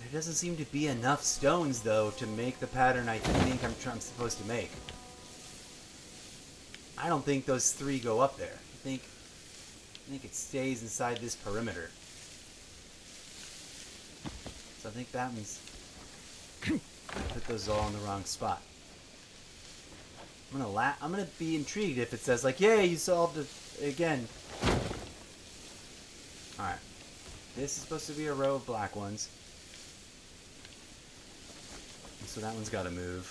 [SPEAKER 1] There doesn't seem to be enough stones, though, to make the pattern I think I'm supposed to make. I don't think those three go up there. I think it stays inside this perimeter. So I think that means I put those all in the wrong spot. I'm gonna be intrigued if it says like, "Yay, you solved it again." All right, this is supposed to be a row of black ones. So that one's got to move.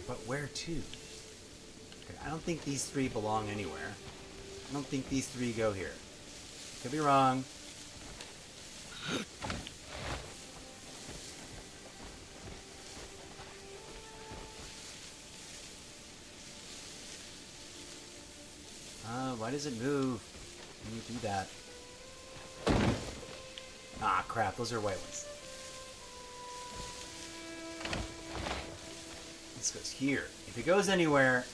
[SPEAKER 1] But where to? Okay, I don't think these three belong anywhere. I don't think these three go here. Could be wrong. Why does it move when you do that? Ah, crap. Those are white ones. This goes here. If it goes anywhere,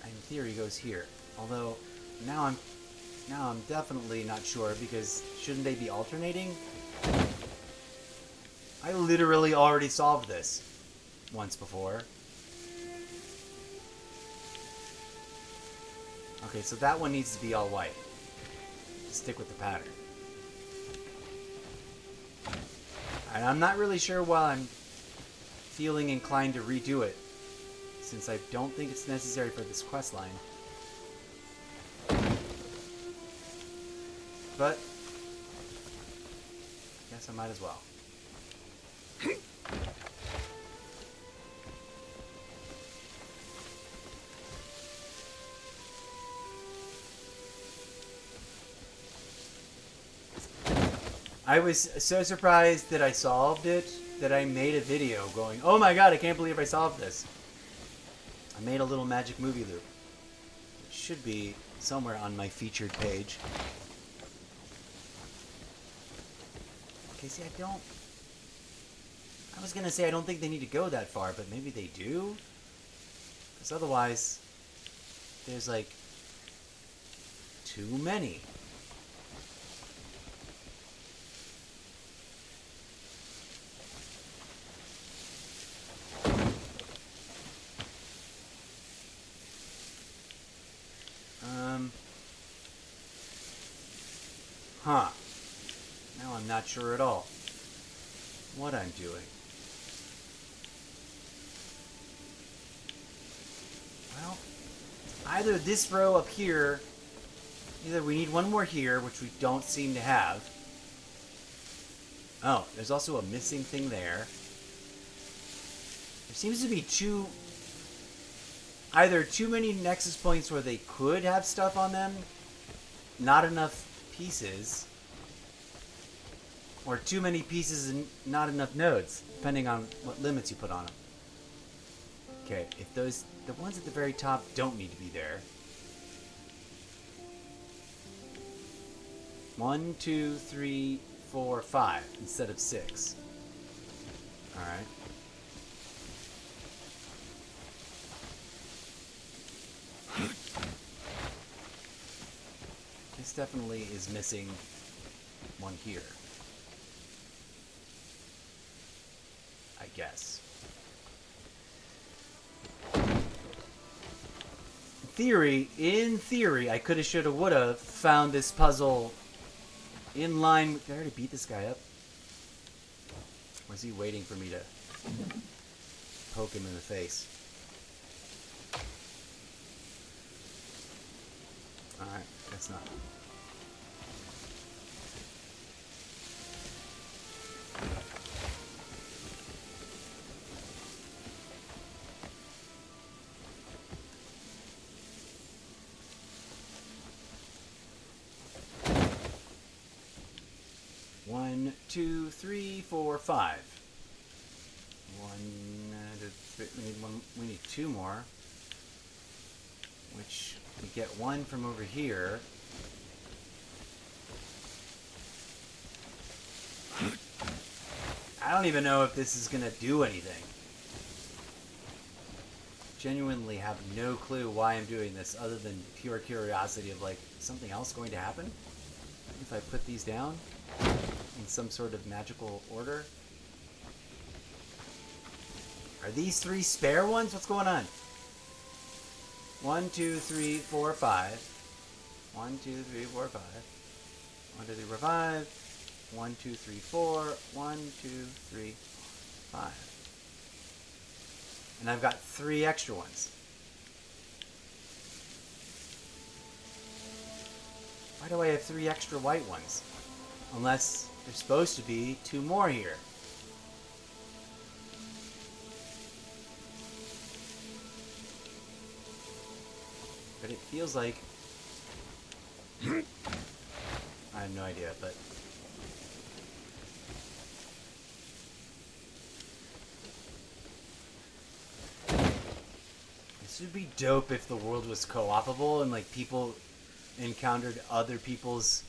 [SPEAKER 1] in theory, it goes here. Although, now I'm definitely not sure, because shouldn't they be alternating? I literally already solved this once before. Okay, so that one needs to be all white. Stick with the pattern. And I'm not really sure why I'm feeling inclined to redo it, since I don't think it's necessary for this quest line. But I guess I might as well. I was so surprised that I solved it that I made a video going, oh my god, I can't believe I solved this. I made a little magic movie loop. It should be somewhere on my featured page. Okay, see, I was going to say I don't think they need to go that far, but maybe they do? Because otherwise, there's like too many. Huh. Now I'm not sure at all what I'm doing. Well, either this row up here, either we need one more here, which we don't seem to have. Oh, there's also a missing thing there. There seems to be either too many nexus points where they could have stuff on them, not enough pieces, or too many pieces and not enough nodes, depending on what limits you put on them. Okay, if the ones at the very top don't need to be there. 1, 2, 3, 4, 5 instead of 6. Alright. This definitely is missing one here. I guess. In theory, I coulda, shoulda, woulda found this puzzle in line. Did I already beat this guy up? Or is he waiting for me to poke him in the face? Alright, that's not. One, 2, 3, 4, 5. We need 2 more. Which we get 1 from over here. I don't even know if this is gonna do anything. Genuinely have no clue why I'm doing this other than pure curiosity of like, is something else going to happen if I put these down in some sort of magical order? Are these 3 spare ones? What's going on? 1, 2, 3, 4, 5. 1, 2, 3, 4, 5. 1, 2, 3, 4, 5. 1, 2, 3, 4. 1, 2, 3, 5. And I've got 3 extra ones. Why do I have 3 extra white ones? Unless there's supposed to be 2 more here. But it feels like... I have no idea, but... This would be dope if the world was co-opable and like people encountered other people's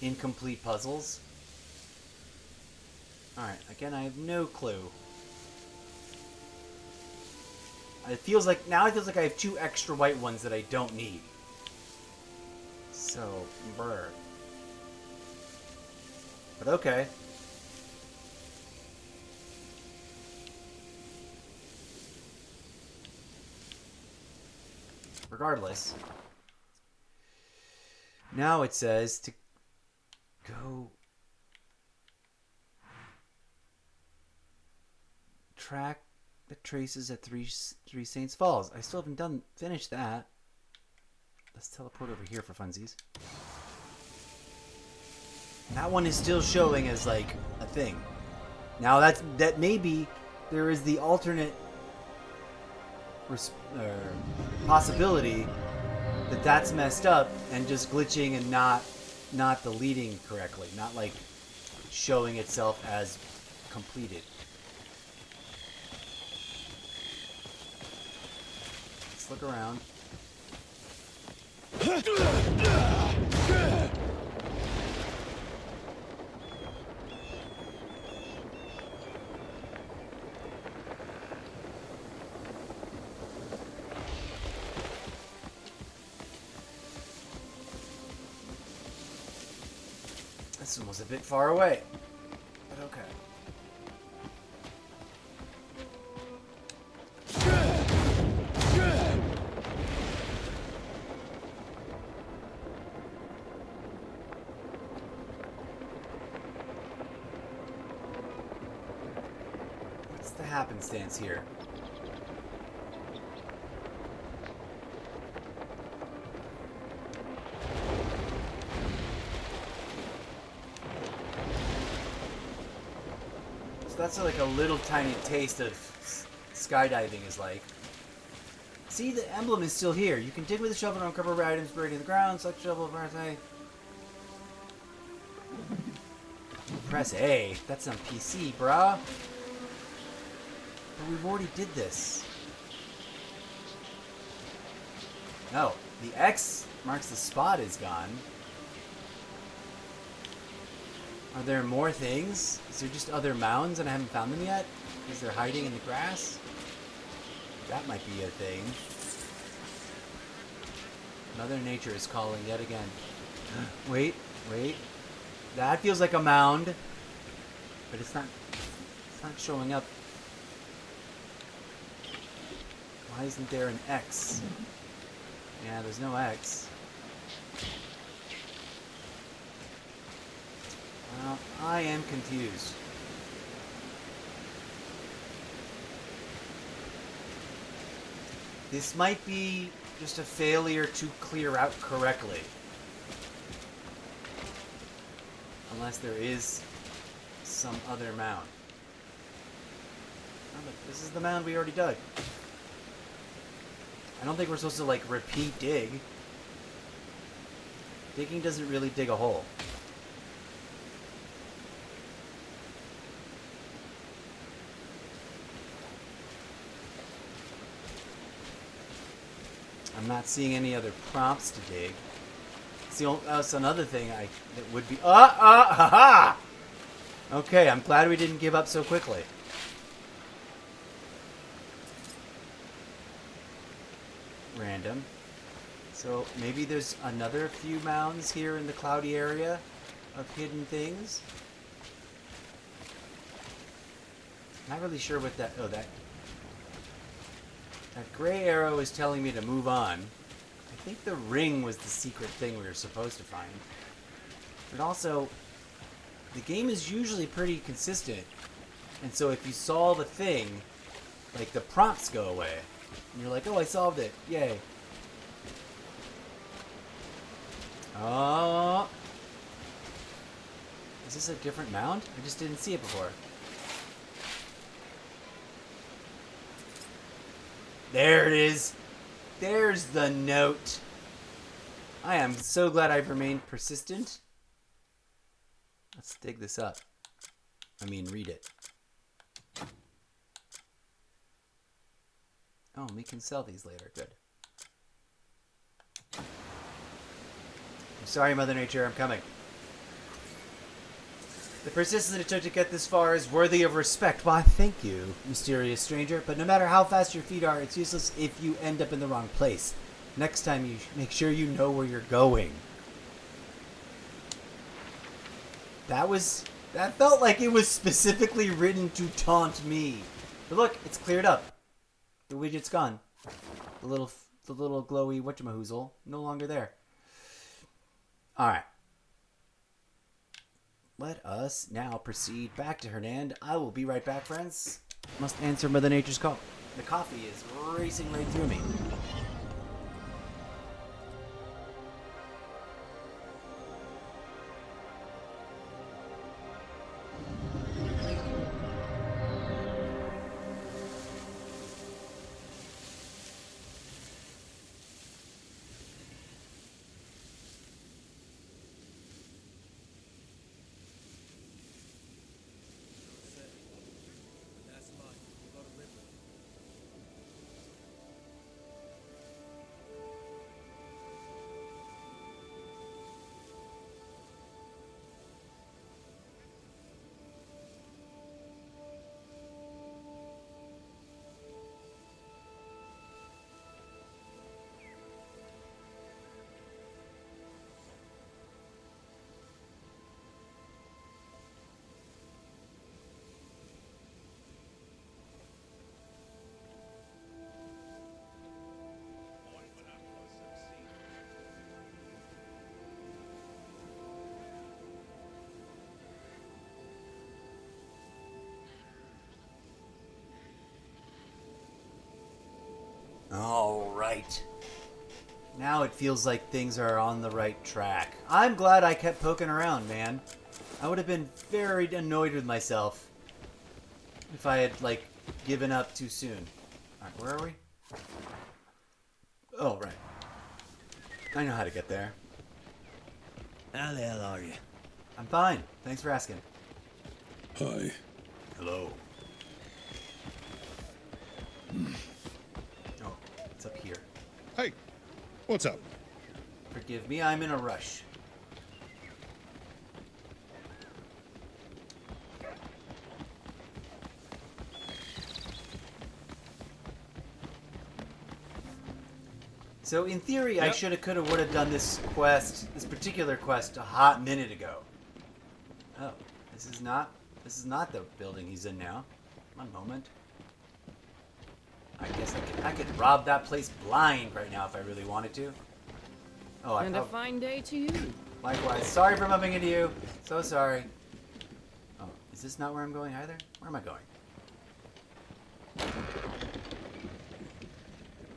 [SPEAKER 1] incomplete puzzles. Alright, again, I have no clue. It feels like I have 2 extra white ones that I don't need. So, brr. But okay. Regardless. Now it says to go track that traces at Three Saints Falls. I still haven't finished that. Let's teleport over here for funsies. That one is still showing as like a thing. Now that maybe there is the alternate possibility that that's messed up and just glitching and not deleting correctly, not like showing itself as completed. Let's look around. This one was a bit far away, but okay. What's the happenstance here? That's like a little tiny taste of skydiving is like. See, the emblem is still here. You can dig with a shovel and uncover items buried in the ground. Select shovel, press A. Press A. That's on PC, brah. But we've already did this. No, the X marks the spot is gone. Are there more things? Is there just other mounds and I haven't found them yet? Because they're hiding in the grass? That might be a thing. Mother Nature is calling yet again. Wait. That feels like a mound. But it's not showing up. Why isn't there an X? Yeah, there's no X. I am confused. This might be just a failure to clear out correctly. Unless there is some other mound. Oh, look, this is the mound we already dug. I don't think we're supposed to, like, repeat dig. Digging doesn't really dig a hole. I'm not seeing any other prompts to dig. That's another thing that would be... ha! Okay, I'm glad we didn't give up so quickly. Random. So maybe there's another few mounds here in the cloudy area of hidden things. Not really sure what that... Oh, that gray arrow is telling me to move on. I think the ring was the secret thing we were supposed to find. But also, the game is usually pretty consistent. And so if you solve a thing, like the prompts go away. And you're like, oh, I solved it. Yay. Oh. Is this a different mound? I just didn't see it before. There it is. There's the note. I am so glad I've remained persistent. Let's dig this up. I mean, read it. Oh, we can sell these later. Good. I'm sorry, Mother Nature. I'm coming. The persistence it took to get this far is worthy of respect. Why, thank you, mysterious stranger. But no matter how fast your feet are, it's useless if you end up in the wrong place. Next time, you make sure you know where you're going. That felt like it was specifically written to taunt me. But look, it's cleared up. The widget's gone. The little glowy whatchamahoozle, no longer there. Alright. Let us now proceed back to Hernand. I will be right back, friends. Must answer Mother Nature's call. The coffee is racing right through me. All right. Now it feels like things are on the right track. I'm glad I kept poking around, man. I would have been very annoyed with myself if I had, like, given up too soon. Alright, where are we? Oh, right. I know how to get there.
[SPEAKER 3] How the hell are you?
[SPEAKER 1] I'm fine. Thanks for asking.
[SPEAKER 11] Hi.
[SPEAKER 1] Hello. Oh, it's up here.
[SPEAKER 20] Hey, what's up?
[SPEAKER 1] Forgive me, I'm in a rush. So in theory, I shoulda, coulda, woulda done this quest, this particular quest, a hot minute ago. Oh, this is not the building he's in now. One moment. I guess I could rob that place blind right now if I really wanted to. Oh,
[SPEAKER 5] And a fine day to you.
[SPEAKER 1] Likewise. Sorry for bumping into you. So sorry. Oh, is this not where I'm going either? Where am I going?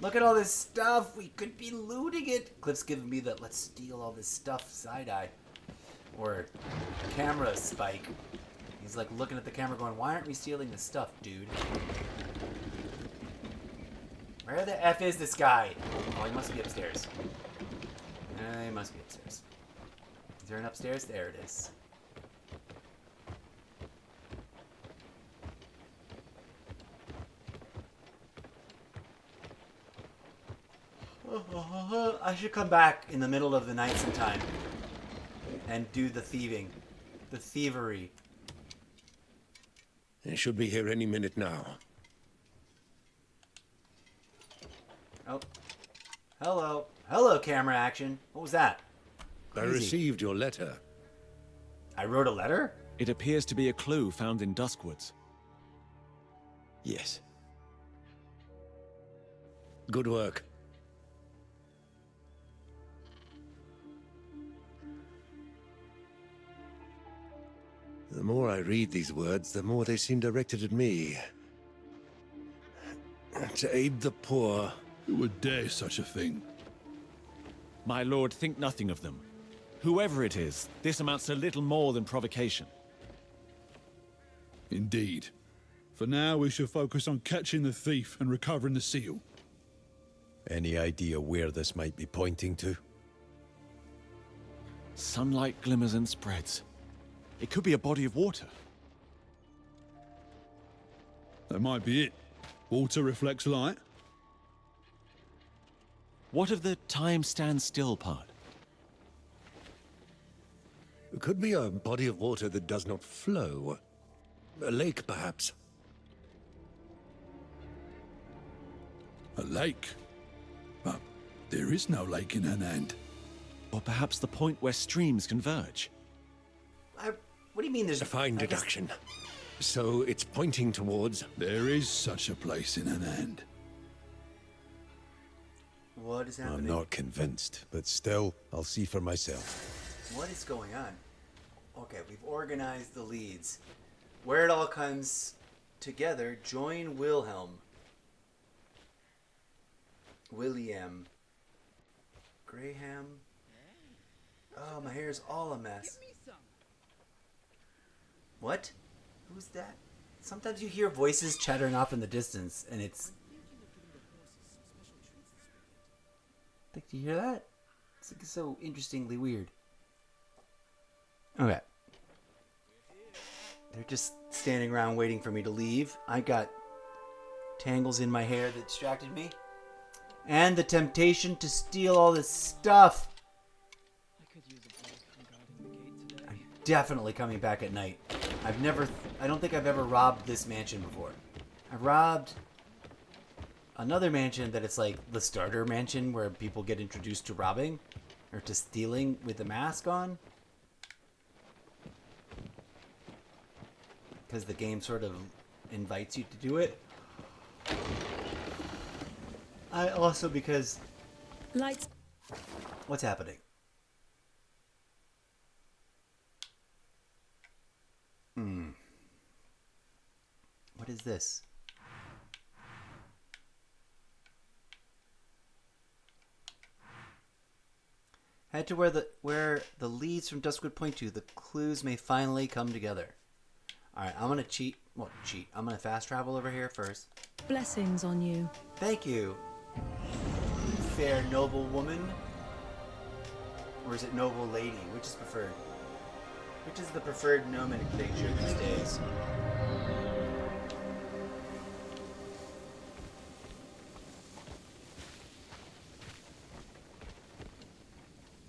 [SPEAKER 1] Look at all this stuff. We could be looting it. Cliff's giving me the let's steal all this stuff side-eye. Or camera spike. He's like looking at the camera going, why aren't we stealing this stuff, dude? Where the F is this guy? Oh, he must be upstairs. He must be upstairs. Is there an upstairs? There it is. I should come back in the middle of the night sometime and do the thieving. The thievery.
[SPEAKER 9] They should be here any minute now.
[SPEAKER 1] Oh. Hello. Hello, camera action. What was that?
[SPEAKER 9] I received your letter.
[SPEAKER 1] I wrote a letter?
[SPEAKER 2] It appears to be a clue found in Duskwoods.
[SPEAKER 9] Yes. Good work. The more I read these words, the more they seem directed at me. To aid the poor.
[SPEAKER 11] Who would dare such a thing?
[SPEAKER 2] My lord, think nothing of them. Whoever it is, this amounts to little more than provocation.
[SPEAKER 11] Indeed. For now, we shall focus on catching the thief and recovering the seal.
[SPEAKER 6] Any idea where this might be pointing to?
[SPEAKER 2] Sunlight glimmers and spreads. It could be a body of water.
[SPEAKER 11] That might be it. Water reflects light.
[SPEAKER 2] What of the time stands still part?
[SPEAKER 9] It could be a body of water that does not flow. A lake, perhaps.
[SPEAKER 11] A lake? But there is no lake in Anand.
[SPEAKER 2] Or perhaps the point where streams converge.
[SPEAKER 1] What do you mean there's
[SPEAKER 9] a fine deduction? So it's pointing towards...
[SPEAKER 11] There is such a place in Anand.
[SPEAKER 1] What is happening?
[SPEAKER 6] I'm not convinced, but still, I'll see for myself.
[SPEAKER 1] What is going on? Okay, we've organized the leads. Where it all comes together join William. Graham. Oh, my hair's all a mess. What? Who's that? Sometimes you hear voices chattering off in the distance, and it's... Like, do you hear that? It's like so interestingly weird. Okay. They're just standing around waiting for me to leave. I got tangles in my hair that distracted me. And the temptation to steal all this stuff. I'm definitely coming back at night. I don't think I've ever robbed this mansion before. I've robbed another mansion that it's like the starter mansion where people get introduced to robbing or to stealing with the mask on. Because the game sort of invites you to do it. I also because...
[SPEAKER 19] Lights.
[SPEAKER 1] What's happening? What is this? Head to where the leads from Duskwood point to. The clues may finally come together. Alright, I'm gonna cheat. Well, cheat. I'm gonna fast travel over here first.
[SPEAKER 19] Blessings on you.
[SPEAKER 1] Thank you, fair noble woman. Or is it noble lady? Which is preferred? Which is the preferred nomenclature these days?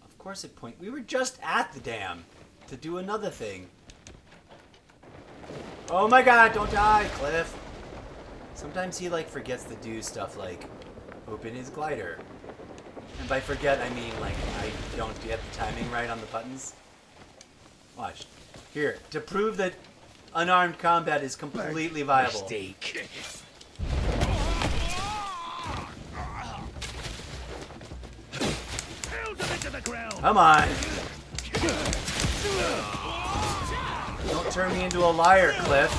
[SPEAKER 1] Of course it point. We were just at the dam to do another thing. Oh my god, don't die, Cliff. Sometimes he like forgets to do stuff like open his glider. And by forget, I mean like I don't get the timing right on the buttons. Watch. Here, to prove that unarmed combat is completely viable.
[SPEAKER 17] Mistake.
[SPEAKER 1] Come on. Don't turn me into a liar, Cliff.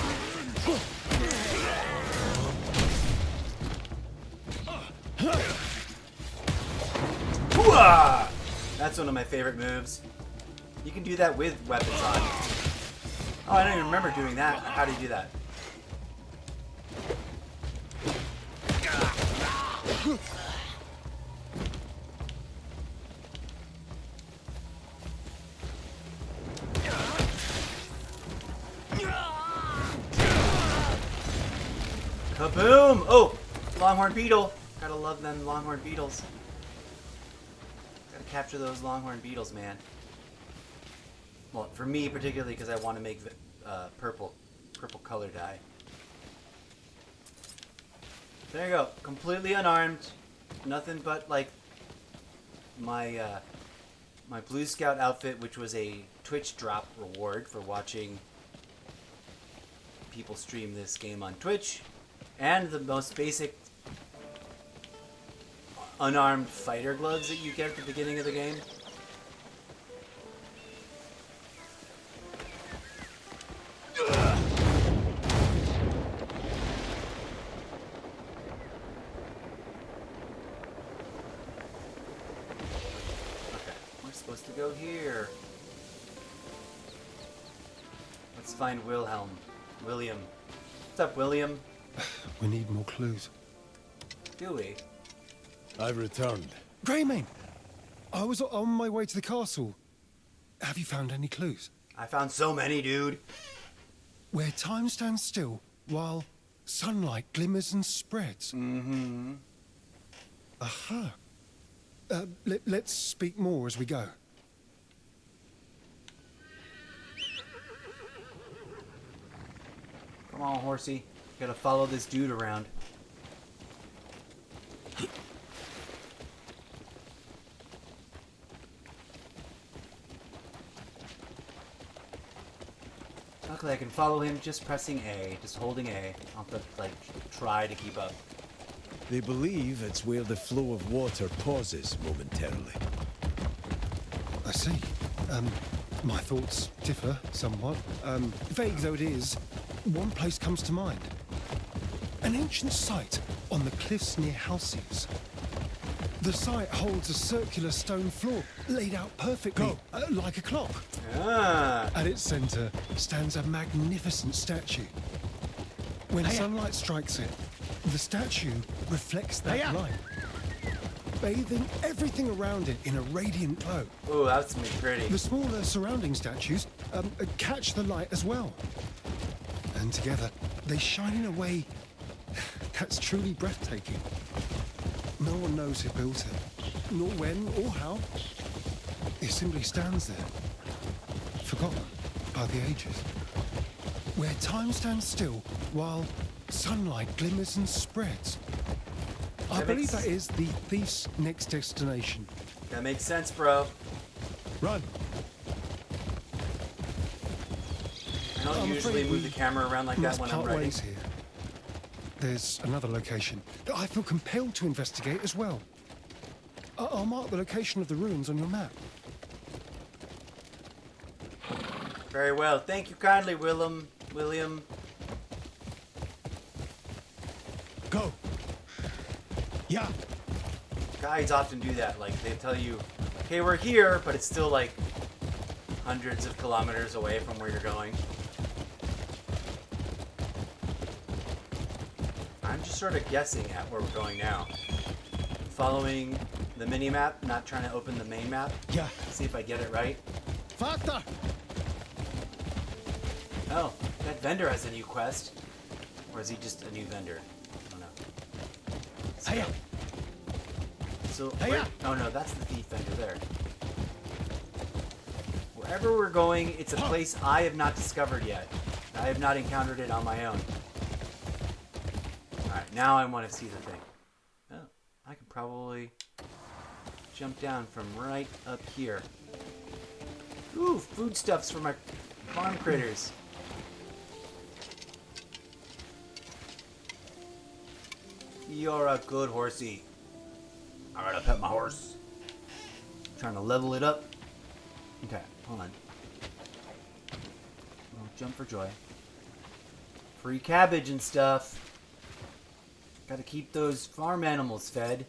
[SPEAKER 1] Hooah! That's one of my favorite moves. You can do that with weapons on. Oh, I don't even remember doing that. How do you do that? Kaboom! Oh! Longhorn beetle! Gotta love them longhorn beetles. Gotta capture those longhorn beetles, man. Well, for me particularly, because I want to make purple color dye. There you go. Completely unarmed. Nothing but like my my Blue Scout outfit, which was a Twitch drop reward for watching people stream this game on Twitch, and the most basic unarmed fighter gloves that you get at the beginning of the game. Supposed to go here. Let's find William. What's up, William?
[SPEAKER 10] We need more clues.
[SPEAKER 1] Do we?
[SPEAKER 6] I've returned.
[SPEAKER 10] Greymane! I was on my way to the castle. Have you found any clues?
[SPEAKER 1] I found so many, dude.
[SPEAKER 10] Where time stands still while sunlight glimmers and spreads.
[SPEAKER 1] Mm-hmm.
[SPEAKER 10] Aha. Let's speak more as we go.
[SPEAKER 1] Come on, horsey. Gotta follow this dude around. Luckily, I can follow him just pressing A, just holding A. I'll have to, like, try to keep up.
[SPEAKER 6] They believe it's where the flow of water pauses momentarily.
[SPEAKER 10] I see. My thoughts differ somewhat. Vague though it is, one place comes to mind. An ancient site on the cliffs near Halcyons. The site holds a circular stone floor, laid out perfectly, like a clock.
[SPEAKER 1] Ah.
[SPEAKER 10] At its center stands a magnificent statue. When sunlight strikes it, the statue reflects that light, bathing everything around it in a radiant glow.
[SPEAKER 1] Ooh, that's gonna be pretty.
[SPEAKER 10] The smaller surrounding statues catch the light as well. And together, they shine in a way that's truly breathtaking. No one knows who built it, nor when or how. It simply stands there, forgotten by the ages. Where time stands still while sunlight glimmers and spreads. I believe that is the thief's next destination.
[SPEAKER 1] That makes sense, bro.
[SPEAKER 10] Run.
[SPEAKER 1] I don't usually move the camera around like that when I'm writing.
[SPEAKER 10] Ways here. There's another location that I feel compelled to investigate as well. I'll mark the location of the ruins on your map.
[SPEAKER 1] Very well. Thank you kindly, William.
[SPEAKER 10] Go. Yeah.
[SPEAKER 1] Guides often do that. Like, they tell you, okay, we're here, but it's still like hundreds of kilometers away from where you're going. I'm just sort of guessing at where we're going now. Following the mini-map, not trying to open the main map.
[SPEAKER 10] Yeah.
[SPEAKER 1] See if I get it right.
[SPEAKER 10] Factor.
[SPEAKER 1] Oh, that vendor has a new quest. Or is he just a new vendor? I don't know.
[SPEAKER 10] Hiya.
[SPEAKER 1] So, oh no, that's the thief vendor there. Wherever we're going, it's a place I have not discovered yet. I have not encountered it on my own. Alright, now I want to see the thing. Oh, I can probably jump down from right up here. Ooh, foodstuffs for my farm critters. You're a good horsey. I gotta pet my horse. Trying to level it up. Okay, hold on. I'll jump for joy. Free cabbage and stuff. Gotta keep those farm animals fed.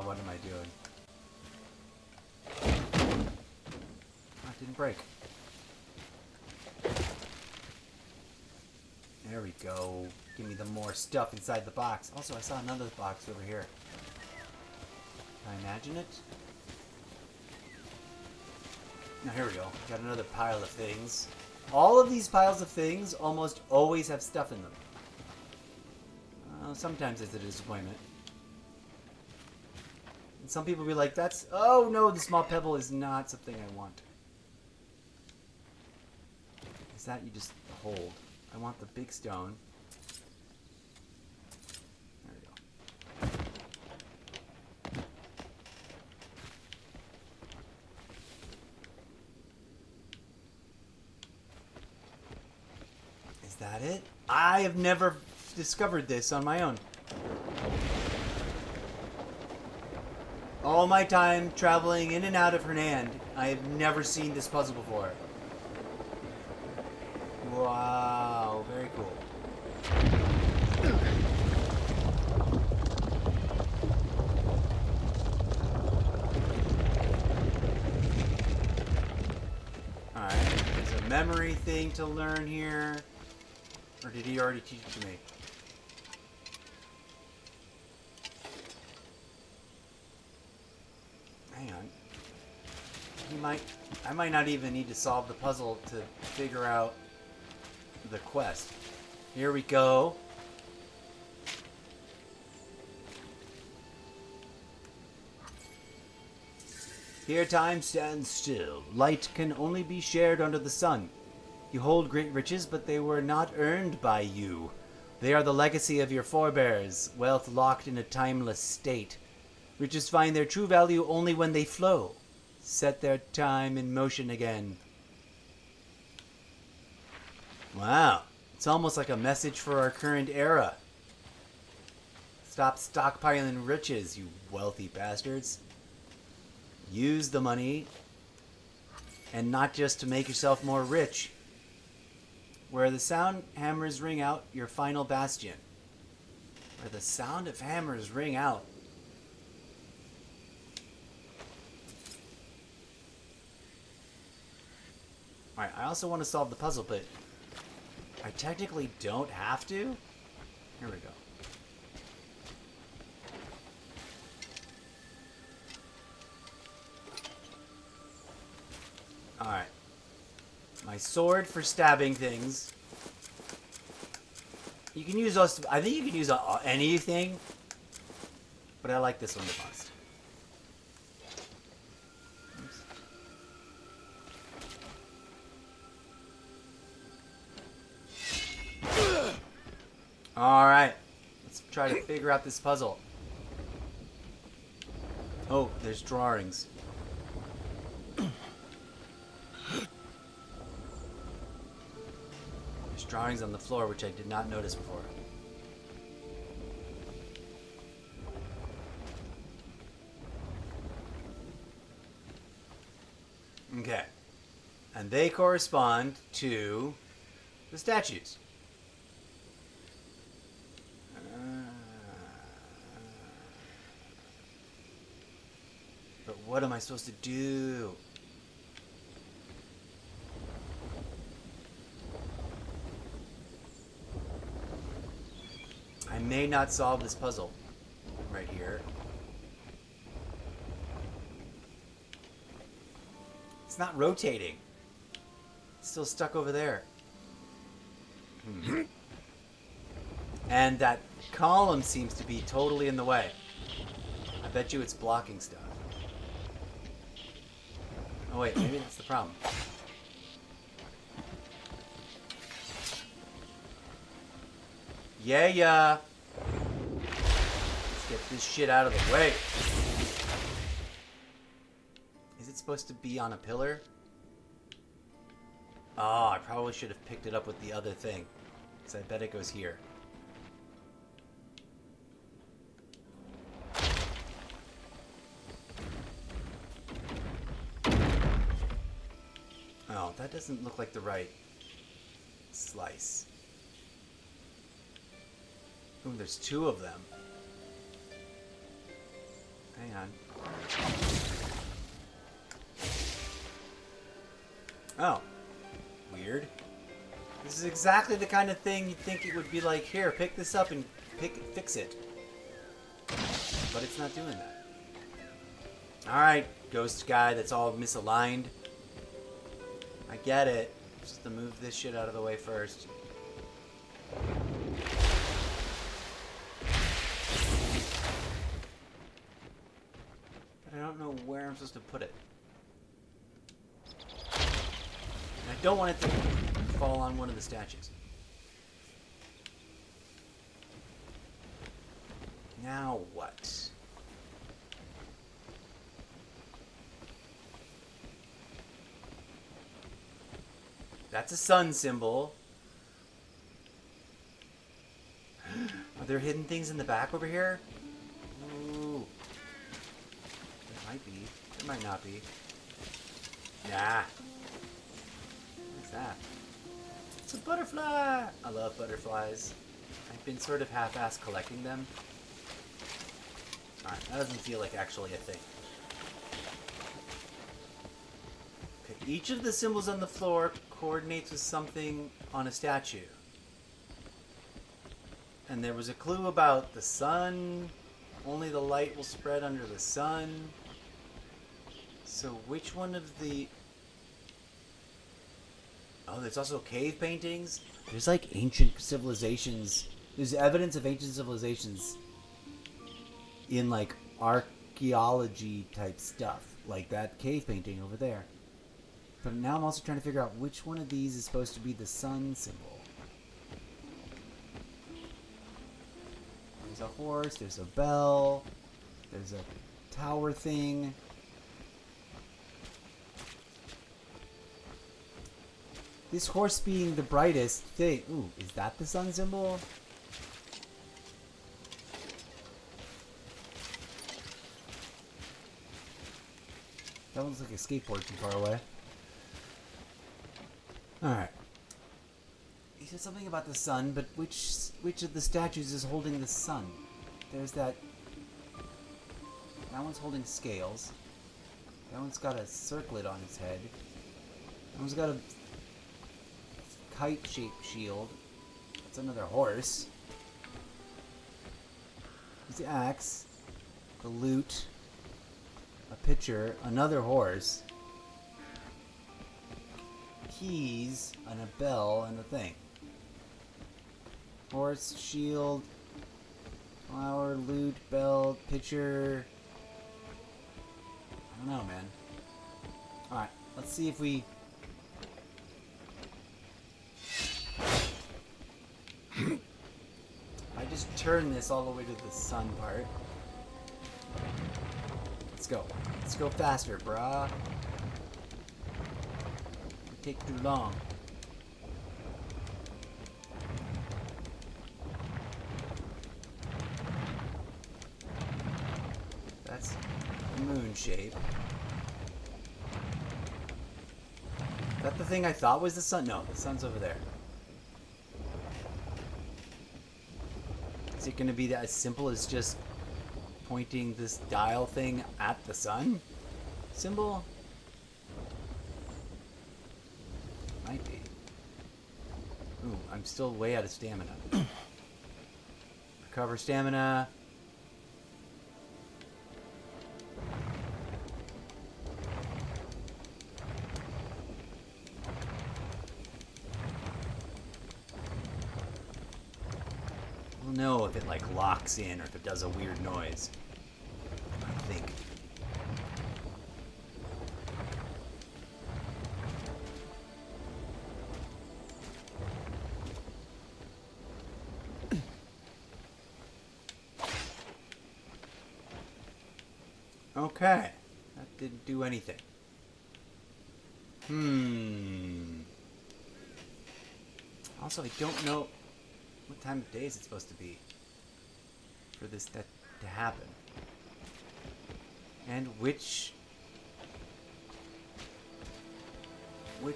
[SPEAKER 1] What am I doing? Oh, it didn't break. There we go. Give me the more stuff inside the box. Also, I saw another box over here. Can I imagine it? Now, here we go. Got another pile of things. All of these piles of things almost always have stuff in them. Sometimes it's a disappointment. And some people be like, that's... Oh, no, the small pebble is not something I want. Is that you just hold. I want the big stone. There we go. Is that it? I have never discovered this on my own. All my time traveling in and out of Hernand, I have never seen this puzzle before. Wow, very cool. Alright, there's a memory thing to learn here. Or did he already teach it to me? Hang on. I might not even need to solve the puzzle to figure out the quest. Here we go. Here time stands still. Light can only be shared under the sun. You hold great riches, but they were not earned by you. They are the legacy of your forebears, wealth locked in a timeless state. Riches find their true value only when they flow. Set their time in motion again. Wow. It's almost like a message for our current era. Stop stockpiling riches, you wealthy bastards. Use the money, and not just to make yourself more rich. Where the sound hammers ring out, your final bastion. Where the sound of hammers ring out. Alright, I also want to solve the puzzle, but I technically don't have to. Here we go. Alright. My sword for stabbing things. You can use those. I think you can use anything. But I like this one the most. Alright. Let's try to figure out this puzzle. Oh, there's drawings. There's drawings on the floor which I did not notice before. Okay. And they correspond to the statues. But what am I supposed to do? I may not solve this puzzle right here. It's not rotating. It's still stuck over there. And that column seems to be totally in the way. I bet you it's blocking stuff. Oh wait, maybe that's the problem. Yeah. Let's get this shit out of the way. Is it supposed to be on a pillar? Oh, I probably should have picked it up with the other thing. Because I bet it goes here. Oh, that doesn't look like the right slice. Ooh, there's two of them. Hang on. Oh. Weird. This is exactly the kind of thing you'd think it would be like, here, pick this up and fix it. But it's not doing that. Alright, ghost guy that's all misaligned. I get it. Just to move this shit out of the way first. But I don't know where I'm supposed to put it. And I don't want it to fall on one of the statues. Now what? That's a sun symbol. Are there hidden things in the back over here? Ooh. There might be. There might not be. Nah. What's that? It's a butterfly! I love butterflies. I've been sort of half-assed collecting them. Alright, that doesn't feel like actually a thing. Okay, each of the symbols on the floor coordinates with something on a statue. And there was a clue about the sun. Only the light will spread under the sun. So which one of the... Oh, there's also cave paintings. There's like ancient civilizations. There's evidence of ancient civilizations in like archaeology type stuff. Like that cave painting over there. But now I'm also trying to figure out which one of these is supposed to be the sun symbol. There's a horse, there's a bell, there's a tower thing. This horse being the brightest thing. Ooh, is that the sun symbol? That one's like a skateboard too far away. Alright. He said something about the sun, but which of the statues is holding the sun? There's that... That one's holding scales. That one's got a circlet on his head. That one's got a kite-shaped shield. That's another horse. There's the axe. The lute. A pitcher. Another horse. Keys. And a bell. And a thing. Horse, shield, flower, lute, bell, pitcher. I don't know, man. Alright, let's see if we... I just turn this all the way to the sun part. Let's go. Let's go faster, brah. It take too long. That's the moon shape. Is that the thing I thought was the sun? No, the sun's over there. Is it going to be that as simple as just pointing this dial thing at the sun symbol? Might be. Ooh, I'm still way out of stamina. Recover stamina. Know if it like locks in or if it does a weird noise. I think. Okay. That didn't do anything. Also, I don't know what time of day is it supposed to be for this to happen? And which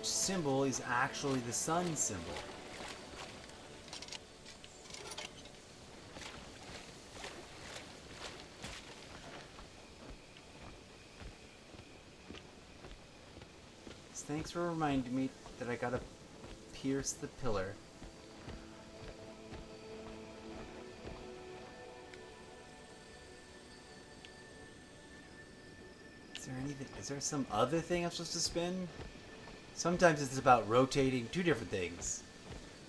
[SPEAKER 1] symbol is actually the sun symbol? Thanks for reminding me that I gotta pierce the pillar. Is there some other thing I'm supposed to spin? Sometimes it's about rotating two different things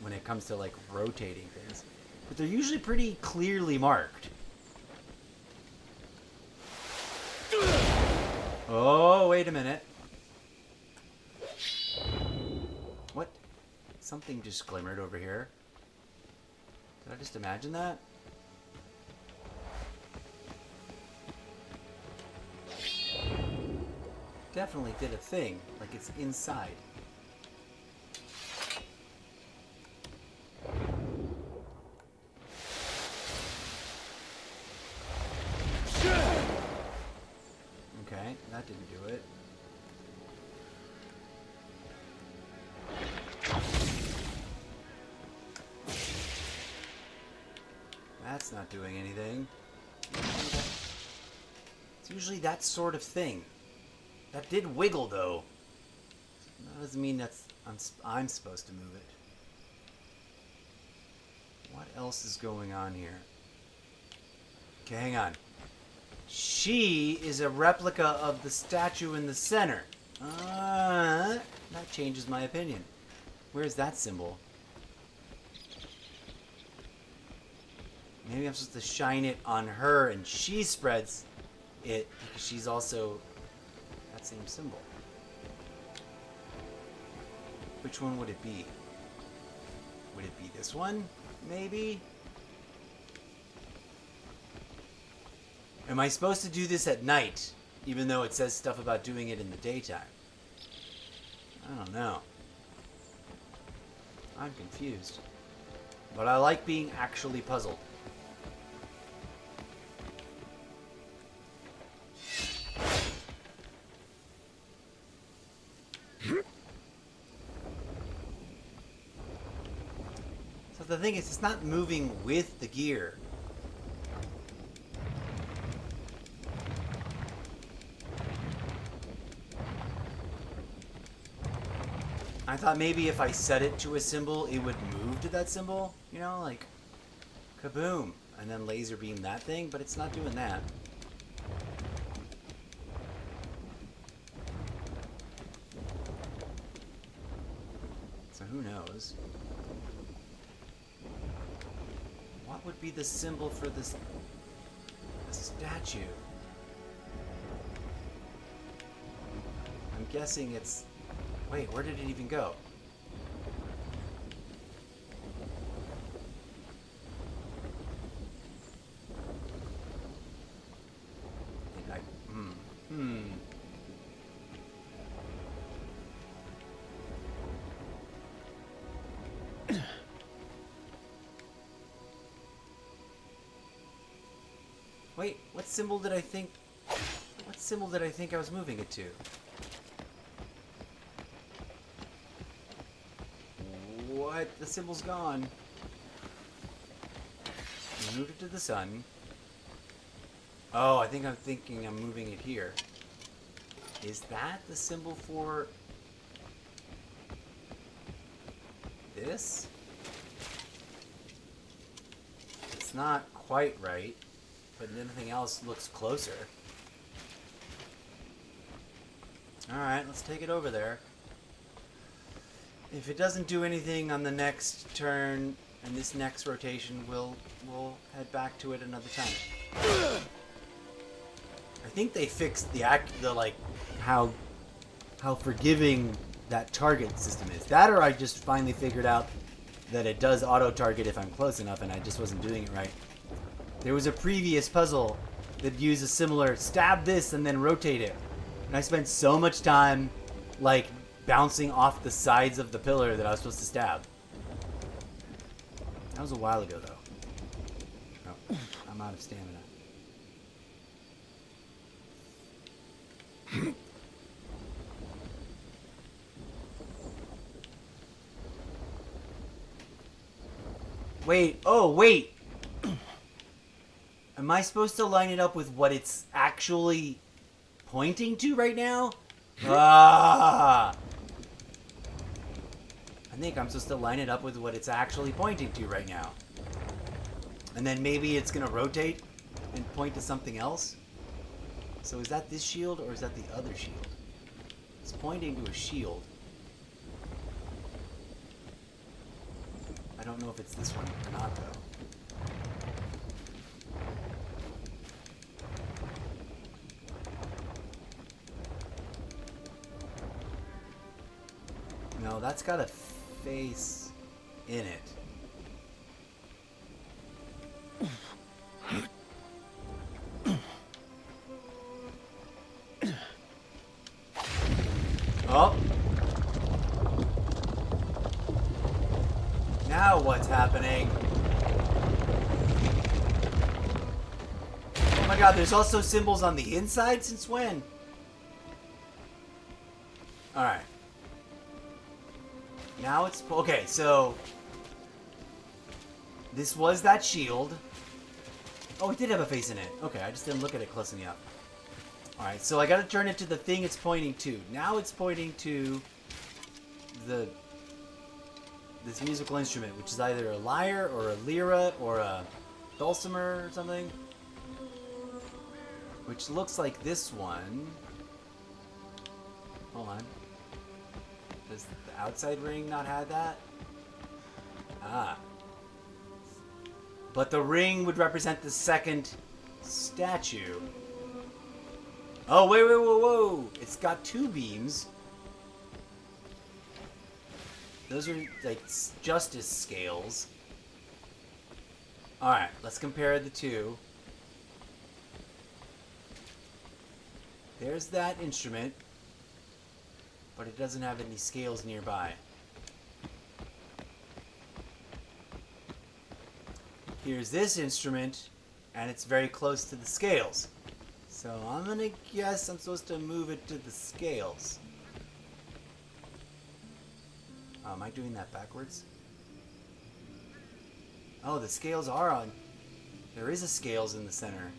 [SPEAKER 1] when it comes to like rotating things, but they're usually pretty clearly marked. Oh, wait a minute. What? Something just glimmered over here. Did I just imagine that? Definitely did a thing, like it's inside. Okay, that didn't do it. That's not doing anything. It's usually that sort of thing. That did wiggle, though. That doesn't mean that's I'm supposed to move it. What else is going on here? Okay, hang on. She is a replica of the statue in the center. That changes my opinion. Where's that symbol? Maybe I'm supposed to shine it on her and she spreads it because she's also that same symbol. Which one would it be? Would it be this one? Maybe? Am I supposed to do this at night, even though it says stuff about doing it in the daytime? I don't know. I'm confused. But I like being actually puzzled. So the thing is, it's not moving with the gear. I thought maybe if I set it to a symbol, it would move to that symbol. You know, like, kaboom. And then laser beam that thing, but it's not doing that. So who knows? What would be the symbol for this statue? I'm guessing it's... Wait, where did it even go? Wait, what symbol did I think... What symbol did I think I was moving it to? What? The symbol's gone. I moved it to the sun. Oh, I think I'm thinking I'm moving it here. Is that the symbol for... this? It's not quite right. But anything else looks closer. Alright, let's take it over there. If it doesn't do anything on the next turn and this next rotation, we'll head back to it another time. I think they fixed the like how forgiving that target system is. That, or I just finally figured out that it does auto target if I'm close enough and I just wasn't doing it right. There was a previous puzzle that used a similar stab this and then rotate it. And I spent so much time, like, bouncing off the sides of the pillar that I was supposed to stab. That was a while ago, though. Oh, I'm out of stamina. Wait, oh, wait! Am I supposed to line it up with what it's actually pointing to right now? Ah! I think I'm supposed to line it up with what it's actually pointing to right now. And then maybe it's going to rotate and point to something else? So is that this shield or is that the other shield? It's pointing to a shield. I don't know if it's this one or not, though. No, that's got a face in it. Oh! Now what's happening? Oh my god, there's also symbols on the inside? Since when? Alright. Now it's... Okay, so... This was that shield. Oh, it did have a face in it. Okay, I just didn't look at it close enough. Alright, so I gotta turn it to the thing it's pointing to. Now it's pointing to... this musical instrument, which is either a lyre, or a lira, or a dulcimer, or something. Which looks like this one. Hold on. Does the outside ring not have that? Ah. But the ring would represent the second statue. Oh, wait, whoa, whoa. It's got two beams. Those are, like, justice scales. Alright, let's compare the two. There's that instrument. But it doesn't have any scales nearby. Here's this instrument, and it's very close to the scales. So I'm gonna guess I'm supposed to move it to the scales. Oh, am I doing that backwards? Oh, the scales are on. There is a scales in the center.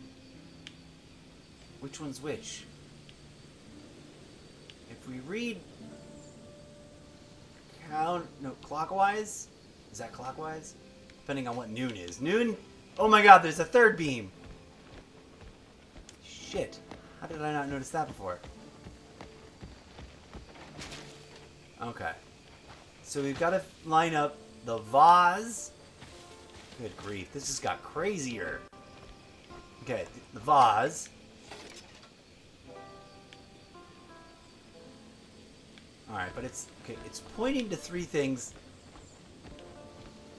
[SPEAKER 1] Which one's which? If we read clockwise? Is that clockwise? Depending on what noon is. Noon? Oh my god, there's a third beam! Shit. How did I not notice that before? Okay. So we've got to line up the vase. Good grief, this just got crazier. Okay, the vase. Alright, but it's okay, it's pointing to three things.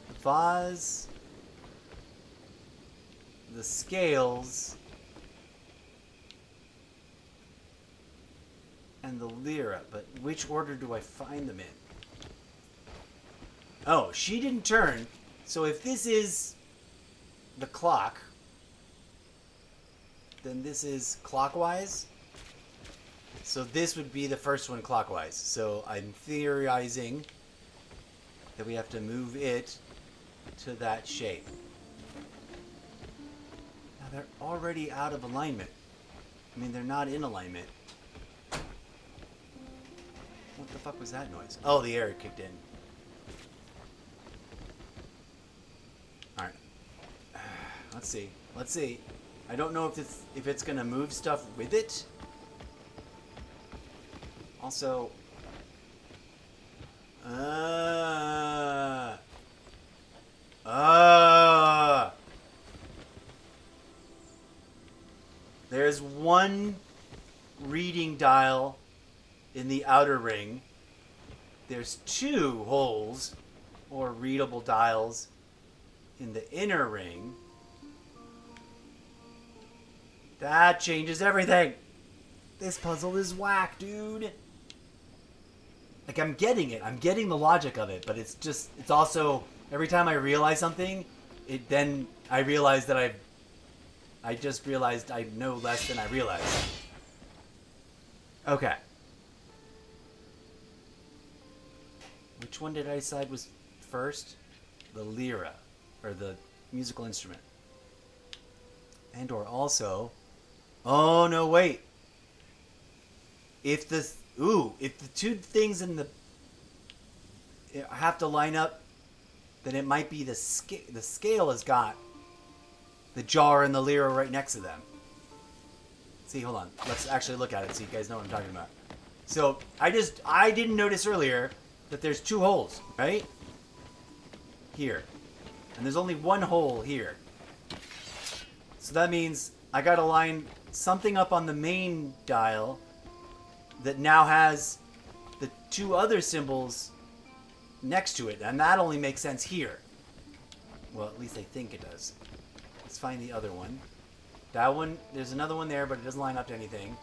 [SPEAKER 1] The vase, the scales, and the lyra, but which order do I find them in? Oh, she didn't turn. So if this is the clock, then this is clockwise. So this would be the first one clockwise. So I'm theorizing that we have to move it to that shape. Now they're already out of alignment. I mean, they're not in alignment. What the fuck was that noise? Oh, the air kicked in. Alright. Let's see. Let's see. I don't know if it's gonna move stuff with it. Also, there's one reading dial in the outer ring. There's two holes or readable dials in the inner ring. That changes everything. This puzzle is whack, dude. Like, I'm getting it. I'm getting the logic of it, but it's just, it's also, every time I realize something, then I realize that I just realized I know less than I realized. Okay. Which one did I decide was first? The lyra, or the musical instrument. And or also, oh no, wait. If the two things in the have to line up, then it might be the scale has got the jar and the lyra right next to them. See, hold on. Let's actually look at it so you guys know what I'm talking about. So I didn't notice earlier that there's two holes, right? Here. And there's only one hole here. So that means I gotta line something up on the main dial that now has the two other symbols next to it, and that only makes sense here. Well, at least I think it does. Let's find the other one. That one, there's another one there, but it doesn't line up to anything.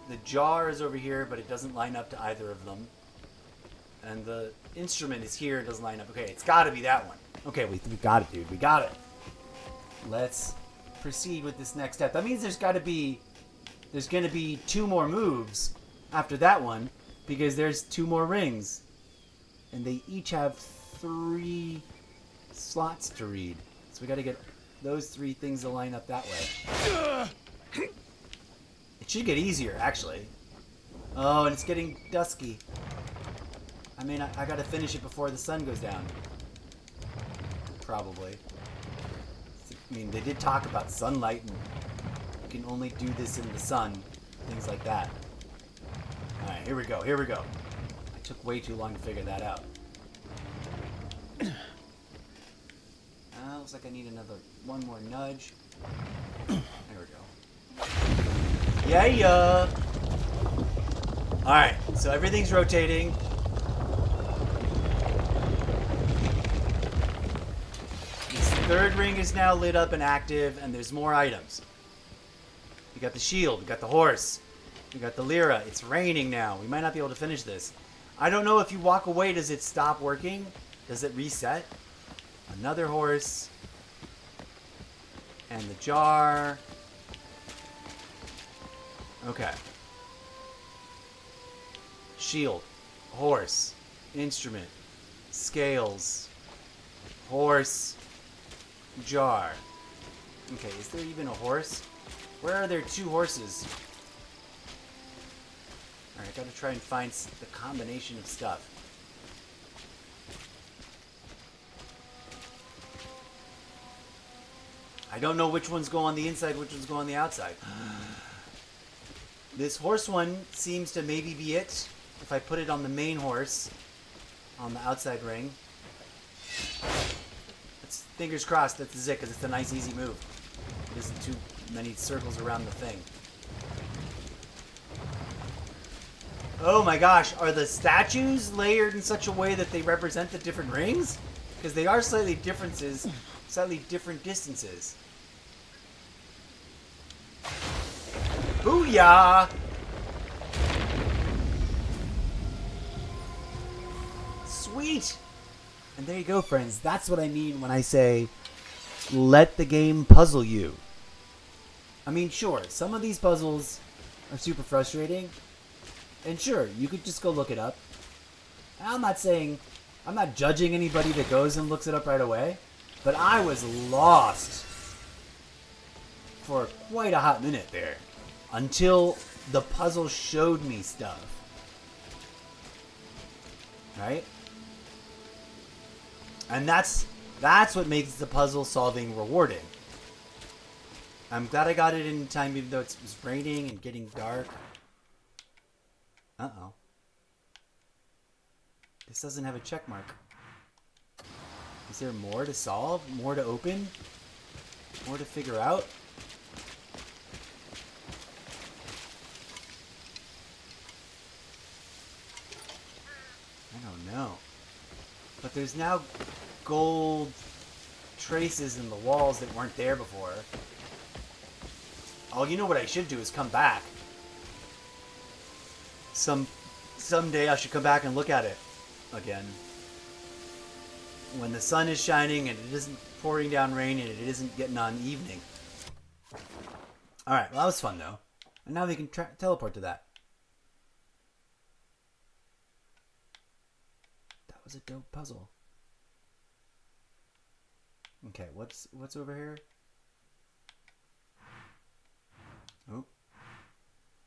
[SPEAKER 1] The jar is over here, but it doesn't line up to either of them. And the instrument is here, it doesn't line up. Okay, it's gotta be that one. Okay, we got it, dude. We got it. Let's proceed with this next step. That means there's gonna be two more moves after that one, because there's two more rings. And they each have 3 slots to read. So we gotta get those 3 things to line up that way. It should get easier, actually. Oh, and it's getting dusky. I mean, I gotta finish it before the sun goes down. Probably. I mean, they did talk about sunlight, and you can only do this in the sun. Things like that. Alright, here we go, here we go. I took way too long to figure that out. Looks like I need one more nudge. There we go. Yeah! Alright, so everything's rotating. This third ring is now lit up and active, and there's more items. We got the shield, we got the horse, we got the lyra. It's raining now. We might not be able to finish this. I don't know if you walk away, does it stop working? Does it reset? Another horse. And the jar. Okay. Shield. Horse. Instrument. scales, horse, jar. Okay, is there even a horse? Where are there 2 horses? Alright, I gotta try and find the combination of stuff. I don't know which ones go on the inside, which ones go on the outside. This horse one seems to maybe be it. If I put it on the main horse, on the outside ring. It's, fingers crossed that's it, because it's a nice easy move. It isn't too many circles around the thing. Oh my gosh, are the statues layered in such a way that they represent the different rings? Because they are slightly different distances. Booyah! Sweet! And there you go, friends. That's what I mean when I say, let the game puzzle you. I mean, sure, some of these puzzles are super frustrating. And sure, you could just go look it up. I'm not judging anybody that goes and looks it up right away. But I was lost for quite a hot minute there. Until the puzzle showed me stuff. Right? And that's what makes the puzzle solving rewarding. I'm glad I got it in time even though it was raining and getting dark. Uh-oh. This doesn't have a check mark. Is there more to solve? More to open? More to figure out? I don't know. But there's now gold traces in the walls that weren't there before. Oh, you know what I should do is come back. Someday I should come back and look at it again. When the sun is shining and it isn't pouring down rain and it isn't getting on evening. Alright, well that was fun though. And now we can teleport to that. That was a dope puzzle. Okay, what's over here? Oh.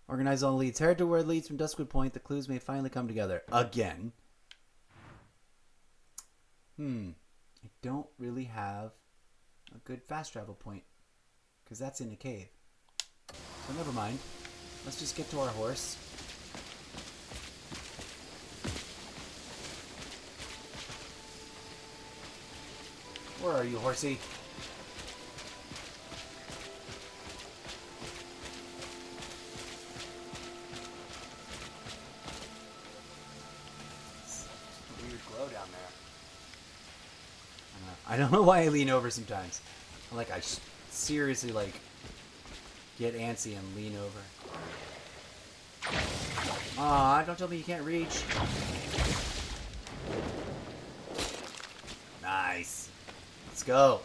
[SPEAKER 1] Organize all leads. Head to where it leads from Duskwood Point. The clues may finally come together. Again. I don't really have a good fast travel point. Because that's in a cave. So never mind. Let's just get to our horse. Where are you, horsey? Weird glow down there. I don't know why I lean over sometimes. I seriously get antsy and lean over. Aw, don't tell me you can't reach. Nice. Let's go.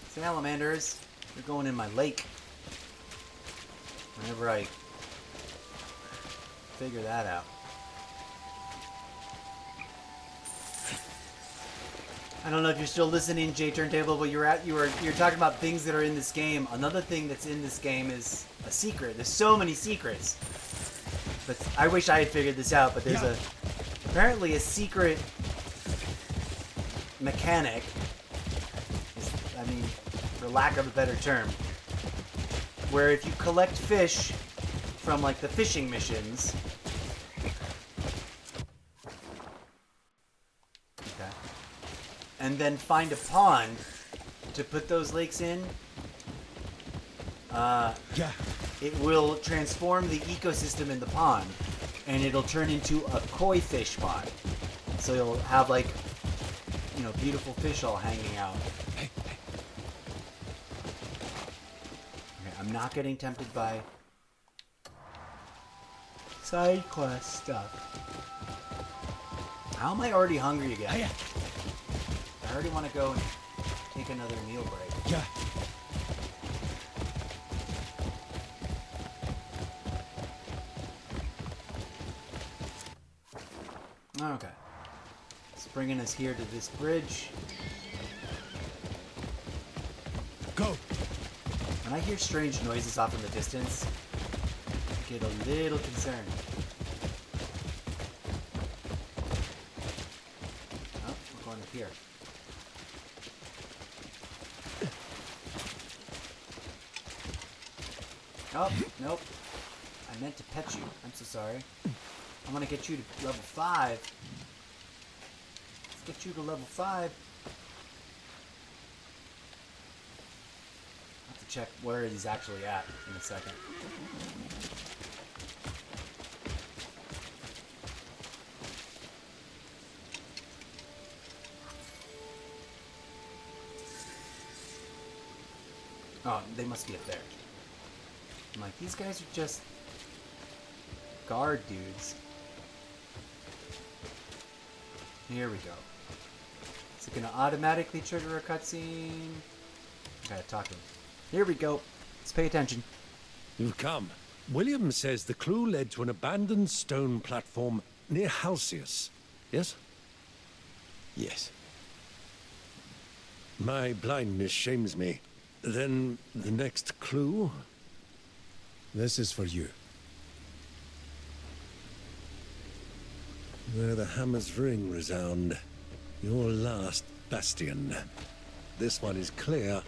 [SPEAKER 1] Salamanders, you're going in my lake. Whenever I figure that out. I don't know if you're still listening, J Turntable, but you're talking about things that are in this game. Another thing that's in this game is a secret. There's so many secrets. But I wish I had figured this out, but there's apparently a secret mechanic, I mean, for lack of a better term, where if you collect fish from the fishing missions, and then find a pond to put those lakes in, it will transform the ecosystem in the pond, and it'll turn into a koi fish pond. So you'll have beautiful fish all hanging out. Okay, I'm not getting tempted by side quest stuff. How am I already hungry again? I already want to go and take another meal break. Okay. It's bringing us here to this bridge.
[SPEAKER 6] Go!
[SPEAKER 1] When I hear strange noises off in the distance, I get a little concerned. Oh, we're going up here. Oh, nope. I meant to pet you. I'm so sorry. I want to get you to level 5. Let's get you to level 5. I'll have to check where he's actually at in a second. Oh, they must be up there. I'm like, these guys are just guard dudes. Here we go. Is it going to automatically trigger a cutscene? I gotta talk to him. Here we go. Let's pay attention.
[SPEAKER 9] You've come. William says the clue led to an abandoned stone platform near Halcyon. Yes?
[SPEAKER 6] Yes.
[SPEAKER 9] My blindness shames me. Then the next clue?
[SPEAKER 6] This is for you.
[SPEAKER 9] Where the hammer's ring resound. Your last bastion. This one is clear.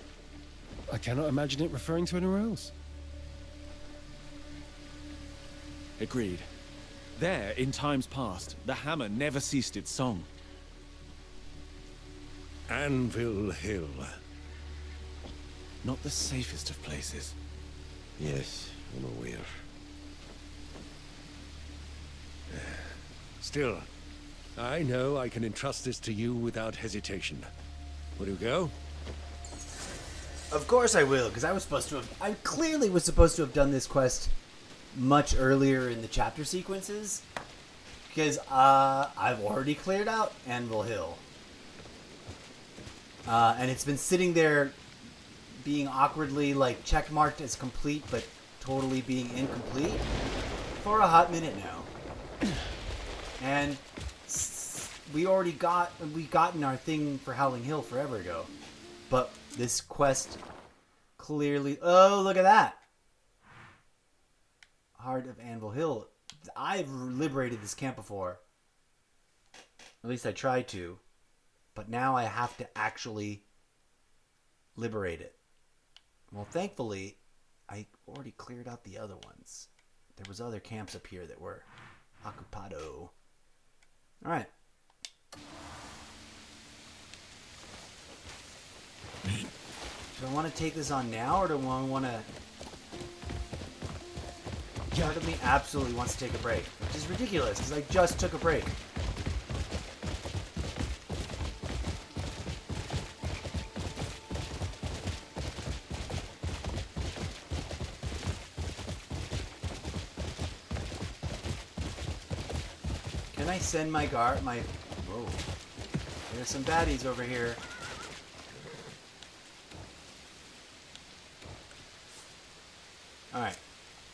[SPEAKER 7] I cannot imagine it referring to anywhere else.
[SPEAKER 2] Agreed. There, in times past, the hammer never ceased its song.
[SPEAKER 9] Anvil Hill.
[SPEAKER 2] Not the safest of places.
[SPEAKER 9] Yes, I'm aware. Still, I know I can entrust this to you without hesitation. Will you go?
[SPEAKER 1] Of course I will, because I clearly was supposed to have done this quest much earlier in the chapter sequences. Because I've already cleared out Anvil Hill. And it's been sitting there being awkwardly like checkmarked as complete, but totally being incomplete for a hot minute now. And we gotten our thing for Howling Hill forever ago. But this quest clearly... Oh, look at that! Heart of Anvil Hill. I've liberated this camp before. At least I tried to. But now I have to actually liberate it. Well, thankfully, I already cleared out the other ones. There was other camps up here that were occupado. Alright. Do I want to take this on now, or do I want to... Part of me absolutely wants to take a break, which is ridiculous, because I just took a break. Can I send my guard, whoa. There's some baddies over here. Alright.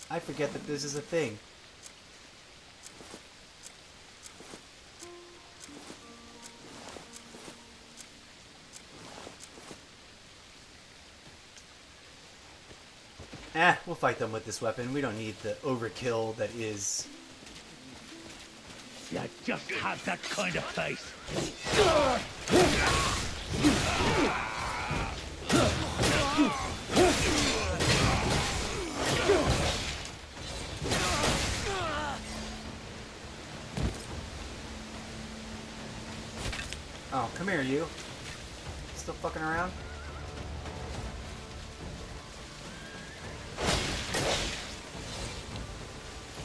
[SPEAKER 1] I forget that this is a thing. We'll fight them with this weapon. We don't need the overkill that is...
[SPEAKER 21] You just have that kind of face.
[SPEAKER 1] Oh, come here, you. Still fucking around?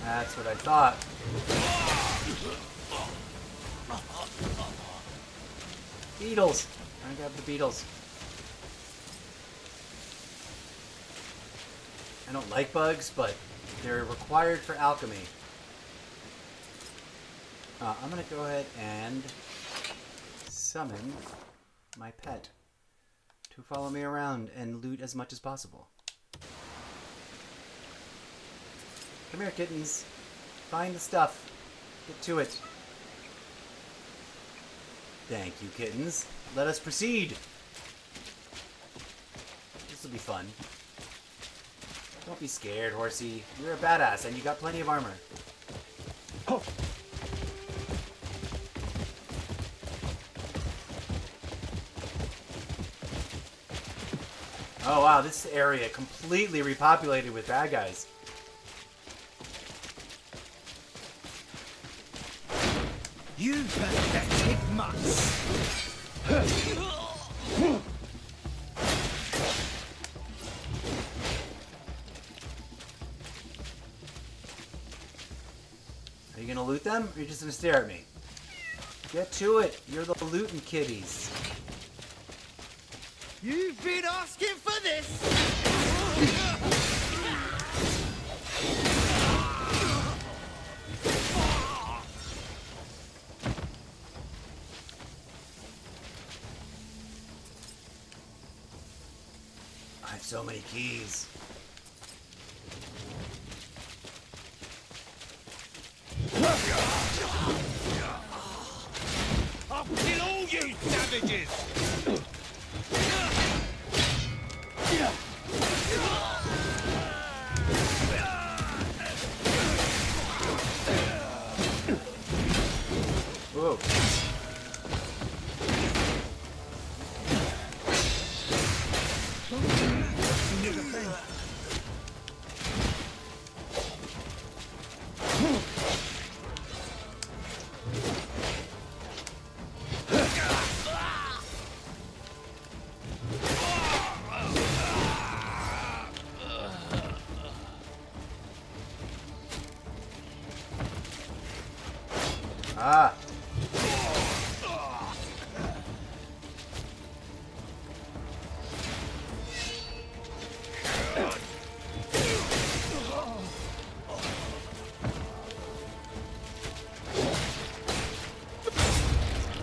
[SPEAKER 1] That's what I thought. Beetles! I got the beetles. I don't like bugs, but they're required for alchemy. I'm gonna go ahead and summon my pet to follow me around and loot as much as possible. Come here, kittens. Find the stuff. Get to it. Thank you, kittens. Let us proceed. This will be fun. Don't be scared, horsey. You're a badass and you got plenty of armor. Oh. Oh wow, this area completely repopulated with bad guys.
[SPEAKER 21] You pathetic mutts!
[SPEAKER 1] Are you gonna loot them, or are you just gonna stare at me? Get to it! You're the looting kitties.
[SPEAKER 21] You've been asking for this!
[SPEAKER 1] I have so many keys.
[SPEAKER 21] I'll kill all you savages!
[SPEAKER 1] Whoa. Ah.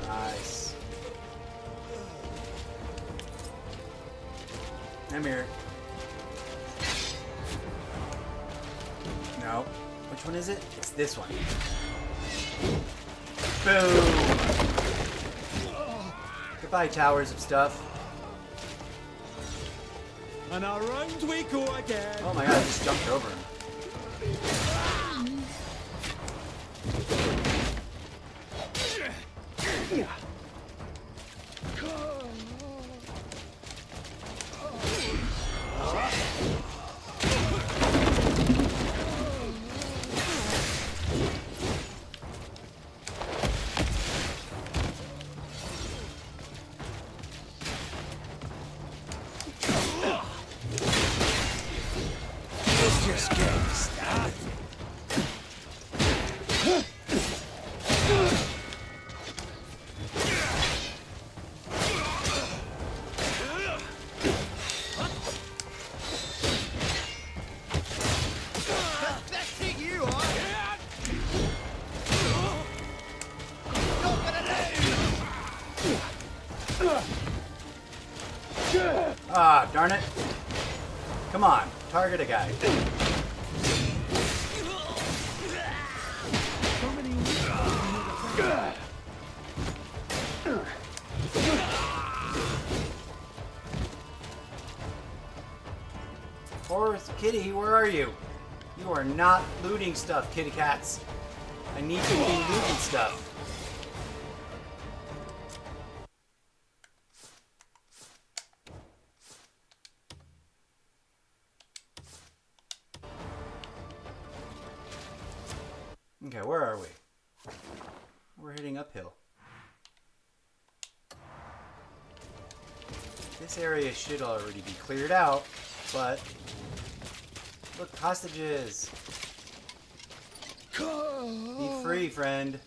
[SPEAKER 1] Nice. Come here. No. Which one is it? It's this one. Boom! Goodbye, towers of stuff.
[SPEAKER 2] And around we go again.
[SPEAKER 1] Oh my god, I just jumped over him.
[SPEAKER 21] Just getting started. Pathetic you are! Not gonna do!
[SPEAKER 1] Ah, darn it. Come on, target a guy. Horse, kitty, where are you? You are not looting stuff, kitty cats. I need you to be looting stuff. Okay, where are we? We're heading uphill. This area should already be cleared out, but look, hostages. Be free, friend.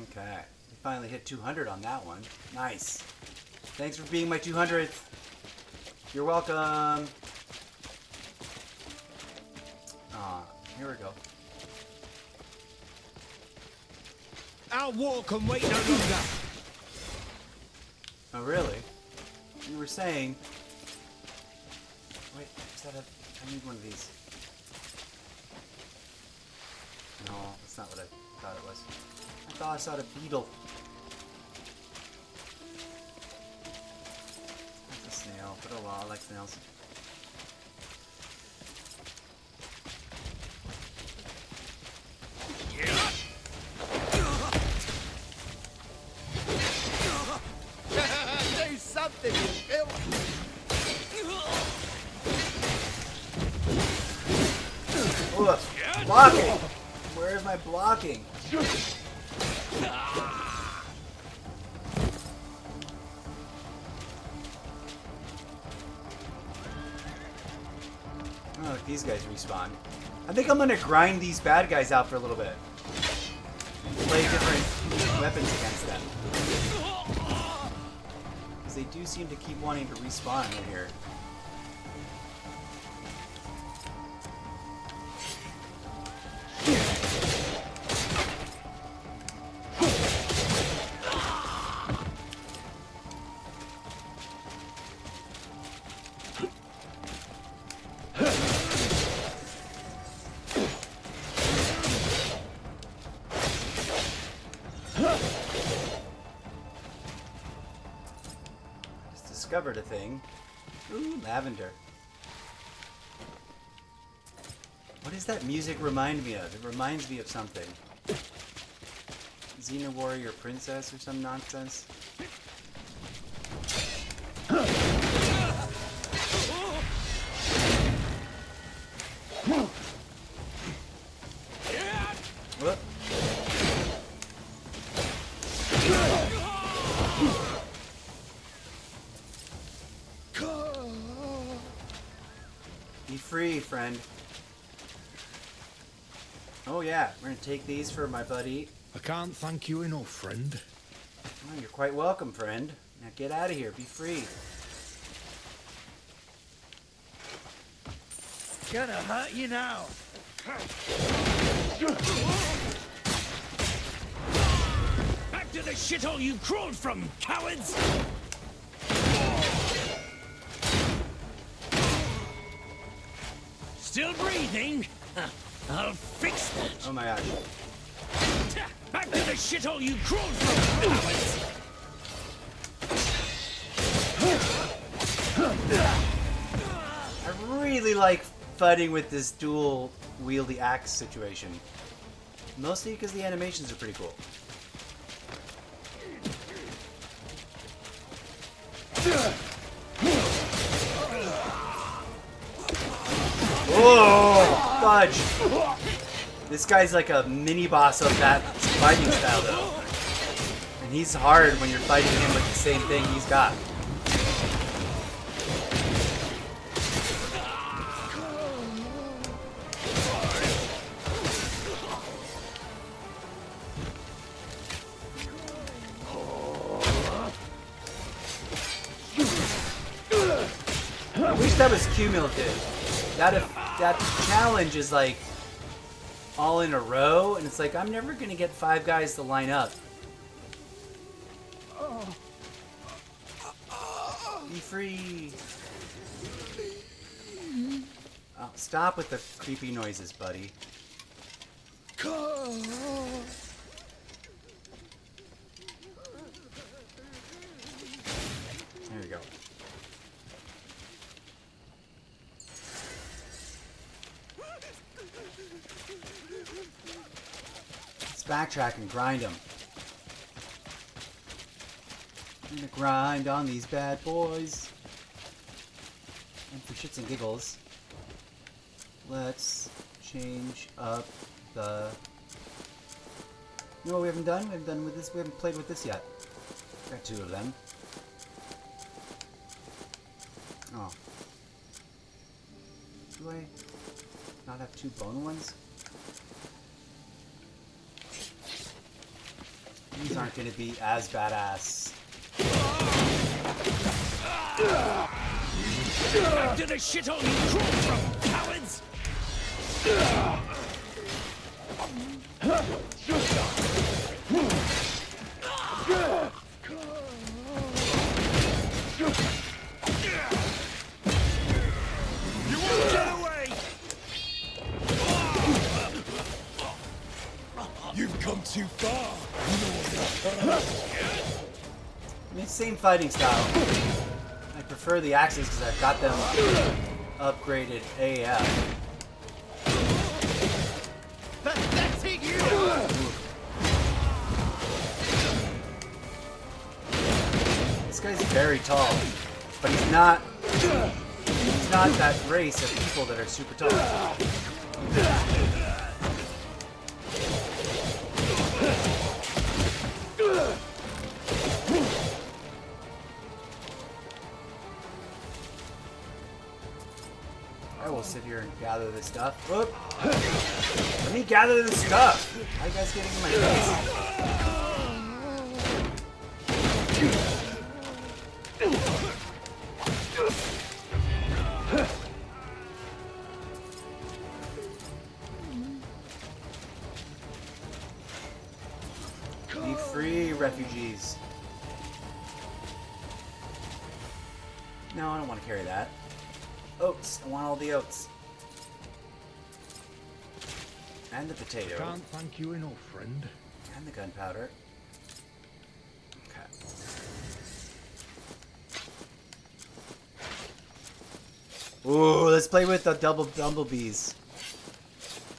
[SPEAKER 1] Okay, we finally hit 200 on that one. Nice. Thanks for being my 200th. You're welcome. Here we go.
[SPEAKER 3] Our war can wait no longer.
[SPEAKER 1] Oh, really? You were saying... Wait, is that a... I need one of these. No, that's not what I thought it was. I thought I saw the beetle. That's a snail, but oh well, I like snails.
[SPEAKER 21] Do something, Bill.
[SPEAKER 1] Ooh, blocking! Where's my blocking? Oh, look, these guys respawn. I think I'm gonna grind these bad guys out for a little bit. Play different weapons against them. Because they do seem to keep wanting to respawn in here. Discovered a thing. Ooh, lavender. What does that music remind me of? It reminds me of something. Xena Warrior Princess or some nonsense. Whoop. Be free, friend. Oh yeah, we're gonna take these for my buddy.
[SPEAKER 17] I can't thank you enough, friend.
[SPEAKER 1] Oh, you're quite welcome, friend. Now get out of here. Be free.
[SPEAKER 21] Gonna hurt you now.
[SPEAKER 3] Back to the shithole you crawled from, cowards! Still breathing? I'll fix that.
[SPEAKER 1] Oh my gosh.
[SPEAKER 3] Back to the shithole you crawled from, cowards!
[SPEAKER 1] I really like fighting with this dual wieldy axe situation. Mostly because the animations are pretty cool. Oh, fudge! This guy's like a mini boss of that fighting style, though. And he's hard when you're fighting him with the same thing he's got. I wish that was cumulative. That challenge is like all in a row, and it's like I'm never gonna get 5 guys to line up. Be free. Oh, stop with the creepy noises, buddy. There we go. Let's backtrack and grind them. I'm gonna grind on these bad boys. And for shits and giggles, let's change up the... You know what we haven't done? We haven't done with this. We haven't played with this yet. Got 2 of them. Oh. Do I not have 2 bone ones? These aren't going to be as badass.
[SPEAKER 3] Back to the shithole you crawled from, cowards! You won't get away!
[SPEAKER 1] same fighting style. I prefer the axes because I've got them upgraded AF.
[SPEAKER 21] That's it, you!
[SPEAKER 1] This guy's very tall, but he's not that race of people that are super tall. I will sit here and gather this stuff. Whoop. Let me gather this stuff. Why are you guys getting in my face? Be free, refugees. No, I don't want to carry that. Oats. I want all the oats. And the potato.
[SPEAKER 16] Can't thank you enough, friend.
[SPEAKER 1] And the gunpowder. Okay. Ooh, let's play with the double bumblebees.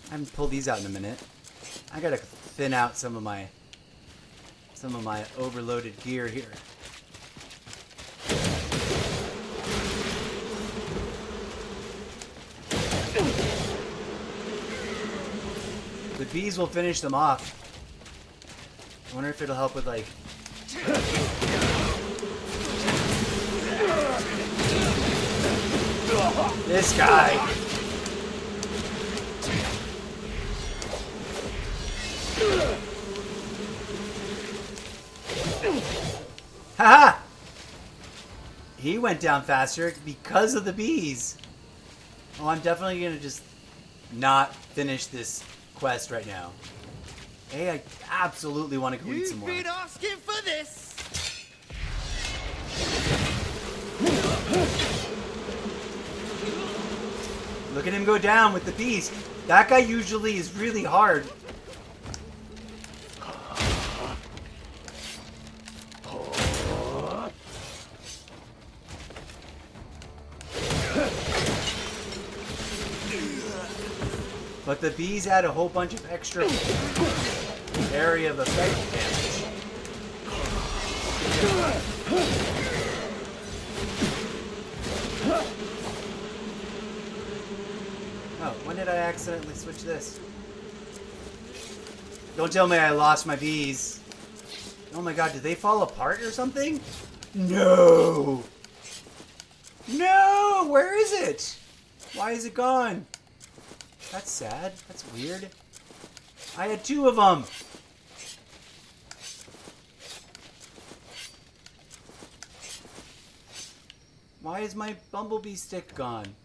[SPEAKER 1] I haven't pulled these out in a minute. I gotta thin out some of my overloaded gear here. The bees will finish them off. I wonder if it'll help with like... This guy! Haha! He went down faster because of the bees. Oh, I'm definitely gonna just not finish this quest right now. Hey, I absolutely want to go eat some more.
[SPEAKER 21] You've been asking for this!
[SPEAKER 1] Look at him go down with the bees. That guy usually is really hard. But the bees add a whole bunch of extra area of effect damage. Oh, when did I accidentally switch this? Don't tell me I lost my bees. Oh my god, did they fall apart or something? No! No! Where is it? Why is it gone? That's sad. That's weird. I had 2 of them. Why is my bumblebee stick gone?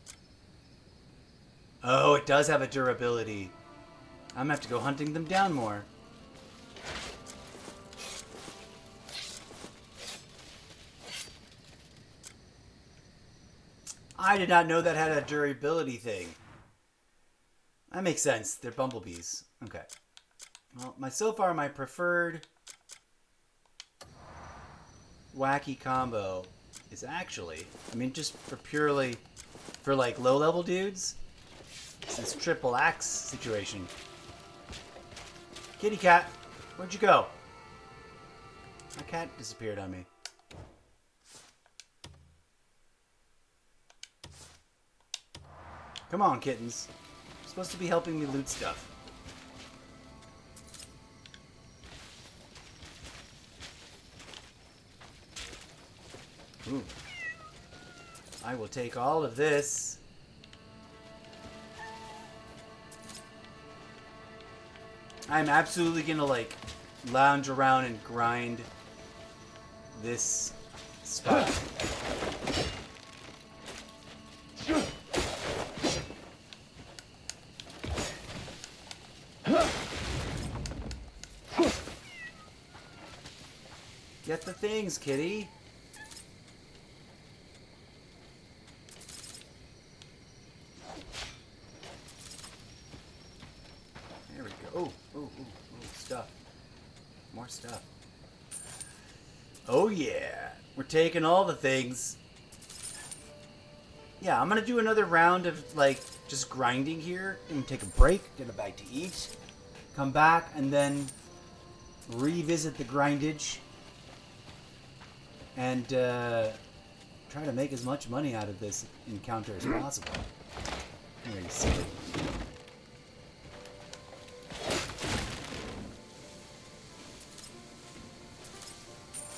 [SPEAKER 1] Oh, it does have a durability. I'm gonna have to go hunting them down more. I did not know that had a durability thing. That makes sense. They're bumblebees. Okay. Well, so far my preferred wacky combo is actually, I mean, just for like low-level dudes, it's this triple axe situation. Kitty cat, where'd you go? My cat disappeared on me. Come on, kittens. You're supposed to be helping me loot stuff. Ooh. I will take all of this. I'm absolutely gonna like lounge around and grind this spot. Get the things, kitty. There we go. Oh, stuff. More stuff. Oh yeah. We're taking all the things. Yeah, I'm gonna do another round of, like, just grinding here. And take a break, get a bite to eat. Come back, and then revisit the grindage. And, try to make as much money out of this encounter as possible. Very silly.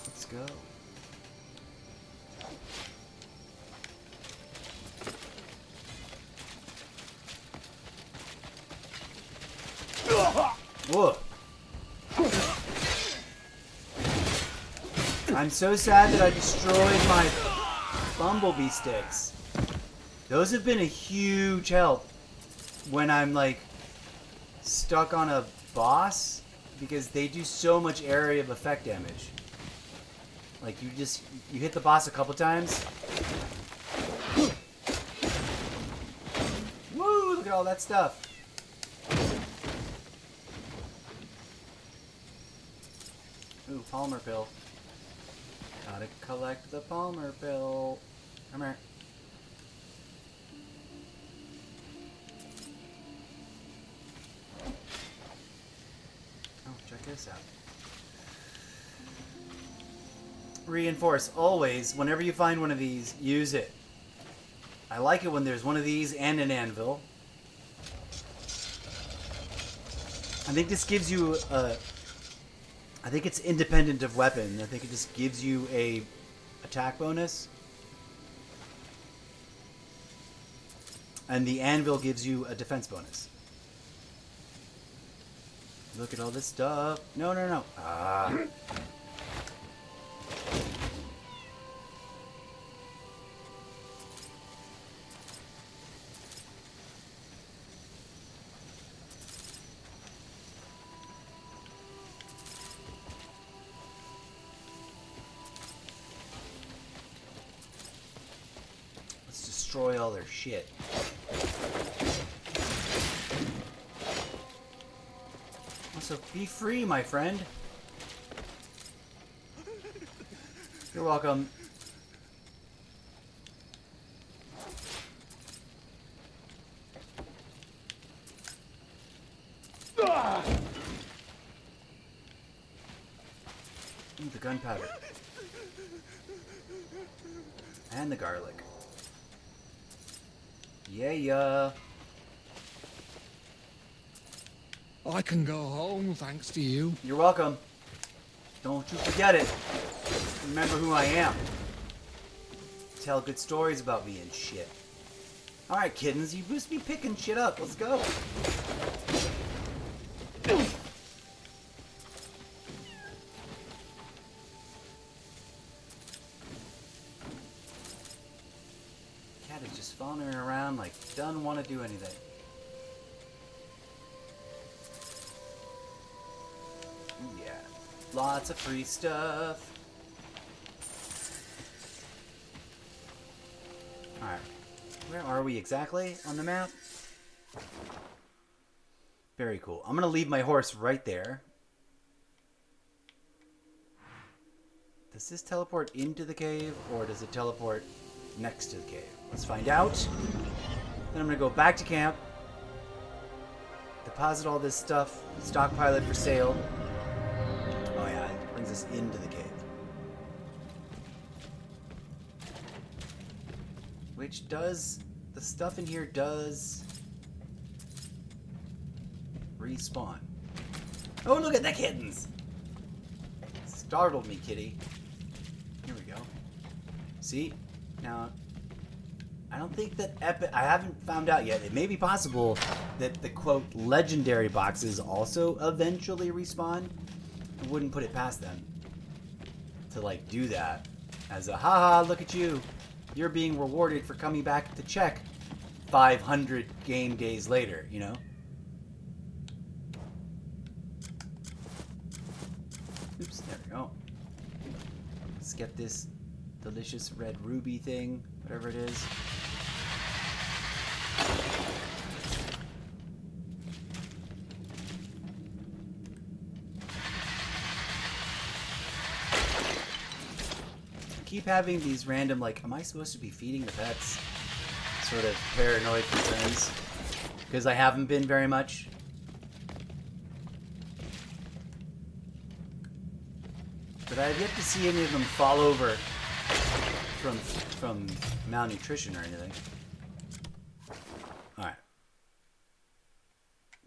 [SPEAKER 1] Let's go. Whoa. I'm so sad that I destroyed my bumblebee sticks. Those have been a huge help when I'm like stuck on a boss because they do so much area of effect damage. Like you hit the boss a couple times. Woo, look at all that stuff. Ooh, Palmer pill. Gotta collect the Palmer pill. Come here. Oh, check this out. Reinforce. Always, whenever you find one of these, use it. I like it when there's one of these and an anvil. I think this gives you a... I think it's independent of weapon. I think it just gives you a attack bonus. And the anvil gives you a defense bonus. Look at all this stuff. No, no, no. Ah. Destroy all their shit. Also, be free, my friend. You're welcome. Ooh, the gunpowder. And the garlic. Yeah.
[SPEAKER 11] I can go home thanks to you.
[SPEAKER 1] You're welcome. Don't you forget it. Remember who I am. Tell good stories about me and shit. Alright, kittens, you must be picking shit up. Let's go. Cat is just wandering around like doesn't want to do anything. Yeah, lots of free stuff. Alright, where are we exactly on the map? Very cool. I'm gonna leave my horse right there. Does this teleport into the cave or does it teleport next to the cave? Let's find out. Then I'm gonna go back to camp, deposit all this stuff, stockpile it for sale. Oh yeah, it brings us into the cave. Which does, the stuff in here does respawn. Oh, look at the kittens! Startled me, kitty. Here we go. See? Now, I don't think that I haven't found out yet. It may be possible that the, quote, legendary boxes also eventually respawn. I wouldn't put it past them to, like, do that. As a, haha, look at you. You're being rewarded for coming back to check 500 game days later, you know? Oops, there we go. Let's get this delicious red ruby thing, whatever it is. keep having these random, like, am I supposed to be feeding the pets? Sort of paranoid concerns. Because I haven't been very much. But I have yet to see any of them fall over from malnutrition or anything. Alright.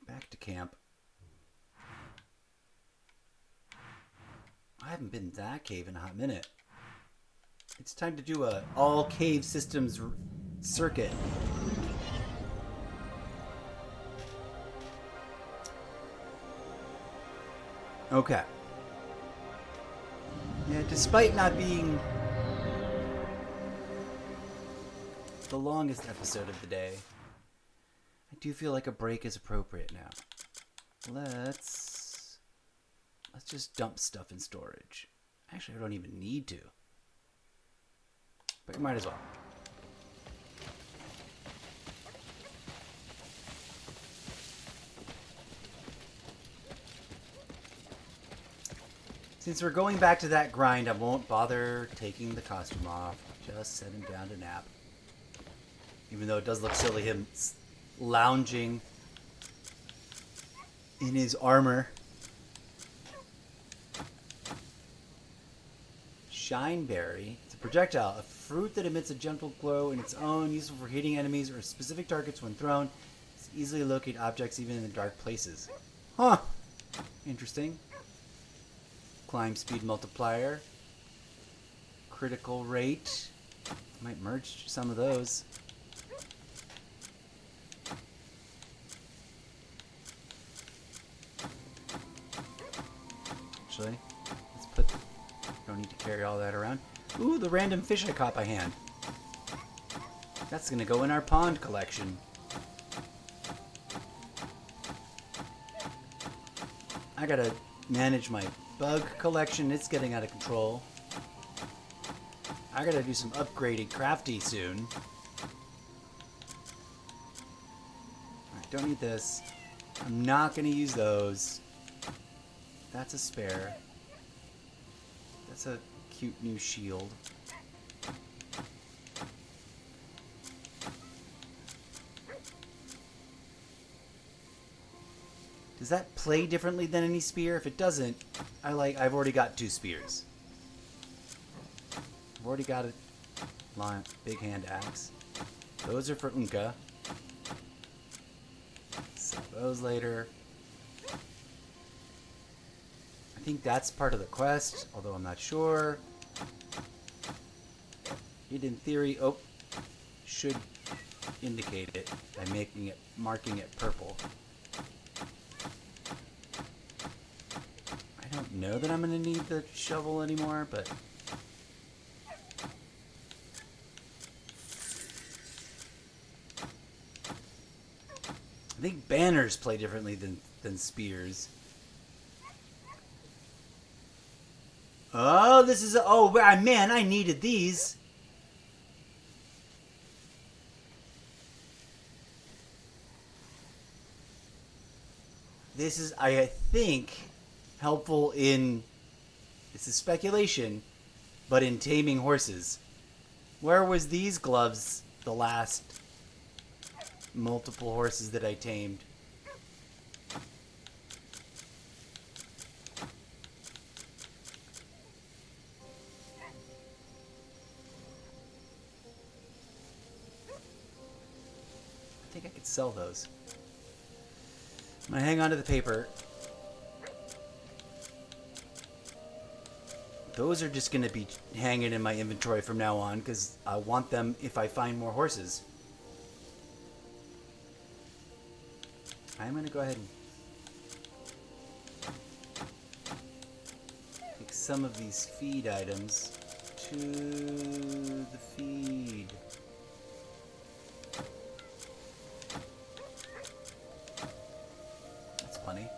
[SPEAKER 1] Back to camp. I haven't been to that cave in a hot minute. It's time to do a all cave systems circuit. Okay. Yeah, despite not being the longest episode of the day, I do feel like a break is appropriate now. Let's just dump stuff in storage. Actually, I don't even need to. But you might as well. Since we're going back to that grind, I won't bother taking the costume off. Just set him down to nap. Even though it does look silly, him lounging in his armor. Shineberry. It's a projectile, a fruit that emits a gentle glow in its own, useful for hitting enemies or specific targets when thrown. It's easily to locate objects even in the dark places. Huh. Interesting. Climb speed multiplier. Critical rate. Might merge some of those. Actually, let's put... Don't need to carry all that around. Ooh, the random fish I caught by hand. That's gonna go in our pond collection. I gotta manage my bug collection. It's getting out of control. I gotta do some upgrading crafty soon. Alright, don't need this. I'm not gonna use those. That's a spare. That's a cute new shield. Does that play differently than any spear? If it doesn't, I've already got 2 spears. I've already got a big hand axe. Those are for Unka. Sell those later. I think that's part of the quest, although I'm not sure. It in theory, should indicate it by marking it purple. I don't know that I'm going to need the shovel anymore, but... I think banners play differently than spears. Oh, this is... Oh, man, I needed these. This is, I think, helpful in... This is speculation, but in taming horses. Where was these gloves the last multiple horses that I tamed? I think I could sell those. I'm gonna hang on to the paper. Those are just gonna be hanging in my inventory from now on because I want them if I find more horses. I'm gonna go ahead and take some of these feed items to the feed. That's plenty.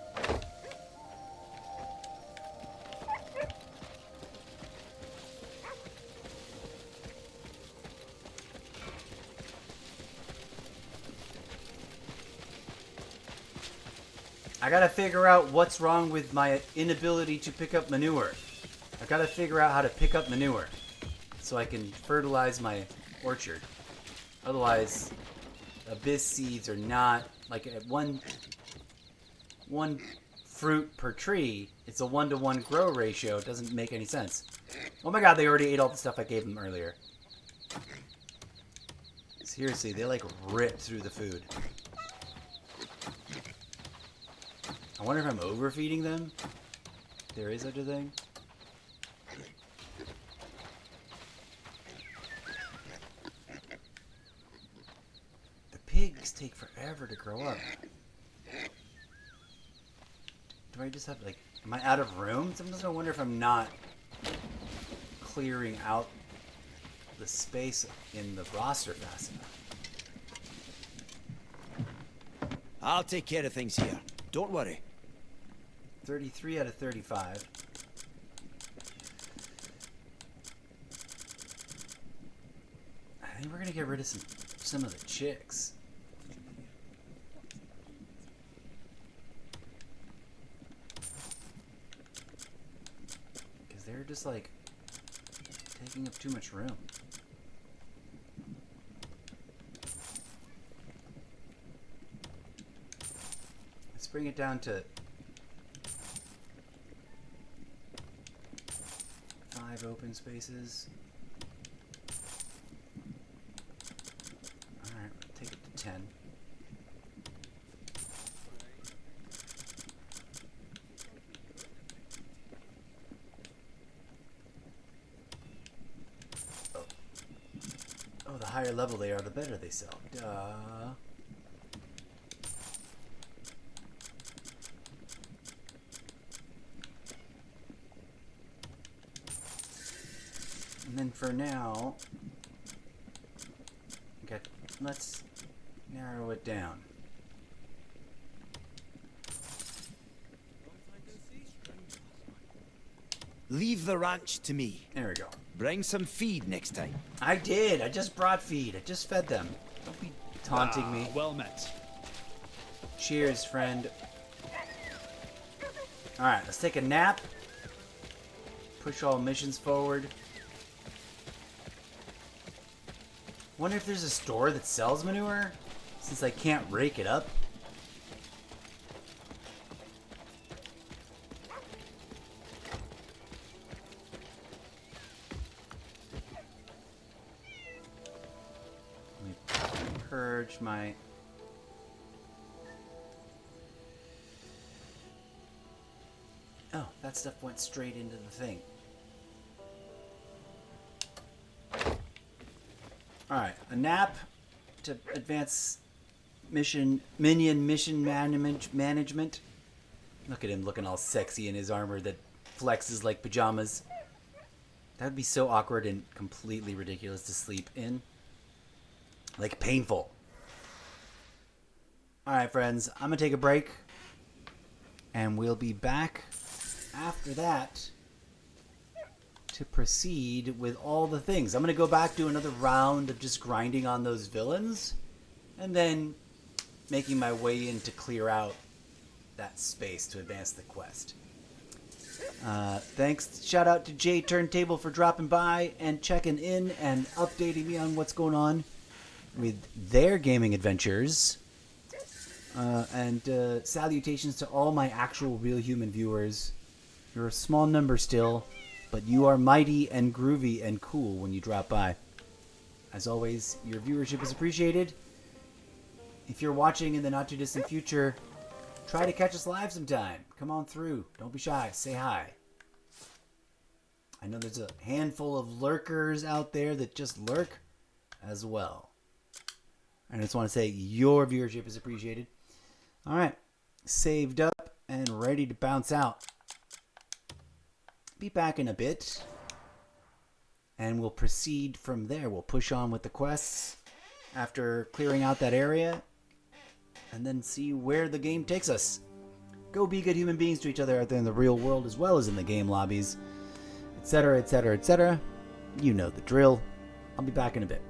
[SPEAKER 1] I gotta figure out what's wrong with my inability to pick up manure. I gotta figure out how to pick up manure. so I can fertilize my orchard. Otherwise, abyss seeds are not like at one fruit per tree. It's a 1-to-1 grow ratio. It doesn't make any sense. Oh my god, they already ate all the stuff I gave them earlier. Seriously, they like ripped through the food. I wonder if I'm overfeeding them. There is such a thing. The pigs take forever to grow up. Do I just have, like, am I out of room? Sometimes I wonder if I'm not clearing out the space in the roster fast enough.
[SPEAKER 3] I'll take care of things here. Don't worry.
[SPEAKER 1] 33 out of 35. I think we're gonna get rid of some of the chicks. Because they're just like taking up too much room. Let's bring it down to 5 open spaces. Alright, take it to 10. Oh, the higher level they are, the better they sell. Duh. And then for now, okay, let's narrow it down.
[SPEAKER 3] Leave the ranch to me.
[SPEAKER 1] There we go.
[SPEAKER 3] Bring some feed next time.
[SPEAKER 1] I did. I just brought feed. I just fed them. Don't be taunting me.
[SPEAKER 4] Well met.
[SPEAKER 1] Cheers, friend. Alright, let's take a nap. Push all missions forward. Wonder if there's a store that sells manure, since I can't rake it up. Let me purge my... Oh, that stuff went straight into the thing. Alright, a nap to advance minion mission management. Look at him looking all sexy in his armor that flexes like pajamas. That would be so awkward and completely ridiculous to sleep in. Like painful. Alright, friends, I'm gonna take a break. And we'll be back after that to proceed with all the things. I'm going to go back, do another round of just grinding on those villains, and then making my way in to clear out that space to advance the quest. Thanks. Shout out to Jay Turntable for dropping by and checking in and updating me on what's going on with their gaming adventures. And salutations to all my actual real human viewers. You're a small number still, but you are mighty and groovy and cool when you drop by. As always, your viewership is appreciated. If you're watching in the not-too-distant future, try to catch us live sometime. Come on through. Don't be shy. Say hi. I know there's a handful of lurkers out there that just lurk as well. I just want to say your viewership is appreciated. All right. Saved up and ready to bounce out. Be back in a bit, and we'll proceed from there. We'll push on with the quests after clearing out that area, and then see where the game takes us. Go be good human beings to each other out there in the real world as well as in the game lobbies, etc., etc., etc. You know the drill. I'll be back in a bit.